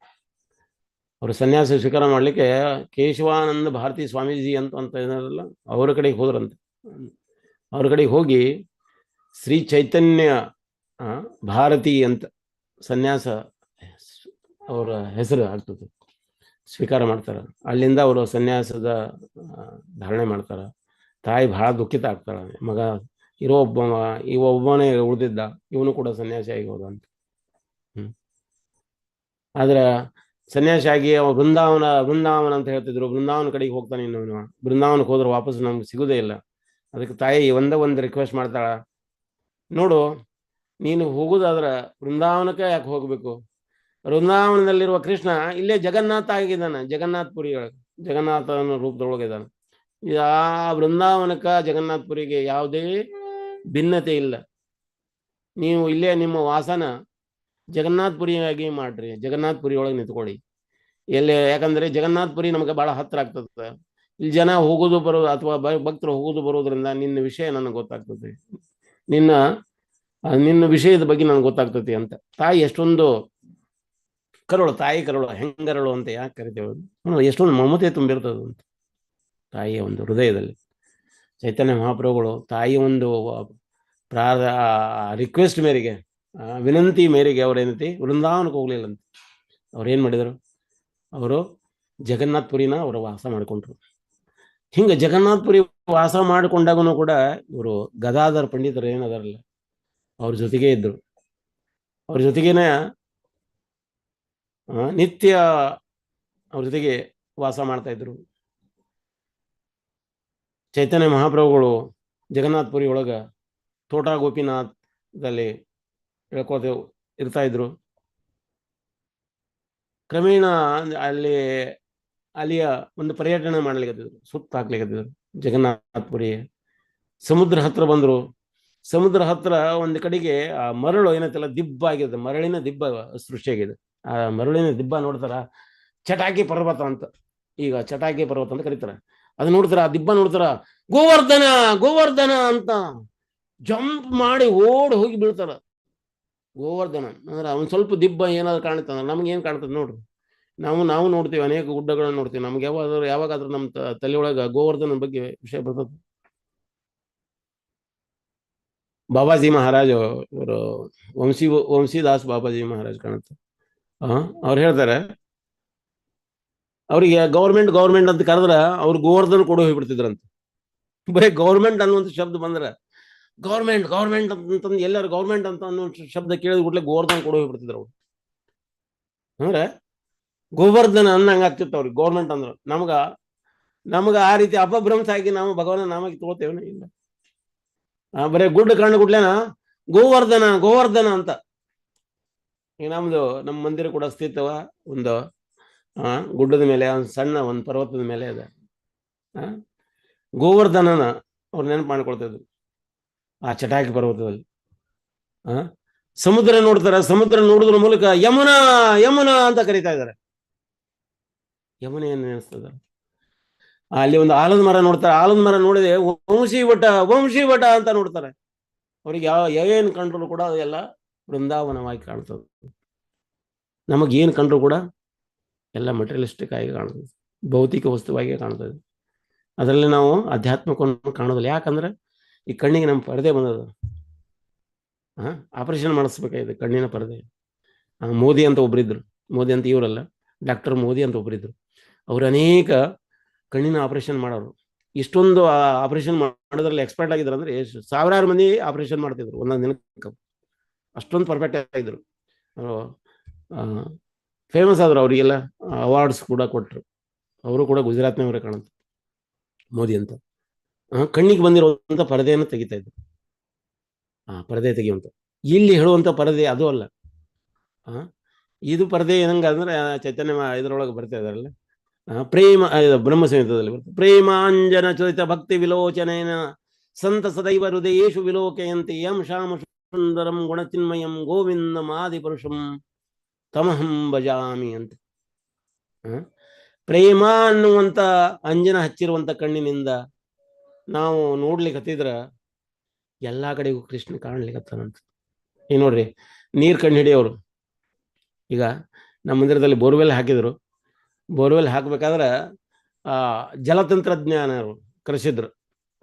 ಅವರು ಸನ್ಯಾಸ ಸ್ವೀಕಾರ ಮಾಡಲಿಕ್ಕೆ ಕೇಶವಾನಂದ ಭಾರತಿ ಸ್ವಾಮೀಜಿ ಅಂತ ಏನಾರಲ್ಲ ಅವ್ರ ಕಡೆಗೆ ಹೋದ್ರಂತೆ. ಅವ್ರ ಕಡೆಗೆ ಹೋಗಿ ಶ್ರೀ ಚೈತನ್ಯ ಭಾರತಿ ಅಂತ ಸನ್ಯಾಸ ಅವರ ಹೆಸರು ಆಗ್ತದೆ, ಸ್ವೀಕಾರ ಮಾಡ್ತಾರ. ಅಲ್ಲಿಂದ ಅವರು ಸನ್ಯಾಸದ ಧಾರಣೆ ಮಾಡ್ತಾರ. ತಾಯಿ ಬಹಳ ದುಃಖಿತ ಆಗ್ತಾಳ, ಮಗ ಒಬ್ಬನೇ ಉಳಿದಿದ್ದ, ಇವನು ಕೂಡ ಸನ್ಯಾಸಿ ಆಗಿ ಹೋದ ಅಂತ. ಆದ್ರೆ ಸನ್ಯಾಸಿ ಆಗಿ ಅವ ಬೃಂದಾವನ ಅಂತ ಹೇಳ್ತಿದ್ರು, ಬೃಂದಾವನ ಕಡೆಗೆ ಹೋಗ್ತಾನೆ. ಇನ್ನು ಬೃಂದಾವನಕ್ಕೆ ಹೋದ್ರೆ ವಾಪಸ್ ನಮ್ಗೆ ಸಿಗುದೇ ಇಲ್ಲ. ಅದಕ್ಕೆ ತಾಯಿ ಒಂದು ರಿಕ್ವೆಸ್ಟ್ ಮಾಡ್ತಾಳ, ನೋಡು ನೀನು ಹೋಗುದಾದ್ರೆ ಬೃಂದಾವನಕ್ಕೆ ಯಾಕೆ ಹೋಗ್ಬೇಕು? ಬೃಂದಾವನದಲ್ಲಿರುವ ಕೃಷ್ಣ ಇಲ್ಲೇ ಜಗನ್ನಾಥ ಆಗಿದ್ದಾನೆ, ಜಗನ್ನಾಥಪುರಿ ಒಳಗೆ, ಜಗನ್ನಾಥನ ರೂಪದೊಳಗಿದ್ದಾನೆ. ಆ ಬೃಂದಾವನಕ್ಕ ಜಗನ್ನಾಥಪುರಿಗೆ ಯಾವುದೇ ಭಿನ್ನತೆ ಇಲ್ಲ. ನೀವು ಇಲ್ಲೇ ನಿಮ್ಮ ವಾಸನ ಜಗನ್ನಾಥಪುರಿಯಾಗಿ ಮಾಡ್ರಿ, ಜಗನ್ನಾಥಪುರಿ ಒಳಗೆ ನಿಂತ್ಕೊಳ್ಳಿ ಎಲ್ಲೇ. ಯಾಕಂದ್ರೆ ಜಗನ್ನಾಥಪುರಿ ನಮಗೆ ಬಹಳ ಹತ್ರ ಆಗ್ತದೆ. ಇಲ್ಲಿ ಜನ ಹೋಗೋದು ಬರೋದು ಅಥವಾ ಭಕ್ತರು ಹೋಗೋದು ಬರೋದ್ರಿಂದ ನಿನ್ನ ವಿಷಯ ನನಗೆ ಗೊತ್ತಾಗ್ತದೆ, ನಿನ್ನ ವಿಷಯದ ಬಗ್ಗೆ ನನಗೆ ಗೊತ್ತಾಗ್ತದೆ ಅಂತ. ತಾಯಿ ಎಷ್ಟೊಂದು ಕರುಳು, ತಾಯಿ ಕರುಳು, ಹೆಂಗರಳು ಅಂತ ಯಾಕೆ ಕರಿತೇವೆ? ಎಷ್ಟೊಂದು ಮಮತೆ ತುಂಬಿರ್ತದೆ ಅಂತ ತಾಯಿಯ ಒಂದು ಹೃದಯದಲ್ಲಿ. ಚೈತನ್ಯ ಮಹಾಪ್ರಭುಗಳು ತಾಯಿ ಒಂದು ರಿಕ್ವೆಸ್ಟ್ ಮೇರೆಗೆ, ವಿನಂತಿ ಮೇರೆಗೆ ಅವ್ರೇನೈತಿ ವೃಂದಾವನಕ್ಕೆ ಹೋಗ್ಲಿಲ್ಲಂತೆ. ಅವ್ರೇನ್ ಮಾಡಿದರು? ಅವರು ಜಗನ್ನಾಥಪುರಿನ ಅವರು ವಾಸ ಮಾಡಿಕೊಂಡ್ರು. ಹಿಂಗೆ ಜಗನ್ನಾಥಪುರಿ ವಾಸ ಮಾಡಿಕೊಂಡಾಗೂ ಕೂಡ ಇವರು ಗದಾಧರ ಪಂಡಿತರು ಏನದಾರಲ್ಲ ಅವ್ರ ಜೊತೆಗೆ ಇದ್ರು. ಅವ್ರ ಜೊತೆಗೇನೆ ನಿತ್ಯ ಅವ್ರ ಜೊತೆಗೆ ವಾಸ ಮಾಡ್ತಾ ಇದ್ರು. ಚೈತನ್ಯ ಮಹಾಪ್ರಭುಗಳು ಜಗನ್ನಾಥಪುರಿ ಒಳಗ ತೋಟ ಗೋಪಿನಾಥದಲ್ಲಿ ಹೇಳ್ಕೋತ ಇರ್ತಾ ಇದ್ರು. ಕ್ರಮೇಣ ಅಲ್ಲಿಯ ಒಂದು ಪರ್ಯಟನೆ ಮಾಡ್ಲಿಕ್ಕತ್ತಿದ್ರು, ಸುತ್ತ ಹಾಕ್ಲಿಕ್ಕತ್ತಿದ್ರು. ಜಗನ್ನಾಥಪುರಿ ಸಮುದ್ರ ಹತ್ರ ಬಂದ್ರು. ಸಮುದ್ರ ಹತ್ರ ಒಂದು ಕಡೆಗೆ ಆ ಮರಳು ಏನೈತಲ್ಲ ದಿಬ್ಬ ಆಗಿದೆ, ಮರಳಿನ ದಿಬ್ಬ ಸೃಷ್ಟಿಯಾಗಿದೆ. ಆ ಮರಳಿನ ದಿಬ್ಬ ನೋಡ್ತಾರ, ಚಟಾಕಿ ಪರ್ವತ ಅಂತ, ಈಗ ಚಟಾಕಿ ಪರ್ವತ ಅಂತ ಕರೀತಾರ. ಅದು ನೋಡ್ತಾರ, ಆ ದಿಬ್ಬ ನೋಡ್ತಾರ, ಗೋವರ್ಧನ ಗೋವರ್ಧನ ಅಂತ ಜಂಪ್ ಮಾಡಿ ಓಡಿ ಹೋಗಿ ಬೀಳ್ತಾರ. ಗೋವರ್ಧನ ಅಂದ್ರೆ ಅವನ್ ಸ್ವಲ್ಪ ದಿಬ್ಬ ಏನಾದ್ರು ಕಾಣ್ತಂದ್ರೆ ನಮ್ಗೆ ಏನ್ ಕಾಣ್ತದೆ ನೋಡ್ರಿ, ನಾವು ನೋಡ್ತೀವಿ, ಅನೇಕ ಗುಡ್ಡಗಳನ್ನ ನೋಡ್ತೀವಿ. ನಮ್ಗೆ ಯಾವಾಗಾದ್ರೂ ನಮ್ಮ ತಲೆಯೊಳಗ ಗೋವರ್ಧನ ಬಗ್ಗೆ ವಿಷಯ ಬರ್ತದೆ. ಬಾಬಾಜಿ ಮಹಾರಾಜ್ ಅವರು ವಂಶೀದಾಸ್ ಬಾಬಾಜಿ ಮಹಾರಾಜ್ ಕಾಣುತ್ತೆ. ಅವ್ರು ಹೇಳ್ತಾರೆ, ಅವ್ರಿಗೆ ಗೌರ್ಮೆಂಟ್ ಅಂತ ಕರೆದ್ರ ಅವ್ರು ಗೋವರ್ಧನ್ ಕೊಡು ಹೋಗ್ಬಿಡ್ತಿದ್ರಂತ. ಬರೀ ಗೌರ್ಮೆಂಟ್ ಅನ್ನುವಂಥ ಶಬ್ದ ಬಂದ್ರ ಗೌರ್ಮೆಂಟ್ ಅಂತಂದು ಎಲ್ಲರೂ ಗೌರ್ಮೆಂಟ್ ಅಂತ ಅನ್ನೋ ಶಬ್ದ ಕೇಳಿದ ಕೂಡಲೇ ಗೋವರ್ಧನ್ ಕೊಡು ಹೋಗ್ಬಿಡ್ತಿದ್ರು ಅವ್ರು. ಅಂದ್ರೆ ಗೋವರ್ಧನ ಅನ್ನಂಗ ಆಗ್ತಿತ್ತು ಅವ್ರಿಗೆ ಗೌರ್ಮೆಂಟ್ ಅಂದ್ರು. ನಮಗ ಆ ರೀತಿ ಅಪಭ್ರಂಶ ಆಗಿ ನಾವು ಭಗವಾನ ನಾಮಕ್ಕೆ ತಗೋತೇವನೇ ಇಲ್ಲ. ಬರೀ ಗುಡ್ಡ ಕಂಡು ಗುಡ್ಲೇನ ಗೋವರ್ಧನ ಅಂತ. ಈಗ ನಮ್ಮ ಮಂದಿರ ಕೂಡ ಸ್ಥಿತವ ಒಂದು ಗುಡ್ಡದ ಮೇಲೆ, ಸಣ್ಣ ಒಂದು ಪರ್ವತದ ಮೇಲೆ ಅದ. ಗೋವರ್ಧನನ ಅವ್ರು ನೆನಪು ಮಾಡ್ಕೊಳ್ತಿದ್ರು ಆ ಚಟಾಕಿ ಪರ್ವತದಲ್ಲಿ. ಸಮುದ್ರ ನೋಡ್ತಾರ, ಸಮುದ್ರ ನೋಡುದ್ರ ಮೂಲಕ ಯಮುನಾ ಅಂತ ಕರೀತಾ ಇದ್ದಾರೆ. ಯಮುನೆಯನ್ನು ನೆನೆಸ್ತದ. ಅಲ್ಲಿ ಒಂದು ಆಲದ ಮರ ನೋಡ್ತಾರೆ, ಆಲದ ಮರ ನೋಡಿದೆ ವಂಶಿ ವಟ ಅಂತ ನೋಡ್ತಾರೆ. ಅವ್ರಿಗೆ ಏನು ಕಂಡ್ರು ಕೂಡ ಅದೆಲ್ಲ ಬೃಂದಾವನವಾಗಿ ಕಾಣ್ತದೆ. ನಮಗೇನು ಕಂಡ್ರು ಕೂಡ ಎಲ್ಲ ಮಟೀರಿಯಲಿಸ್ಟಿಕ್ ಆಗಿ ಕಾಣ್ತದೆ, ಭೌತಿಕ ವಸ್ತುವಾಗಿ ಕಾಣ್ತದೆ. ಅದರಲ್ಲಿ ನಾವು ಅಧ್ಯಾತ್ಮವನ್ನು ಕಾಣೋದಿಲ್ಲ. ಯಾಕಂದ್ರೆ ಈ ಕಣ್ಣಿಗೆ ನಮ್ಮ ಪರದೆ ಬಂದದ. ಆಪರೇಷನ್ ಮಾಡಿಸ್ಬೇಕಾಗಿದೆ ಕಣ್ಣಿನ ಪರದೆ. ಮೋದಿ ಅಂತ ಒಬ್ಬರಿದ್ರು, ಮೋದಿ ಅಂತ ಇವರಲ್ಲ, ಡಾಕ್ಟರ್ ಮೋದಿ ಅಂತ ಒಬ್ಬರಿದ್ರು. ಅವರು ಅನೇಕ ಕಣ್ಣಿನ ಆಪರೇಷನ್ ಮಾಡೋರು. ಇಷ್ಟೊಂದು ಆಪರೇಷನ್ ಮಾಡೋದ್ರಲ್ಲಿ ಎಕ್ಸ್ಪರ್ಟ್ ಆಗಿದ್ರು ಅಂದ್ರೆ ಸಾವಿರಾರು ಮಂದಿ ಆಪರೇಷನ್ ಮಾಡ್ತಿದ್ರು ಒಂದೊಂದು ದಿನಕ್ಕೆ. ಅಷ್ಟೊಂದು ಪರ್ಫೆಕ್ಟ್ ಆಗಿದ್ರು. ಅವರು ಫೇಮಸ್ ಆದ್ರು, ಅವರಿಗೆಲ್ಲ ಅವಾರ್ಡ್ಸ್ ಕೂಡ ಕೊಟ್ಟರು. ಅವರು ಕೂಡ ಗುಜರಾತ್ನವರೇ ಕಾಣುತ್ತೆ, ಮೋದಿ ಅಂತ. ಕಣ್ಣಿಗೆ ಬಂದಿರುವಂಥ ಪರದೆಯನ್ನು ತೆಗಿತಾ ಇದ್ರು. ಪರದೆ ತೆಗೆಯುವಂಥ, ಇಲ್ಲಿ ಹೇಳುವಂಥ ಪರದೆ ಅದು ಅಲ್ಲ. ಇದು ಪರದೆ ಏನಂಗ ಅಂದ್ರೆ ಚೈತನ್ಯ ಇದರೊಳಗೆ ಬರ್ತಾ ಇದಾರಲ್ಲ, ಪ್ರೇಮ ಬ್ರಹ್ಮ ಸಂಹಿತದಲ್ಲಿ ಬರ್ತದೆ. ಪ್ರೇಮಾಂಜನ ಚೋದಿತ ಭಕ್ತಿ ವಿಲೋಚನೇನ ಸಂತ ಸದೈವ ಹೃದಯೇಶು ವಿಲೋಕಯಂತಿ ಯಂ ಶ್ಯಾಮ ಸುಂದರಂ ಗುಣಚಿನ್ಮಯಂ ಗೋವಿಂದಮಾದಿ ಪುರುಷಂ ತಮಹಂ ಭಜಾಮಿ ಅಂತ. ಪ್ರೇಮ ಅನ್ನುವಂಥ ಅಂಜನ ಹಚ್ಚಿರುವಂಥ ಕಣ್ಣಿನಿಂದ ನಾವು ನೋಡ್ಲಿಕ್ಕೆ ಹತ್ತಿದ್ರ ಎಲ್ಲಾ ಕಡೆಗೂ ಕೃಷ್ಣ ಕಾಣ್ಲಿಕ್ಕತ್ತಾನಂತ. ಈಗ ನೋಡ್ರಿ, ನೀರ್ ಕಣ್ಣು ಹಿಡಿಯೋರು ಈಗ ನಮ್ಮ ಮಂದಿರದಲ್ಲಿ ಬೋರ್ವೆಲ್ ಹಾಕಿದ್ರು. ಬೋರ್ವೆಲ್ ಹಾಕ್ಬೇಕಾದ್ರೆ ಜಲತಂತ್ರಜ್ಞಾನರು ಕರೆಸಿದ್ರು,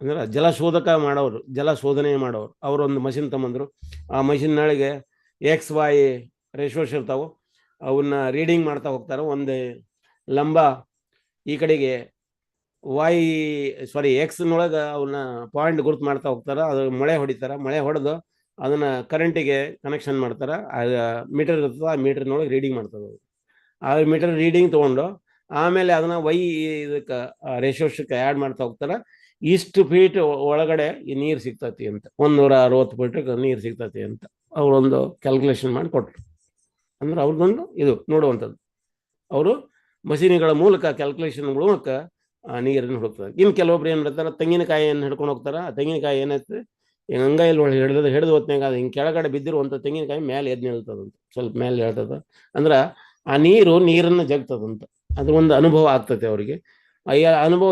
ಅಂದ್ರೆ ಜಲಶೋಧಕ ಮಾಡೋರು, ಜಲ ಶೋಧನೆ ಮಾಡೋರು. ಅವರೊಂದು ಮಷಿನ್ ತಗೊಂಡ್ರು. ಆ ಮಷಿನ್ನೊಳಗೆ XY ರೇಷೋಸ್ ಇರ್ತಾವೆ, ಅವನ್ನ ರೀಡಿಂಗ್ ಮಾಡ್ತಾ ಹೋಗ್ತಾರೆ. ಒಂದು ಲಂಬ ಈ ಕಡೆಗೆ ಎಕ್ಸ್ನೊಳಗೆ ಅವನ್ನ ಪಾಯಿಂಟ್ ಗುರುತು ಮಾಡ್ತಾ ಹೋಗ್ತಾರೆ. ಅದು ಮಳೆ ಹೊಡಿತಾರೆ. ಮಳೆ ಹೊಡೆದು ಅದನ್ನ ಕರೆಂಟಿಗೆ ಕನೆಕ್ಷನ್ ಮಾಡ್ತಾರೆ. ಮೀಟರ್ ಇರ್ತದೆ, ಆ ಮೀಟರ್ನೊಳಗೆ ರೀಡಿಂಗ್ ಮಾಡ್ತದೆ. ಆ ಮೀಟರ್ ರೀಡಿಂಗ್ ತೊಗೊಂಡು ಆಮೇಲೆ ಅದನ್ನ ಇದಕ್ಕೆ ರೇಷೋಸ್ಗೆ ಆ್ಯಡ್ ಮಾಡ್ತಾ ಹೋಗ್ತಾರೆ. ಇಷ್ಟು ಫೀಟ್ ಒಳಗಡೆ ಈ ನೀರು ಸಿಗ್ತತಿ ಅಂತ, 160 ಫೀಟ್ ನೀರು ಸಿಗ್ತತಿ ಅಂತ ಅವರೊಂದು ಕ್ಯಾಲ್ಕುಲೇಷನ್ ಮಾಡಿ ಕೊಟ್ಟರು. ಅಂದ್ರೆ ಅವ್ರದ್ದೊಂದು ಇದು ನೋಡುವಂಥದ್ದು. ಅವರು ಮಷೀನ್ಗಳ ಮೂಲಕ ಕ್ಯಾಲ್ಕುಲೇಷನ್ ಮೂಲಕ ನೀರನ್ನು ಹುಡುಕ್ತಾರೆ. ಇನ್ನು ಕೆಲವೊಬ್ರು ಏನು ಮಾಡ್ತಾರೆ, ತೆಂಗಿನಕಾಯಿಯನ್ನು ಹಿಡ್ಕೊಂಡು ಹೋಗ್ತಾರೆ. ಆ ತೆಂಗಿನಕಾಯಿ ಏನಾಯ್ತದೆ, ಹಿಂಗೆ ಅಂಗೈಯಲ್ಲಿ ಹಿಡಿದು ಹೊತ್ನಾಗ ಅದು ಹಿಂಗೆ ಕೆಳಗಡೆ ಬಿದ್ದಿರುವಂಥ ತೆಂಗಿನಕಾಯಿ ಮೇಲೆ ಎದ್ದು ನಿಲ್ತದಂತ, ಸ್ವಲ್ಪ ಮೇಲೆ ಹೇಳ್ತದ. ಅಂದ್ರೆ ಆ ನೀರನ್ನು ಜಗ್ತದಂತ. ಅದ್ರ ಒಂದು ಅನುಭವ ಆಗ್ತದೆ ಅವರಿಗೆ. ಅನುಭವ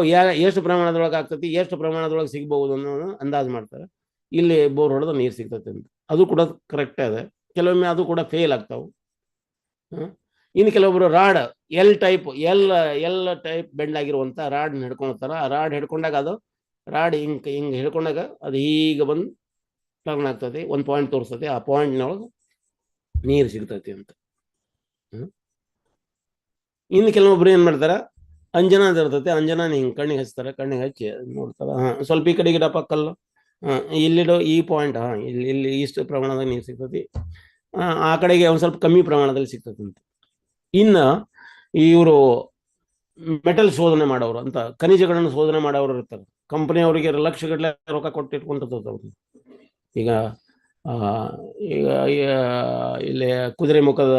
ಎಷ್ಟು ಪ್ರಮಾಣದೊಳಗೆ ಆಗ್ತತಿ, ಎಷ್ಟು ಪ್ರಮಾಣದೊಳಗೆ ಸಿಗ್ಬಹುದು ಅನ್ನೋದು ಅಂದಾಜು ಮಾಡ್ತಾರೆ. ಇಲ್ಲಿ ಬೋರ್ ಹೊಡೆದು ನೀರು ಸಿಗ್ತದೆ ಅಂತ. ಅದು ಕೂಡ ಕರೆಕ್ಟ್ ಅದ. ಕೆಲವೊಮ್ಮೆ ಅದು ಕೂಡ ಫೇಲ್ ಆಗ್ತಾವೆ. ಇನ್ನು ಕೆಲವೊಬ್ರು ರಾಡ್ ಎಲ್ ಟೈಪ್ ಬೆಂಡ್ ಆಗಿರುವಂಥ ರಾಡ್ ಹಿಡ್ಕೊಳ್ತಾರ. ಆ ರಾಡ್ ಹಿಡ್ಕೊಂಡಾಗ ಅದು ರಾಡ್ ಹಿಂಗೆ ಹಿಡ್ಕೊಂಡಾಗ ಅದು ಈಗ ಬಂದು ಟರ್ನ್ ಆಗ್ತದೆ, ಒಂದು ಪಾಯಿಂಟ್ ತೋರಿಸ್ತದೆ. ಆ ಪಾಯಿಂಟ್ನೊಳಗೆ ನೀರು ಸಿಗ್ತೈತಿ ಅಂತ. ಇನ್ನು ಕೆಲವೊಬ್ರು ಏನು ಮಾಡ್ತಾರೆ, ಅಂಜನ ಅಂತ ಇರ್ತೈತೆ, ಅಂಜನ ಹಿಂಗೆ ಕಣ್ಣಿಗೆ ಹಚ್ತಾರೆ. ಕಣ್ಣಿಗೆ ಹಚ್ಚಿ ನೋಡ್ತಾರೆ, ಸ್ವಲ್ಪ ಈ ಕಡೆ ಗಿಡಪ್ಪ ಕಲ್ಲು, ಇಲ್ಲಿಡೋ ಈ ಪಾಯಿಂಟ್, ಇಲ್ಲಿ ಇಷ್ಟು ಪ್ರಮಾಣದಾಗ ನೀರು ಸಿಗ್ತತಿ, ಆ ಕಡೆಗೆ ಒಂದು ಸ್ವಲ್ಪ ಕಮ್ಮಿ ಪ್ರಮಾಣದಲ್ಲಿ ಸಿಗ್ತತಿ ಅಂತ. ಇನ್ನು ಇವರು ಮೆಟಲ್ ಶೋಧನೆ ಮಾಡೋರು ಅಂತ, ಖನಿಜಗಳನ್ನು ಶೋಧನೆ ಮಾಡೋರು ಇರ್ತಾರೆ. ಕಂಪನಿಯವರಿಗೆ ಲಕ್ಷಗಟ್ಟಲೆ ರೊಕ್ಕ ಕೊಟ್ಟಿಟ್ಕೊಂಡಿರ್ತಾರೆ. ಈಗ ಇಲ್ಲಿ ಕುದುರೆ ಮುಖದ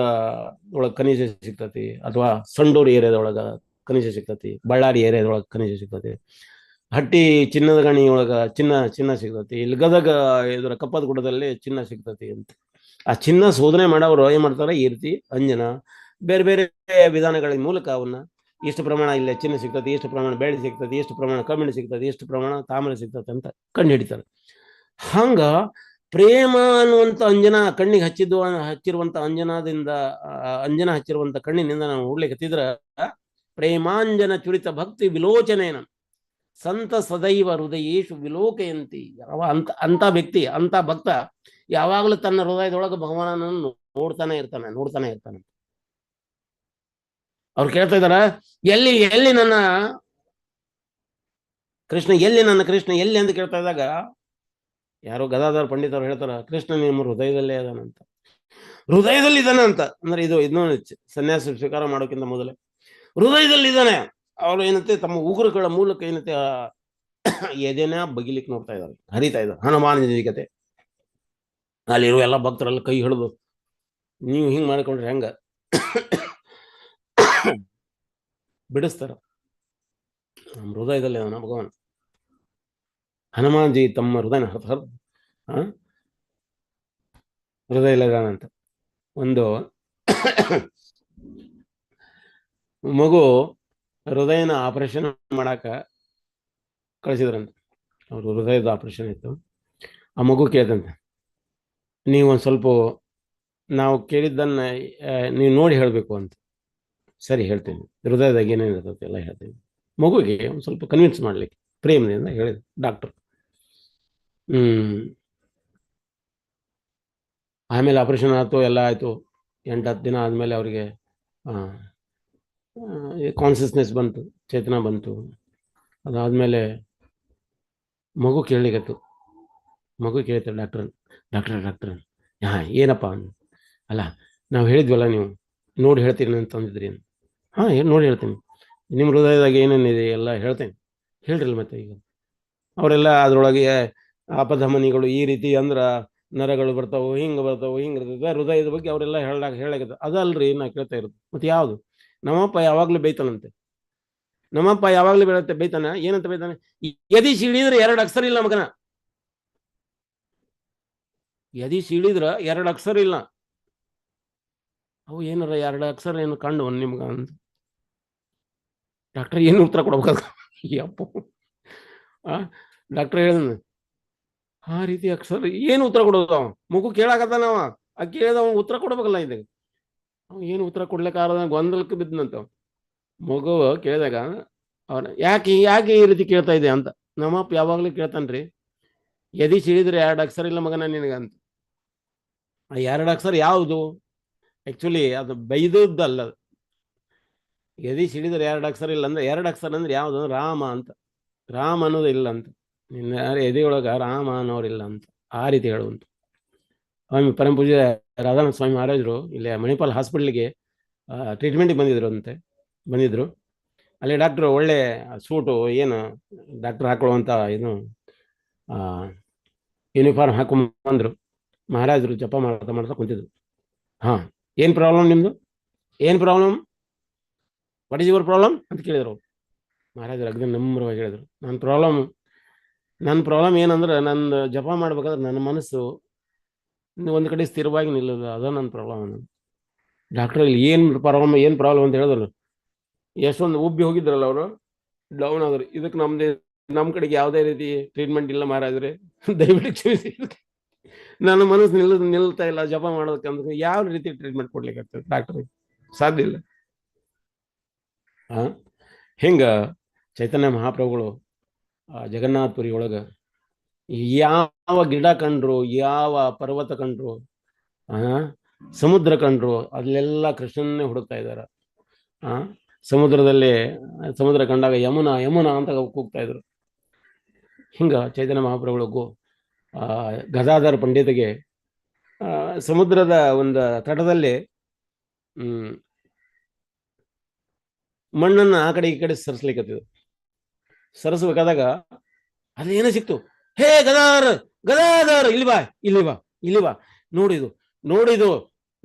ಒಳಗೆ ಖನಿಜ ಸಿಗ್ತತಿ, ಅಥವಾ ಸಂಡೂರು ಏರಿಯಾದೊಳಗೆ ಖನಿಜ ಸಿಗ್ತತಿ, ಬಳ್ಳಾರಿ ಏರಿಯಾದೊಳಗೆ ಖನಿಜ ಸಿಗ್ತತಿ, ಹಟ್ಟಿ ಚಿನ್ನದ ಗಣಿ ಒಳಗೆ ಚಿನ್ನ ಸಿಗ್ತತಿ, ಇಲ್ಲಿ ಗದಗ ಇದರ ಕಪ್ಪದ ಗುಡ್ಡದಲ್ಲಿ ಚಿನ್ನ ಸಿಗ್ತತಿ ಅಂತ. ಆ ಚಿನ್ನ ಶೋಧನೆ ಮಾಡೋರು ಏನ್ ಮಾಡ್ತಾರೆ, ಈ ರೀತಿ ಅಂಜನ ಬೇರೆ ಬೇರೆ ವಿಧಾನಗಳ ಮೂಲಕ ಅವನ್ನ ಎಷ್ಟು ಪ್ರಮಾಣ ಇಲ್ಲಿ ಚಿನ್ನ ಸಿಗ್ತದೆ, ಎಷ್ಟು ಪ್ರಮಾಣ ಬೆಳ್ಳಿ ಸಿಗ್ತದೆ, ಎಷ್ಟು ಪ್ರಮಾಣ ಕಬ್ಬಿಣ ಸಿಗ್ತದೆ, ಎಷ್ಟು ಪ್ರಮಾಣ ತಾಮ್ರ ಸಿಗ್ತದೆ ಅಂತ ಕಂಡು ಹಿಡಿತಾರೆ. ಹಂಗ ಪ್ರೇಮ ಅನ್ನುವಂಥ ಅಂಜನ ಕಣ್ಣಿಗೆ ಹಚ್ಚಿರುವಂತ ಅಂಜನ ಹಚ್ಚಿರುವಂತ ಕಣ್ಣಿನಿಂದ ನಾವು ನೋಡ್ಲಿಕ್ಕೆ ಹತ್ತಿದ್ರ ಪ್ರೇಮಾಂಜನ ಚುರಿತ ಭಕ್ತಿ ವಿಲೋಚನೇನ ಸಂತ ಸದೈವ ಹೃದಯೇಶು ವಿಲೋಕಯಂತಿ. ಅಂತ ವ್ಯಕ್ತಿ, ಅಂತ ಭಕ್ತ ಯಾವಾಗಲೂ ತನ್ನ ಹೃದಯದೊಳಗೆ ಭಗವಾನನನ್ನು ನೋಡ್ತಾನೆ ಇರ್ತಾನೆ. ಅವ್ರು ಕೇಳ್ತಾ ಇದಾರ, ಎಲ್ಲಿ ನನ್ನ ಕೃಷ್ಣ ಎಲ್ಲಿ ಅಂತ ಕೇಳ್ತಾ ಇದ್ದಾಗ ಯಾರೋ ಗದಾಧರ ಪಂಡಿತರು ಹೇಳ್ತಾರ, ಕೃಷ್ಣ ನಿಮ್ಮ ಹೃದಯದಲ್ಲೇ ಅದಾನಂತ. ಹೃದಯದಲ್ಲಿ ಇದ್ದಾನೆ ಅಂತ ಅಂದ್ರೆ ಇದನ್ನು ಸನ್ಯಾಸ ಸ್ವೀಕಾರ ಮಾಡೋಕ್ಕಿಂತ ಮೊದಲೇ ಹೃದಯದಲ್ಲಿ ಇದ್ದಾನೆ. ಅವರು ಏನಂತೆ ತಮ್ಮ ಉಗುರುಗಳ ಮೂಲಕ ಏನಂತೆ ಎದೆನ ಬಗಿಲಿಕ್ಕೆ ನೋಡ್ತಾ ಇದ್ದಾರೆ, ಹರಿತಾ ಇದ್ದಾರೆ. ಹನುಮಾನ ಕತೆ ಅಲ್ಲಿರುವ ಎಲ್ಲ ಭಕ್ತರೆಲ್ಲ ಕೈ ಹಿಡಿದು, ನೀವು ಹಿಂಗ್ ಮಾಡ್ಕೊಂಡ್ರೆ ಹೆಂಗ ಬಿಡಿಸ್ತಾರ. ನಮ್ಮ ಹೃದಯದಲ್ಲಿ ಅವನ ಭಗವಾನ್ ಹನುಮಾನ್ಜಿ ತಮ್ಮ ಹೃದಯದಲ್ಲಿದ್ದಾನಂತ. ಒಂದು ಮಗು ಹೃದಯನ ಆಪರೇಷನ್ ಮಾಡಾಕ ಕಳಿಸಿದ್ರಂತ. ಅವ್ರು ಹೃದಯದ ಆಪರೇಷನ್ ಇತ್ತು. ಆ ಮಗು ಕೇಳ್ತಂತೆ, ನೀವು ಒಂದು ಸ್ವಲ್ಪ ನಾವು ಕೇಳಿದ್ದನ್ನ ನೀವು ನೋಡಿ ಹೇಳಬೇಕು ಅಂತ. ಸರಿ ಹೇಳ್ತೀನಿ, ಹೃದಯದಾಗ ಏನೇನಿರ್ತದೆ ಎಲ್ಲ ಹೇಳ್ತೀನಿ. ಮಗುವಿಗೆ ಒಂದು ಸ್ವಲ್ಪ ಕನ್ವಿನ್ಸ್ ಮಾಡ್ಲಿಕ್ಕೆ ಪ್ರೇಮದಿಂದ ಹೇಳಿದ ಡಾಕ್ಟರ್. ಆಮೇಲೆ ಆಪರೇಷನ್ ಆಯ್ತು, ಎಲ್ಲ ಆಯಿತು. 8-10 ದಿನ ಆದಮೇಲೆ ಅವರಿಗೆ ಕಾನ್ಸಿಯಸ್ನೆಸ್ ಬಂತು, ಚೇತನ ಬಂತು. ಅದಾದಮೇಲೆ ಮಗು ಕೇಳಲಿಕ್ಕತ್ತು. ಮಗು ಕೇಳ್ತಾರೆ, ಡಾಕ್ಟರ್ ಏನಪ್ಪ ಅಲ್ಲ ನಾವು ಹೇಳಿದ್ವಲ್ಲ, ನೀವು ನೋಡಿ ಹೇಳ್ತೀನಿ ಅಂತಂದಿದ್ರಿ. ಹಾಂ, ನೋಡಿ ಹೇಳ್ತೀನಿ, ನಿಮ್ಮ ಹೃದಯದಾಗ ಏನೇನಿದೆ ಎಲ್ಲ ಹೇಳ್ತೇನೆ, ಹೇಳ್ರಲ್ಲ. ಮತ್ತೆ ಈಗ ಅವರೆಲ್ಲ ಅದರೊಳಗೆ ಆಪಧಮನಿಗಳು ಈ ರೀತಿ ಅಂದ್ರ ನರಗಳು ಬರ್ತಾವೆ, ಹಿಂಗೆ ಬರ್ತಾವೆ, ಹಿಂಗೆ ಇರ್ತದೆ, ಹೃದಯದ ಬಗ್ಗೆ ಅವರೆಲ್ಲ ಹೇಳಾಗತ್ತೆ. ಅದಲ್ರಿ ನಾ ಕೇಳ್ತಾ ಇರೋದು. ಮತ್ತೆ ಯಾವುದು? ನಮ್ಮಪ್ಪ ಯಾವಾಗಲೂ ಬೈತಾನಂತೆ. ನಮ್ಮಪ್ಪ ಯಾವಾಗಲೂ ಬೈತಾನ. ಏನಂತ ಬೈತಾನೆ? ಎದಿ ಸಿಡಿದ್ರೆ 2 ಅಕ್ಷರ ಇಲ್ಲ ಮಗನ. ಎದಿ ಸಿಡಿದ್ರ 2 ಅಕ್ಷರ ಇಲ್ಲ. ಅವು ಏನಾರ 2 ಅಕ್ಷರ ಏನು ಕಂಡು ನಿಮ್ಗ ಅಂತ ಡಾಕ್ಟರ್ ಏನು ಉತ್ತರ ಕೊಡ್ಬೇಕಾದ? ಅಪ್ಪ ಡಾಕ್ಟರ್ ಹೇಳಿದ ಆ ರೀತಿ ಅಕ್ಷರ ಏನು ಉತ್ತರ ಕೊಡೋದು? ಅವ ಮಗು ಕೇಳಾಕತ್ತಾನವ, ಆ ಕೇಳಿದ ಅವ ಉತ್ತರ ಕೊಡ್ಬೇಕಲ್ಲ. ಇದಾಗ ಅವ ಏನು ಉತ್ತರ ಕೊಡ್ಲಿಕ್ಕಾರದ ಗೊಂದಲಕ್ಕೆ ಬಿದ್ದನಂತ. ಮಗು ಕೇಳಿದಾಗ ಅವನ ಯಾಕೆ ಈ ರೀತಿ ಕೇಳ್ತಾ ಇದೆ ಅಂತ. ನಮ್ಮಪ್ಪ ಯಾವಾಗ್ಲೂ ಕೇಳ್ತಾನ್ರಿ, ಎದಿ ಸಿಡಿದ್ರೆ 2 ಅಕ್ಷರ ಇಲ್ಲ ಮಗನ ನಿನಗಂತ. ಆ 2 ಅಕ್ಷರ ಯಾವುದು? ಆಕ್ಚುಲಿ ಅದು ಬೈದದ್ದಲ್ಲ. ಎದಿ ಸಿಡಿದ್ರೆ 2 ಅಕ್ಷರ ಇಲ್ಲ ಅಂದ್ರೆ 2 ಅಕ್ಷರ ಅಂದ್ರೆ ಯಾವ್ದು? ರಾಮ ಅಂತ. ರಾಮ ಅನ್ನೋದು ಇಲ್ಲ ಅಂತ. ನಿನ್ನ ಎದೆಯೊಳಗ ರಾಮ ಅನ್ನೋರಿಲ್ಲ ಅಂತ. ಆ ರೀತಿ ಹೇಳುವಂತ. ಸ್ವಾಮಿ ಪರಮ ಪೂಜ್ಯ ರಾಧಾನಂದ ಸ್ವಾಮಿ ಮಹಾರಾಜರು ಇಲ್ಲಿ ಮಣಿಪಾಲ್ ಹಾಸ್ಪಿಟ್ಲಿಗೆ ಟ್ರೀಟ್ಮೆಂಟಿಗೆ ಬಂದಿದ್ರು. ಅಲ್ಲಿ ಡಾಕ್ಟ್ರು ಒಳ್ಳೆ ಸೂಟು ಏನು ಡಾಕ್ಟ್ರ್ ಹಾಕೊಳ್ಳುವಂಥ ಏನು ಯೂನಿಫಾರ್ಮ್ ಹಾಕೊಂಡ್ಬಂದ್ರು. ಮಹಾರಾಜರು ಜಪ ಮಾಡ್ತಾ ಕುಂತಿದ್ರು. ಹಾಂ, ಏನು ಪ್ರಾಬ್ಲಮ್ ನಿಮ್ಮದು? ಏನು problem? What is your problem ಅಂತ ಕೇಳಿದ್ರು. ಮಹಾರಾಜರು ಅಗ್ದಿ ನಮ್ರವಾಗಿ ಹೇಳಿದ್ರು, ನನ್ನ ಪ್ರಾಬ್ಲಮ್ ಏನಂದ್ರೆ, ನನ್ನ ಜಪ ಮಾಡ್ಬೇಕಾದ್ರೆ ನನ್ನ ಮನಸ್ಸು ಒಂದು ಕಡೆ ಸ್ಥಿರವಾಗಿ ನಿಲ್ಲೋದು, ಅದು ನನ್ನ ಪ್ರಾಬ್ಲಮ್. ಡಾಕ್ಟರ್ ಇಲ್ಲಿ ಏನು ಪ್ರಾಬ್ಲಮ್ ಅಂತ ಹೇಳಿದ್ರು. ಎಷ್ಟೊಂದು ಉಬ್ಬಿ ಹೋಗಿದ್ರಲ್ಲ ಅವರು, ಡೌನ್ ಆದ್ರು. ಇದಕ್ಕೆ ನಮ್ಮ ಕಡೆಗೆ ಯಾವುದೇ ರೀತಿ ಟ್ರೀಟ್ಮೆಂಟ್ ಇಲ್ಲ ಮಹಾರಾಜರೇ, ದಯವಿಟ್ಟು ಕ್ಷಮಿಸಿ. ನನ್ನ ಮನಸ್ಸು ನಿಲ್ತಾ ಇಲ್ಲ ಜಪ ಮಾಡೋದಕ್ಕೆ. ಯಾವ ರೀತಿ ಟ್ರೀಟ್ಮೆಂಟ್ ಕೊಡ್ಲಿಕ್ಕೆ ಆಗ್ತದೆ ಡಾಕ್ಟರ್? ಸಾಧ್ಯ ಇಲ್ಲ. ಹಿಂಗ ಚೈತನ್ಯ ಮಹಾಪ್ರಭುಗಳು ಜಗನ್ನಾಥಪುರಿ ಒಳಗೆ ಯಾವ ಗಿಡ ಕಂಡ್ರು, ಯಾವ ಪರ್ವತ ಕಂಡ್ರು, ಸಮುದ್ರ ಕಂಡ್ರು, ಅಲ್ಲೆಲ್ಲ ಕೃಷ್ಣನ್ನೇ ಹುಡುಕ್ತಾ ಇದ್ದಾರೆ. ಸಮುದ್ರ ಕಂಡಾಗ ಯಮುನಾ ಯಮುನಾ ಅಂತ ಕೂಗ್ತಾ ಇದ್ರು. ಹಿಂಗ ಚೈತನ್ಯ ಮಹಾಪ್ರಭುಗಳಿಗೂ ಗದಾಧರ ಪಂಡಿತಿಗೆ ಸಮುದ್ರದ ಒಂದು ತಟದಲ್ಲಿ ಮಣ್ಣನ್ನು ಆ ಕಡೆ ಈ ಕಡೆ ಸರಿಸ್ಬೇಕಾದಾಗ ಅದೇನೋ ಸಿಕ್ತು. ಹೇ ಗದಾಧರ್ ಇಲ್ಲಿ ಬಾ ನೋಡಿದು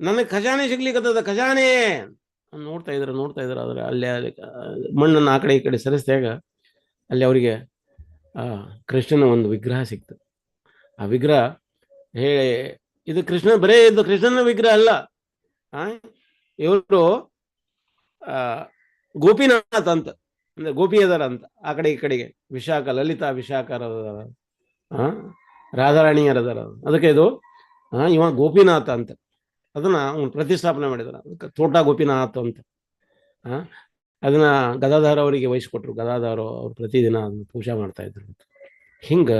ನನಗೆ ಖಜಾನೆ ಸಿಗ್ಲಿಕ್ಕತ್ತದ, ಖಜಾನೆ. ನೋಡ್ತಾ ಇದ್ರ ಆದ್ರೆ ಅಲ್ಲಿ ಮಣ್ಣನ್ನು ಆ ಕಡೆ ಈ ಕಡೆ ಸರಿಸಿದಾಗ ಅಲ್ಲಿ ಅವರಿಗೆ ಕೃಷ್ಣನ ಒಂದು ವಿಗ್ರಹ ಸಿಕ್ತು. ಆ ವಿಗ್ರಹ ಹೇಳಿ, ಇದು ಕೃಷ್ಣನ ವಿಗ್ರಹ ಅಲ್ಲ, ಇವರು ಗೋಪಿನಾಥ್ ಅಂತ, ಅಂದ್ರೆ ಗೋಪಿ ಅದಾರ ಅಂತ. ಆ ಕಡೆ ಈ ಕಡೆಗೆ ವಿಶಾಖ, ಲಲಿತಾ ವಿಶಾಖರ ರಾಧಾರಾಣಿಯರದಾರ. ಅದಕ್ಕೆ ಇದು ಇವ ಗೋಪಿನಾಥ ಅಂತ. ಅದನ್ನ ಅವನು ಪ್ರತಿಷ್ಠಾಪನೆ ಮಾಡಿದಾರ, ತೋಟ ಗೋಪಿನಾಥ್ ಅಂತ. ಅದನ್ನ ಗದಾಧರ ಅವರಿಗೆ ವಹಿಸ್ಕೊಟ್ರು. ಗದಾಧರ ಅವ್ರು ಪ್ರತಿದಿನ ಅದನ್ನ ಪೂಜೆ ಮಾಡ್ತಾ ಇದ್ರು. ಹಿಂಗ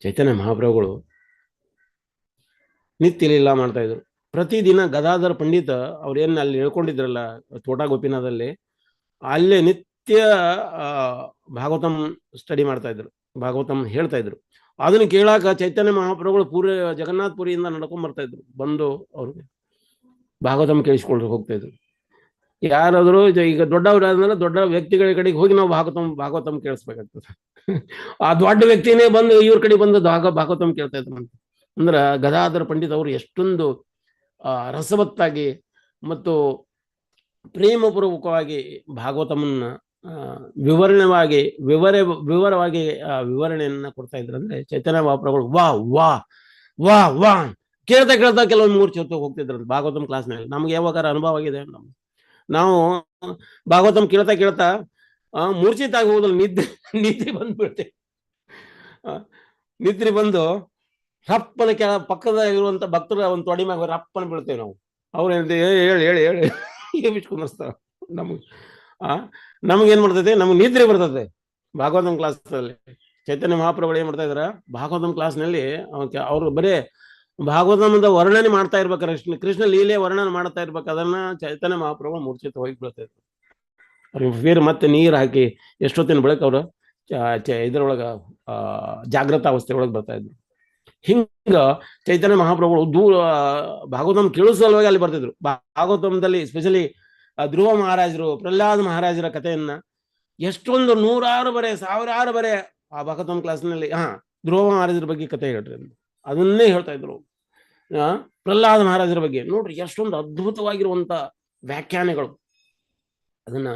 ಚೈತನ್ಯ ಮಹಾಪ್ರಭುಗಳು ನಿತ್ಯ ಲೀಲಾ ಮಾಡ್ತಾ ಇದ್ರು. ಪ್ರತಿದಿನ ಗದಾಧರ ಪಂಡಿತ ಅವ್ರೇನು ಅಲ್ಲಿ ಹೇಳ್ಕೊಂಡಿದ್ರಲ್ಲ ತೋಟ ಗೋಪಿನಾಥಲ್ಲಿ, ಅಲ್ಲೇ ನಿತ್ಯ ಭಾಗವತಂ ಸ್ಟಡಿ ಮಾಡ್ತಾ ಇದ್ರು, ಭಾಗವತಂ ಹೇಳ್ತಾ ಇದ್ರು. ಅದನ್ನ ಕೇಳಾಕ ಚೈತನ್ಯ ಮಹಾಪ್ರಭುಗಳು ಜಗನ್ನಾಥ ಪುರಿಯಿಂದ ನಡ್ಕೊಂಡ್ ಬರ್ತಾ ಇದ್ರು. ಬಂದು ಅವ್ರಿಗೆ ಭಾಗವತಂ ಕೇಳಿಸ್ಕೊಂಡು ಹೋಗ್ತಾ ಇದ್ರು. ಯಾರಾದರೂ ಈಗ ದೊಡ್ಡವರಾದ್ಮೇಲೆ ದೊಡ್ಡ ವ್ಯಕ್ತಿಗಳ ಕಡೆಗೆ ಹೋಗಿ ನಾವು ಭಾಗವತಂ ಕೇಳಿಸ್ಬೇಕಾಗ್ತದೆ. ಆ ದೊಡ್ಡ ವ್ಯಕ್ತಿನೇ ಬಂದು ಇವ್ರ ಕಡೆ ಬಂದು ಭಾಗವತಂ ಕೇಳ್ತಾ ಇದ್ರು ಅಂತ. ಅಂದ್ರ ಗದಾಧರ ಪಂಡಿತ್ ಅವರು ಎಷ್ಟೊಂದು ರಸವತ್ತಾಗಿ ಮತ್ತು ಪ್ರೇಮಪೂರ್ವಕವಾಗಿ ಭಾಗವತಮನ್ನ ವಿವರವಾಗಿ ವಿವರಣೆಯನ್ನ ಕೊಡ್ತಾ ಇದ್ರು. ಅಂದ್ರೆ ಚೈತನ್ಯ ಮಹಾಪ್ರಭುಗಳು ವಾ ಕೇಳ್ತಾ ಕೆಲವೊಂದು 3 ಚೊತ್ತು ಹೋಗ್ತಿದ್ರಂತ ಭಾಗವತಂ ಕ್ಲಾಸ್ನಲ್ಲಿ. ನಮ್ಗೆ ಯಾವಾಗ ಅನುಭವ ಆಗಿದೆ. ನಾವು ಭಾಗವತಂ ಕೇಳ್ತಾ ಮೂರ್ಛಿತಾಗಿ ಹೋಗೋದ್ರಲ್ಲಿ ನಿದ್ರೆ ಬಂದ್ಬಿಡ್ತೇವೆ. ನಿದ್ರೆ ಬಂದು ರಪ್ಪನ ಪಕ್ಕದ ಇರುವಂತ ಭಕ್ತರ ಒಂದು ತೊಡಿ ಮ್ಯಾಗ ರಪ್ಪನ ಬೀಳ್ತೇವೆ ನಾವು. ಅವ್ರು ಹೇಳಿ ಬಿಚ್ಕೊಂಡ್ಸ್ತಾವ. ನಮಗೇನ್ ಮಾಡ್ತೈತೆ, ನಮ್ಗೆ ನಿದ್ರೆ ಬರ್ತದೆ ಭಾಗವತಂ ಕ್ಲಾಸ್ನಲ್ಲಿ. ಚೈತನ್ಯ ಮಹಾಪ್ರಭುಗಳು ಏನ್ ಮಾಡ್ತಾ ಇದಾರ, ಭಾಗವತಂ ಕ್ಲಾಸ್ನಲ್ಲಿ ಅವ್ರು ಬರೇ ಭಾಗವತಂದ ವರ್ಣನೆ ಮಾಡ್ತಾ ಇರ್ಬೇಕಾರೆ, ಕೃಷ್ಣ ಲೀಲೆ ವರ್ಣನೆ ಮಾಡ್ತಾ ಇರ್ಬೇಕು. ಅದನ್ನ ಚೈತನ್ಯ ಮಹಾಪ್ರಭುಗಳು ಮೂರ್ಛಿತ ಹೋಗಿ ಬೀಳ್ತಾ ಇದ್ರು. ಅವ್ರಿಗೆ ಬೇರೆ ಮತ್ತೆ ನೀರು ಹಾಕಿ ಎಷ್ಟೊತ್ತಿನ ಬಳಿಕ ಅವರು ಇದ್ರೊಳಗ ಜಾಗೃತ ಅವಸ್ಥೆ ಒಳಗೆ ಬರ್ತಾ ಇದ್ರು. ಹಿಂಗ ಚೈತನ್ಯ ಮಹಾಪ್ರಭುಗಳು ದೂರ ಭಾಗವತಂ ಕೇಳೋ ಸಲುವಾಗಿ ಅಲ್ಲಿ ಬರ್ತಿದ್ರು. ಭಾಗವತಂದಲ್ಲಿ ಸ್ಪೆಷಲಿ ಧ್ರುವ ಮಹಾರಾಜರು, ಪ್ರಹ್ಲಾದ್ ಮಹಾರಾಜರ ಕಥೆಯನ್ನ ಎಷ್ಟೊಂದು ನೂರಾರು ಬರೆ, ಸಾವಿರಾರು ಬರೆ ಆ ಭಾಗವತಂ ಕ್ಲಾಸ್ನಲ್ಲಿ ಧ್ರುವ ಮಹಾರಾಜರ ಬಗ್ಗೆ ಕಥೆ ಹೇಳ್ರಿ ಅದನ್ನೇ ಹೇಳ್ತಾ ಇದ್ರು. ಪ್ರಹ್ಲಾದ್ ಮಹಾರಾಜರ ಬಗ್ಗೆ ನೋಡ್ರಿ ಎಷ್ಟೊಂದು ಅದ್ಭುತವಾಗಿರುವಂತ ವ್ಯಾಖ್ಯಾನಗಳು. ಅದನ್ನ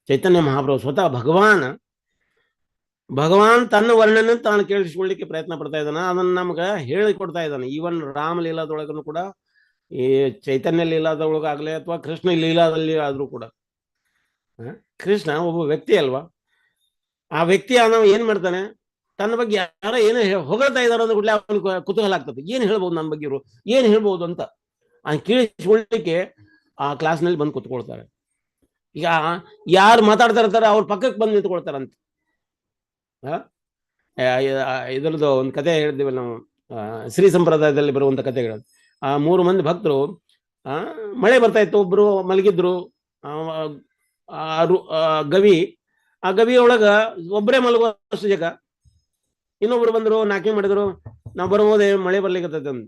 ಚೈತನ್ಯ ಮಹಾಪ್ರಭು ಸ್ವತಃ ಭಗವಾನ್ ತನ್ನ ವರ್ಣನೆ ತಾನು ಕೇಳಿಸ್ಕೊಳ್ಳಿಕ್ಕೆ ಪ್ರಯತ್ನ ಪಡ್ತಾ ಇದ್ದಾನೆ. ಅದನ್ನ ನಮ್ಗೆ ಹೇಳಿಕೊಡ್ತಾ ಇದ್ದಾನೆ. ಈವನ್ ರಾಮಲೀಲಾದೊಳಗನು ಕೂಡ, ಈ ಚೈತನ್ಯ ಲೀಲಾದೊಳಗಾಗ್ಲಿ ಅಥವಾ ಕೃಷ್ಣ ಲೀಲಾದಲ್ಲಿ ಆದ್ರೂ ಕೂಡ ಕೃಷ್ಣ ಒಬ್ಬ ವ್ಯಕ್ತಿ ಅಲ್ವಾ. ಆ ವ್ಯಕ್ತಿ ನಾವು ಏನ್ ಮಾಡ್ತಾನೆ, ತನ್ನ ಬಗ್ಗೆ ಯಾರೋ ಏನೋ ಹೊಗಳ್ತಾ ಇದಾರೆ ಅಂದ ಕೂಡಲೇ ಅವನಿಗೆ ಕುತೂಹಲ ಆಗ್ತದೆ. ಏನ್ ಹೇಳ್ಬೋದು ನನ್ನ ಬಗ್ಗೆ ಇವರು, ಏನ್ ಹೇಳ್ಬೋದು ಅಂತ ಕೇಳಿಸ್ಕೊಳ್ಳಿಕ್ಕೆ ಆ ಕ್ಲಾಸ್ನಲ್ಲಿ ಬಂದು ಕುತ್ಕೊಳ್ತಾರೆ. ಈಗ ಯಾರು ಮಾತಾಡ್ತಾ ಇರ್ತಾರೆ ಅವ್ರ ಪಕ್ಕಕ್ಕೆ ಬಂದು ನಿಂತ್ಕೊಳ್ತಾರಂತ. ಇದರದ್ದು ಒಂದು ಕತೆ ಹೇಳಿದ್ವಿ ನಾವು, ಶ್ರೀ ಸಂಪ್ರದಾಯದಲ್ಲಿ ಬರುವಂತ ಕಥೆಗಳು. ಆ 3 ಮಂದಿ ಭಕ್ತರು, ಮಳೆ ಬರ್ತಾ ಇತ್ತು, ಒಬ್ರು ಮಲಗಿದ್ರು. ಆ ಗವಿಯೊಳಗ ಒಬ್ಬರೇ ಮಲಗುವಷ್ಟು ಜಾಗ. ಇನ್ನೊಬ್ರು ಬಂದ್ರು, ನಾಕಿಂಗ್ ಮಾಡಿದ್ರು, ನಾವು ಬರ್ಬೋದೇ ಮಳೆ ಬರ್ಲಿಕ್ಕೆ ಅಂದ್.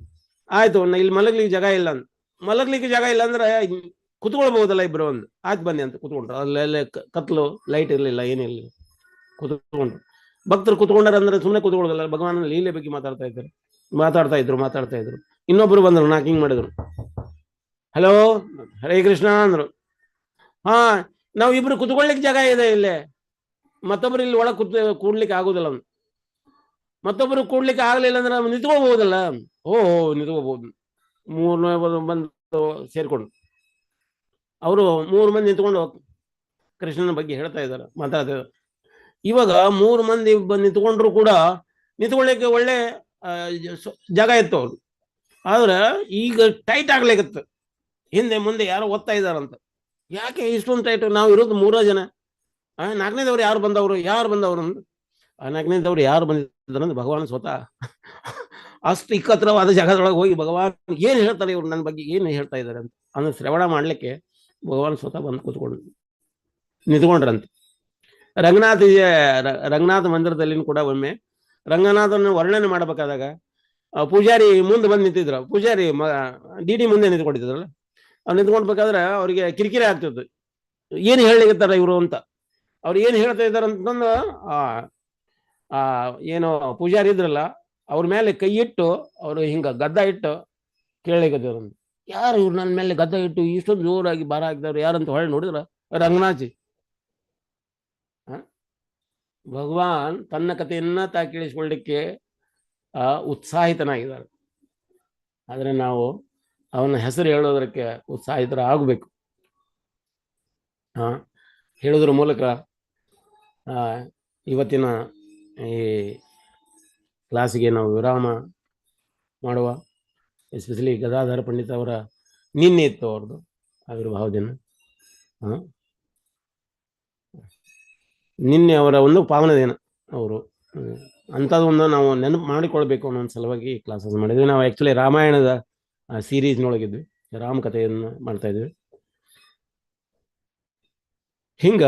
ಆಯ್ತು, ಇಲ್ಲಿ ಮಲಗ್ಲಿಕ್ಕೆ ಜಾಗ ಇಲ್ಲ ಅಂತ. ಮಲಗ್ಲಿಕ್ಕೆ ಜಾಗ ಇಲ್ಲ ಅಂದ್ರೆ ಕುತ್ಕೊಳ್ಬಹುದಲ್ಲ ಇಬ್ರು ಒಂದು. ಆಯ್ತು ಬನ್ನಿ ಅಂತ ಕುತ್ಕೊಂಡ್ರು. ಅಲ್ಲೆಲ್ಲ ಕತ್ಲು, ಲೈಟ್ ಇರ್ಲಿಲ್ಲ, ಏನಿರ್ಲಿಲ್ಲ. ಕುತ್ಕೊಂಡ್ರು. ಭಕ್ತರು ಕುತ್ಕೊಂಡಾರ ಅಂದ್ರೆ ಸುಮ್ಮನೆ ಕುತ್ಕೊಳ್ಳೋದಲ್ಲ, ಭಗವಾನ್ ಲೀಲೆ ಬಗ್ಗೆ ಮಾತಾಡ್ತಾ ಇದ್ರು. ಇನ್ನೊಬ್ರು ಬಂದ್ರು, ನಾಕಿಂಗ್ ಮಾಡಿದ್ರು. ಹಲೋ, ಹರೇ ಕೃಷ್ಣ ಅಂದ್ರು. ನಾವು ಇಬ್ರು ಕುತ್ಕೊಳ್ಳಿಕ್ಕೆ ಜಾಗ ಇದೆ ಇಲ್ಲೇ, ಮತ್ತೊಬ್ರು ಇಲ್ಲಿ ಒಳಗೆ ಕೂಡ್ಲಿಕ್ಕೆ ಆಗುದಿಲ್ಲ. ಮತ್ತೊಬ್ರು ಕೂಡ್ಲಿಕ್ಕೆ ಆಗ್ಲಿಲ್ಲ ಅಂದ್ರೆ ನಾವು ನಿಂತ್ಕೋಬಹುದಲ್ಲ. ನಿಂತ್ಕೋಬಹುದು. 3 ಬಂದು ಸೇರ್ಕೊಂಡು ಅವರು 3 ಮಂದಿ ನಿಂತ್ಕೊಂಡು ಕೃಷ್ಣನ ಬಗ್ಗೆ ಹೇಳ್ತಾ ಇದ್ದಾರೆ, ಮಾತಾಡ್ತಾ ಇದ್ದಾರೆ. ಇವಾಗ 3 ಮಂದಿ ಬಂದು ನಿಂತ್ಕೊಂಡ್ರು ಕೂಡ ನಿಂತ್ಕೊಳ್ಳಿಕ್ಕೆ ಒಳ್ಳೆ ಜಾಗ ಇತ್ತು ಅವ್ರು. ಆದ್ರೆ ಈಗ ಟೈಟ್ ಆಗ್ಲಿಕ್ಕತ್ತು. ಹಿಂದೆ ಮುಂದೆ ಯಾರೋ ಓದ್ತಾ ಇದಾರಂತ. ಯಾಕೆ ಇಷ್ಟೊಂದು ಟೈಟ್? ನಾವು ಇರೋದು 3 ಜನ. 4ನೇದವ್ರು ಯಾರು ಬಂದವರು ಆ 4ನೇದವ್ರು ಯಾರು ಬಂದಿದ್ದಾರಂದ್ರೆ ಭಗವಾನ್ ಸ್ವತಃ ಅಷ್ಟು ಇಕ್ಕತ್ರವಾದ ಜಾಗದೊಳಗೆ ಹೋಗಿ ಭಗವಾನ್ ಏನ್ ಹೇಳ್ತಾರೆ ಇವ್ರು ನನ್ನ ಬಗ್ಗೆ, ಏನು ಹೇಳ್ತಾ ಇದ್ದಾರೆ ಅಂತ ಅಂದ್ರೆ ಶ್ರವಣ ಮಾಡ್ಲಿಕ್ಕೆ ಭಗವಾನ್ ಸ್ವತಃ ಬಂದು ನಿಂತ್ಕೊಂಡ್ರಂತೆ. ರಂಗನಾಥ ಮಂದಿರದಲ್ಲಿ ಕೂಡ ಒಮ್ಮೆ ರಂಗನಾಥನ ವರ್ಣನೆ ಮಾಡಬೇಕಾದಾಗ ಪೂಜಾರಿ ಮುಂದೆ ಬಂದು ನಿಂತಿದ್ರು. ಪೂಜಾರಿ ಡಿ ಮುಂದೆ ನಿಂತ್ಕೊಂಡಿದ್ರಲ್ಲ, ಅವ್ರು ನಿಂತ್ಕೊಂಡ್ಬೇಕಾದ್ರೆ ಅವ್ರಿಗೆ ಕಿರಿಕಿರಿ ಆಗ್ತಿತ್ತು. ಏನು ಹೇಳಿರ್ತಾರ ಇವರು ಅಂತ. ಅವ್ರು ಏನು ಹೇಳ್ತಾ ಇದಾರೆ ಅಂತಂದು ಏನೋ ಪೂಜಾರಿ ಇದ್ರಲ್ಲ ಅವ್ರ ಮೇಲೆ ಕೈ ಇಟ್ಟು ಅವರು ಹಿಂಗ ಗದ್ದ ಇಟ್ಟು ಕೇಳಿದ್ರು, ಯಾರು ಇವ್ರು ನನ್ನ ಮೇಲೆ ಗದ್ದ ಇಟ್ಟು ಇಷ್ಟೊಂದು ಜೋರಾಗಿ ಭಾರ ಹಾಕಿದವ್ರು ಯಾರಂತ ಹೊಳೆ ನೋಡಿದ್ರ ರಂಗನಾಥಿ. ಭಗವಾನ್ ತನ್ನ ಕಥೆಯನ್ನ ಕೇಳಿಸ್ಕೊಳ್ಳಿಕ್ಕೆ ಉತ್ಸಾಹಿತನಾಗಿದ್ದಾರೆ. ಆದ್ರೆ ನಾವು ಅವನ ಹೆಸರು ಹೇಳೋದಕ್ಕೆ ಉತ್ಸಾಹಿತರ ಆಗಬೇಕು. ಹೇಳೋದ್ರ ಮೂಲಕ ಇವತ್ತಿನ ಈ ಕ್ಲಾಸಿಗೆ ನಾವು ವಿರಾಮ ಮಾಡುವ. ಎಸ್ಪೆಷಲಿ ಗದಾಧರ ಪಂಡಿತ್ ಅವರ ನಿನ್ನೆ ಇತ್ತು ಅವ್ರದ್ದು ಆವಿರ್ಭಾವ ದಿನ. ನಿನ್ನೆ ಅವರ ಒಂದು ಪಾವನ ದಿನ. ಅವರು ಅಂಥದ್ದೊಂದು ನಾವು ನೆನಪು ಮಾಡಿಕೊಳ್ಬೇಕು ಅನ್ನೋ ಒಂದು ಸಲುವಾಗಿ ಕ್ಲಾಸಸ್ ಮಾಡಿದ್ವಿ. ನಾವು ಆ್ಯಕ್ಚುಲಿ ರಾಮಾಯಣದ ಸೀರೀಸ್ನೊಳಗಿದ್ವಿ, ರಾಮ ಕಥೆಯನ್ನು ಮಾಡ್ತಾ ಇದ್ವಿ. ಹಿಂಗ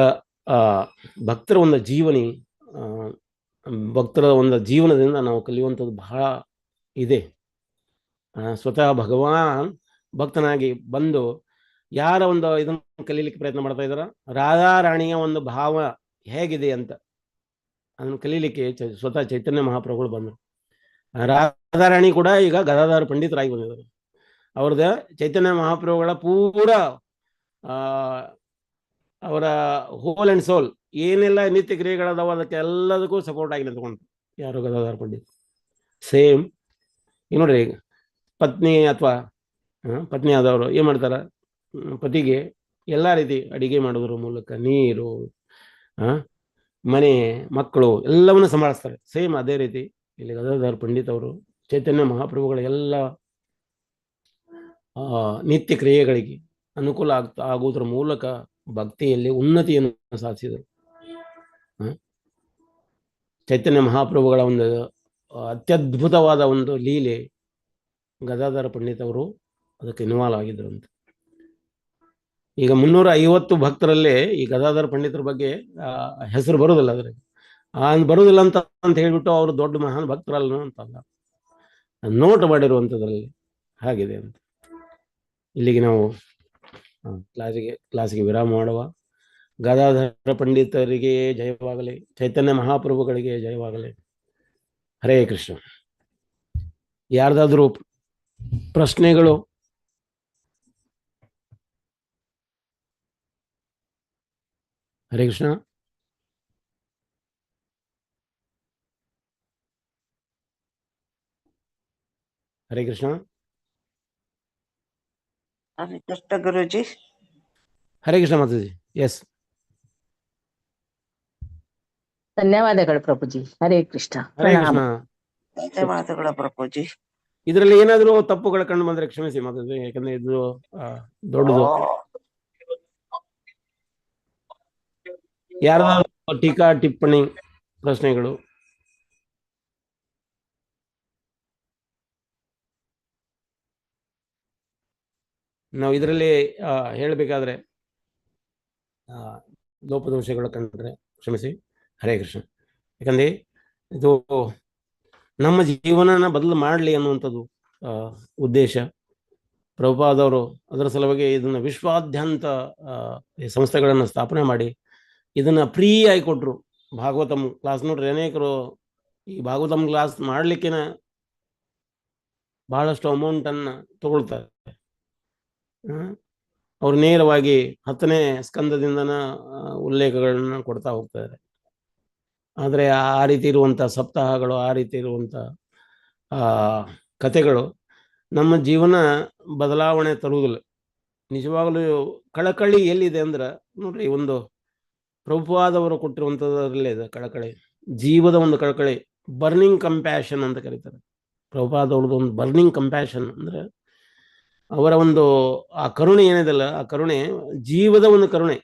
ಭಕ್ತರ ಒಂದು ಜೀವನಿ, ಭಕ್ತರ ಒಂದು ಜೀವನದಿಂದ ನಾವು ಕಲಿಯುವಂಥದ್ದು ಬಹಳ ಇದೆ. ಸ್ವತಃ ಭಗವಾನ್ ಭಕ್ತನಾಗಿ ಬಂದು ಯಾರ ಒಂದು ಇದನ್ನು ಕಲೀಲಿಕ್ಕೆ ಪ್ರಯತ್ನ ಮಾಡ್ತಾ ಇದ್ದಾರ, ರಾಧಾರಾಣಿಯ ಒಂದು ಭಾವ ಹೇಗಿದೆ ಅಂತ ಅದನ್ನು ಕಲೀಲಿಕ್ಕೆ ಸ್ವತಃ ಚೈತನ್ಯ ಮಹಾಪ್ರಭುಗಳು ಬಂದರು. ರಾಧಾರಾಣಿ ಕೂಡ ಈಗ ಗದಾಧರ ಪಂಡಿತರಾಗಿ ಬಂದಿದ್ದಾರೆ. ಅವ್ರದ್ದು ಚೈತನ್ಯ ಮಹಾಪ್ರಭುಗಳ ಪೂರ ಅವರ ಹೋಲ್ ಅಂಡ್ ಸೋಲ್ ಏನೆಲ್ಲ ನಿತ್ಯ ಕ್ರಿಯೆಗಳದಾವ ಅದಕ್ಕೆ ಎಲ್ಲದಕ್ಕೂ ಸಪೋರ್ಟ್ ಆಗಿ ನಿಂತ್ಕೊಂಡು ಯಾರು ಗದಾಧರ ಪಂಡಿತ್. ಸೇಮ್ ಈಗ ನೋಡ್ರಿ, ಈಗ ಪತ್ನಿ ಆದವರು ಏನು ಮಾಡ್ತಾರ, ಪತಿಗೆ ಎಲ್ಲ ರೀತಿ ಅಡಿಗೆ ಮಾಡೋದ್ರ ಮೂಲಕ ನೀರು, ಮನೆ, ಮಕ್ಕಳು ಎಲ್ಲವನ್ನು ಸಂಭಾಳಿಸ್ತಾರೆ. ಸೇಮ್ ಅದೇ ರೀತಿ ಇಲ್ಲಿ ಗದಾಧರ ಪಂಡಿತ್ ಅವರು ಚೈತನ್ಯ ಮಹಾಪ್ರಭುಗಳ ಎಲ್ಲ ನಿತ್ಯ ಕ್ರಿಯೆಗಳಿಗೆ ಅನುಕೂಲ ಆಗುವುದರ ಮೂಲಕ ಭಕ್ತಿಯಲ್ಲಿ ಉನ್ನತಿಯನ್ನು ಸಾಧಿಸಿದರು. ಚೈತನ್ಯ ಮಹಾಪ್ರಭುಗಳ ಒಂದು ಅತ್ಯದ್ಭುತವಾದ ಒಂದು ಲೀಲೆ ಗದಾಧರ ಪಂಡಿತ್ ಅವರು ಅದಕ್ಕೆ ಇನ್ವಾಲ್ವ್ ಆಗಿದ್ರು ಅಂತ. ಈಗ 350 ಭಕ್ತರಲ್ಲೇ ಈ ಗದಾಧರ ಪಂಡಿತರ ಬಗ್ಗೆ ಹೆಸರು ಬರುವುದಿಲ್ಲ. ಅದ್ರಲ್ಲಿ ಬರುವುದಿಲ್ಲ ಅಂತ ಹೇಳ್ಬಿಟ್ಟು ಅವರು ದೊಡ್ಡ ಮಹಾನ್ ಭಕ್ತರಲ್ಲ ಅಂತಲ್ಲ. ನೋಟ್ ಮಾಡಿರುವಂಥದ್ರಲ್ಲಿ ಹಾಗಿದೆ ಅಂತ. ಇಲ್ಲಿಗೆ ನಾವು ಕ್ಲಾಸಿಗೆ ವಿರಾಮ ಮಾಡುವ. ಗದಾಧರ ಪಂಡಿತರಿಗೆ ಜಯವಾಗಲಿ, ಚೈತನ್ಯ ಮಹಾಪ್ರಭುಗಳಿಗೆ ಜಯವಾಗಲಿ. ಹರೇ ಕೃಷ್ಣ. ಯಾರ್ದಾದ್ರೂ ಪ್ರಶ್ನೆಗಳು? ಹರೇ ಕೃಷ್ಣ. ಹರೇ ಕೃಷ್ಣ. ಹರೇ ಕೃಷ್ಣ ಗುರುಜಿ. ಹರೇ ಕೃಷ್ಣ ಮಾತಾಜಿ. ಎಸ್, ಧನ್ಯವಾದಗಳು ಪ್ರಭುಜಿ. ಹರೇ ಕೃಷ್ಣ. ಹರೇ ಕೃಷ್ಣ. ಧನ್ಯವಾದಗಳು ಪ್ರಭುಜಿ. ಇದರಲ್ಲಿ ಏನಾದರೂ ತಪ್ಪುಗಳು ಕಂಡು ಬಂದ್ರೆ ಕ್ಷಮಿಸಿ ಮಾತಾಜಿ, ಯಾಕಂದ್ರೆ ಇದು ದೊಡ್ಡದು. ಯಾರ್ದಾದ್ರು ಟೀಕಾ ಟಿಪ್ಪಣಿ ಪ್ರಶ್ನೆಗಳು? ನಾವು ಇದರಲ್ಲಿ ಹೇಳಬೇಕಾದ್ರೆ ಲೋಪದೋಷಗಳು ಕಂಡ್ರೆ ಕ್ಷಮಿಸಿ. ಹರೇ ಕೃಷ್ಣ. ಯಾಕಂದ್ರೆ ಇದು ನಮ್ಮ ಜೀವನನ ಬದಲು ಮಾಡಲಿ ಅನ್ನುವಂಥದ್ದು ಉದ್ದೇಶ. ಪ್ರಭುಪಾದವರು ಅದರ ಸಲುವಾಗಿ ಇದನ್ನು ವಿಶ್ವಾದ್ಯಂತ ಸಂಸ್ಥೆಗಳನ್ನು ಸ್ಥಾಪನೆ ಮಾಡಿ ಇದನ್ನು ಫ್ರೀ ಆಗಿ ಕೊಟ್ಟರು. ಭಾಗವತಂ ಕ್ಲಾಸ್ ನೋಡ್ರಿ, ಅನೇಕರು ಈ ಭಾಗವತಂ ಕ್ಲಾಸ್ ಮಾಡಲಿಕ್ಕಿನ ಬಹಳಷ್ಟು ಅಮೌಂಟನ್ನು ತಗೊಳ್ತಾರೆ. ಅವ್ರು ನೇರವಾಗಿ 10ನೇ ಸ್ಕಂದದಿಂದನ ಉಲ್ಲೇಖಗಳನ್ನ ಕೊಡ್ತಾ ಹೋಗ್ತಾರೆ. ಆದರೆ ಆ ರೀತಿ ಇರುವಂಥ ಸಪ್ತಾಹಗಳು, ಆ ರೀತಿ ಇರುವಂಥ ಕಥೆಗಳು ನಮ್ಮ ಜೀವನ ಬದಲಾವಣೆ ತರುವುದಿಲ್ಲ. ನಿಜವಾಗಲೂ ಕಳಕಳಿ ಎಲ್ಲಿದೆ ಅಂದ್ರೆ ನೋಡ್ರಿ, ಒಂದು ಪ್ರಭುಪಾದವರು ಕೊಟ್ಟಿರುವಂಥದ್ರಲ್ಲೇ ಇದೆ ಕಳಕಳಿ, ಜೀವದ ಒಂದು ಕಳಕಳಿ. ಬರ್ನಿಂಗ್ ಕಂಪ್ಯಾಷನ್ ಅಂತ ಕರೀತಾರೆ. ಪ್ರಭುಪಾದವ್ರದ್ದು ಒಂದು ಬರ್ನಿಂಗ್ ಕಂಪ್ಯಾಷನ್ ಅಂದರೆ ಅವರ ಒಂದು ಆ ಕರುಣೆ ಏನಿದೆಲ್ಲ, ಆ ಕರುಣೆ ಜೀವದ ಒಂದು ಕರುಣೆ.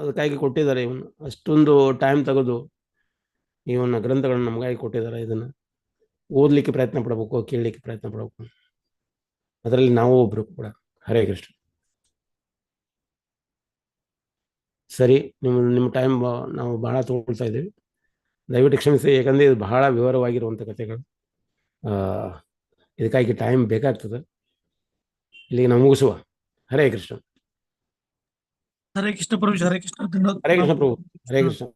ಅದಕ್ಕಾಗಿ ಕೊಟ್ಟಿದ್ದಾರೆ. ಇವನು ಅಷ್ಟೊಂದು ಟೈಮ್ ತೆಗೆದು ಇವನ್ನ ಗ್ರಂಥಗಳನ್ನು ನಮಗಾಗಿ ಕೊಟ್ಟಿದ್ದಾರೆ. ಇದನ್ನು ಓದಲಿಕ್ಕೆ ಪ್ರಯತ್ನ ಪಡಬೇಕು, ಕೇಳಲಿಕ್ಕೆ ಪ್ರಯತ್ನ ಪಡಬೇಕು. ಅದರಲ್ಲಿ ನಾವು ಒಬ್ರು ಕೂಡ. ಹರೇ ಕೃಷ್ಣ. ಸರಿ, ನಿಮ್ಮ ಟೈಮ್ ನಾವು ಬಹಳ ತಗೊಳ್ತಾ ಇದ್ದೀವಿ, ದಯವಿಟ್ಟು ಕ್ಷಮಿಸಿ. ಯಾಕಂದರೆ ಇದು ಬಹಳ ವಿವರವಾಗಿರುವಂಥ ಕಥೆಗಳು, ಇದಕ್ಕಾಗಿ ಟೈಮ್ ಬೇಕಾಗ್ತದೆ. ಇಲ್ಲಿಗೆ ನಾವು ಮುಗಿಸುವ. ಹರೇ ಕೃಷ್ಣ. ಹರೇ ಕೃಷ್ಣ ಪ್ರಭು. ಹರೇ ಕೃಷ್ಣ. ಹರೇ ಕೃಷ್ಣ ಪ್ರಭು. ಹರೇ ಕೃಷ್ಣ.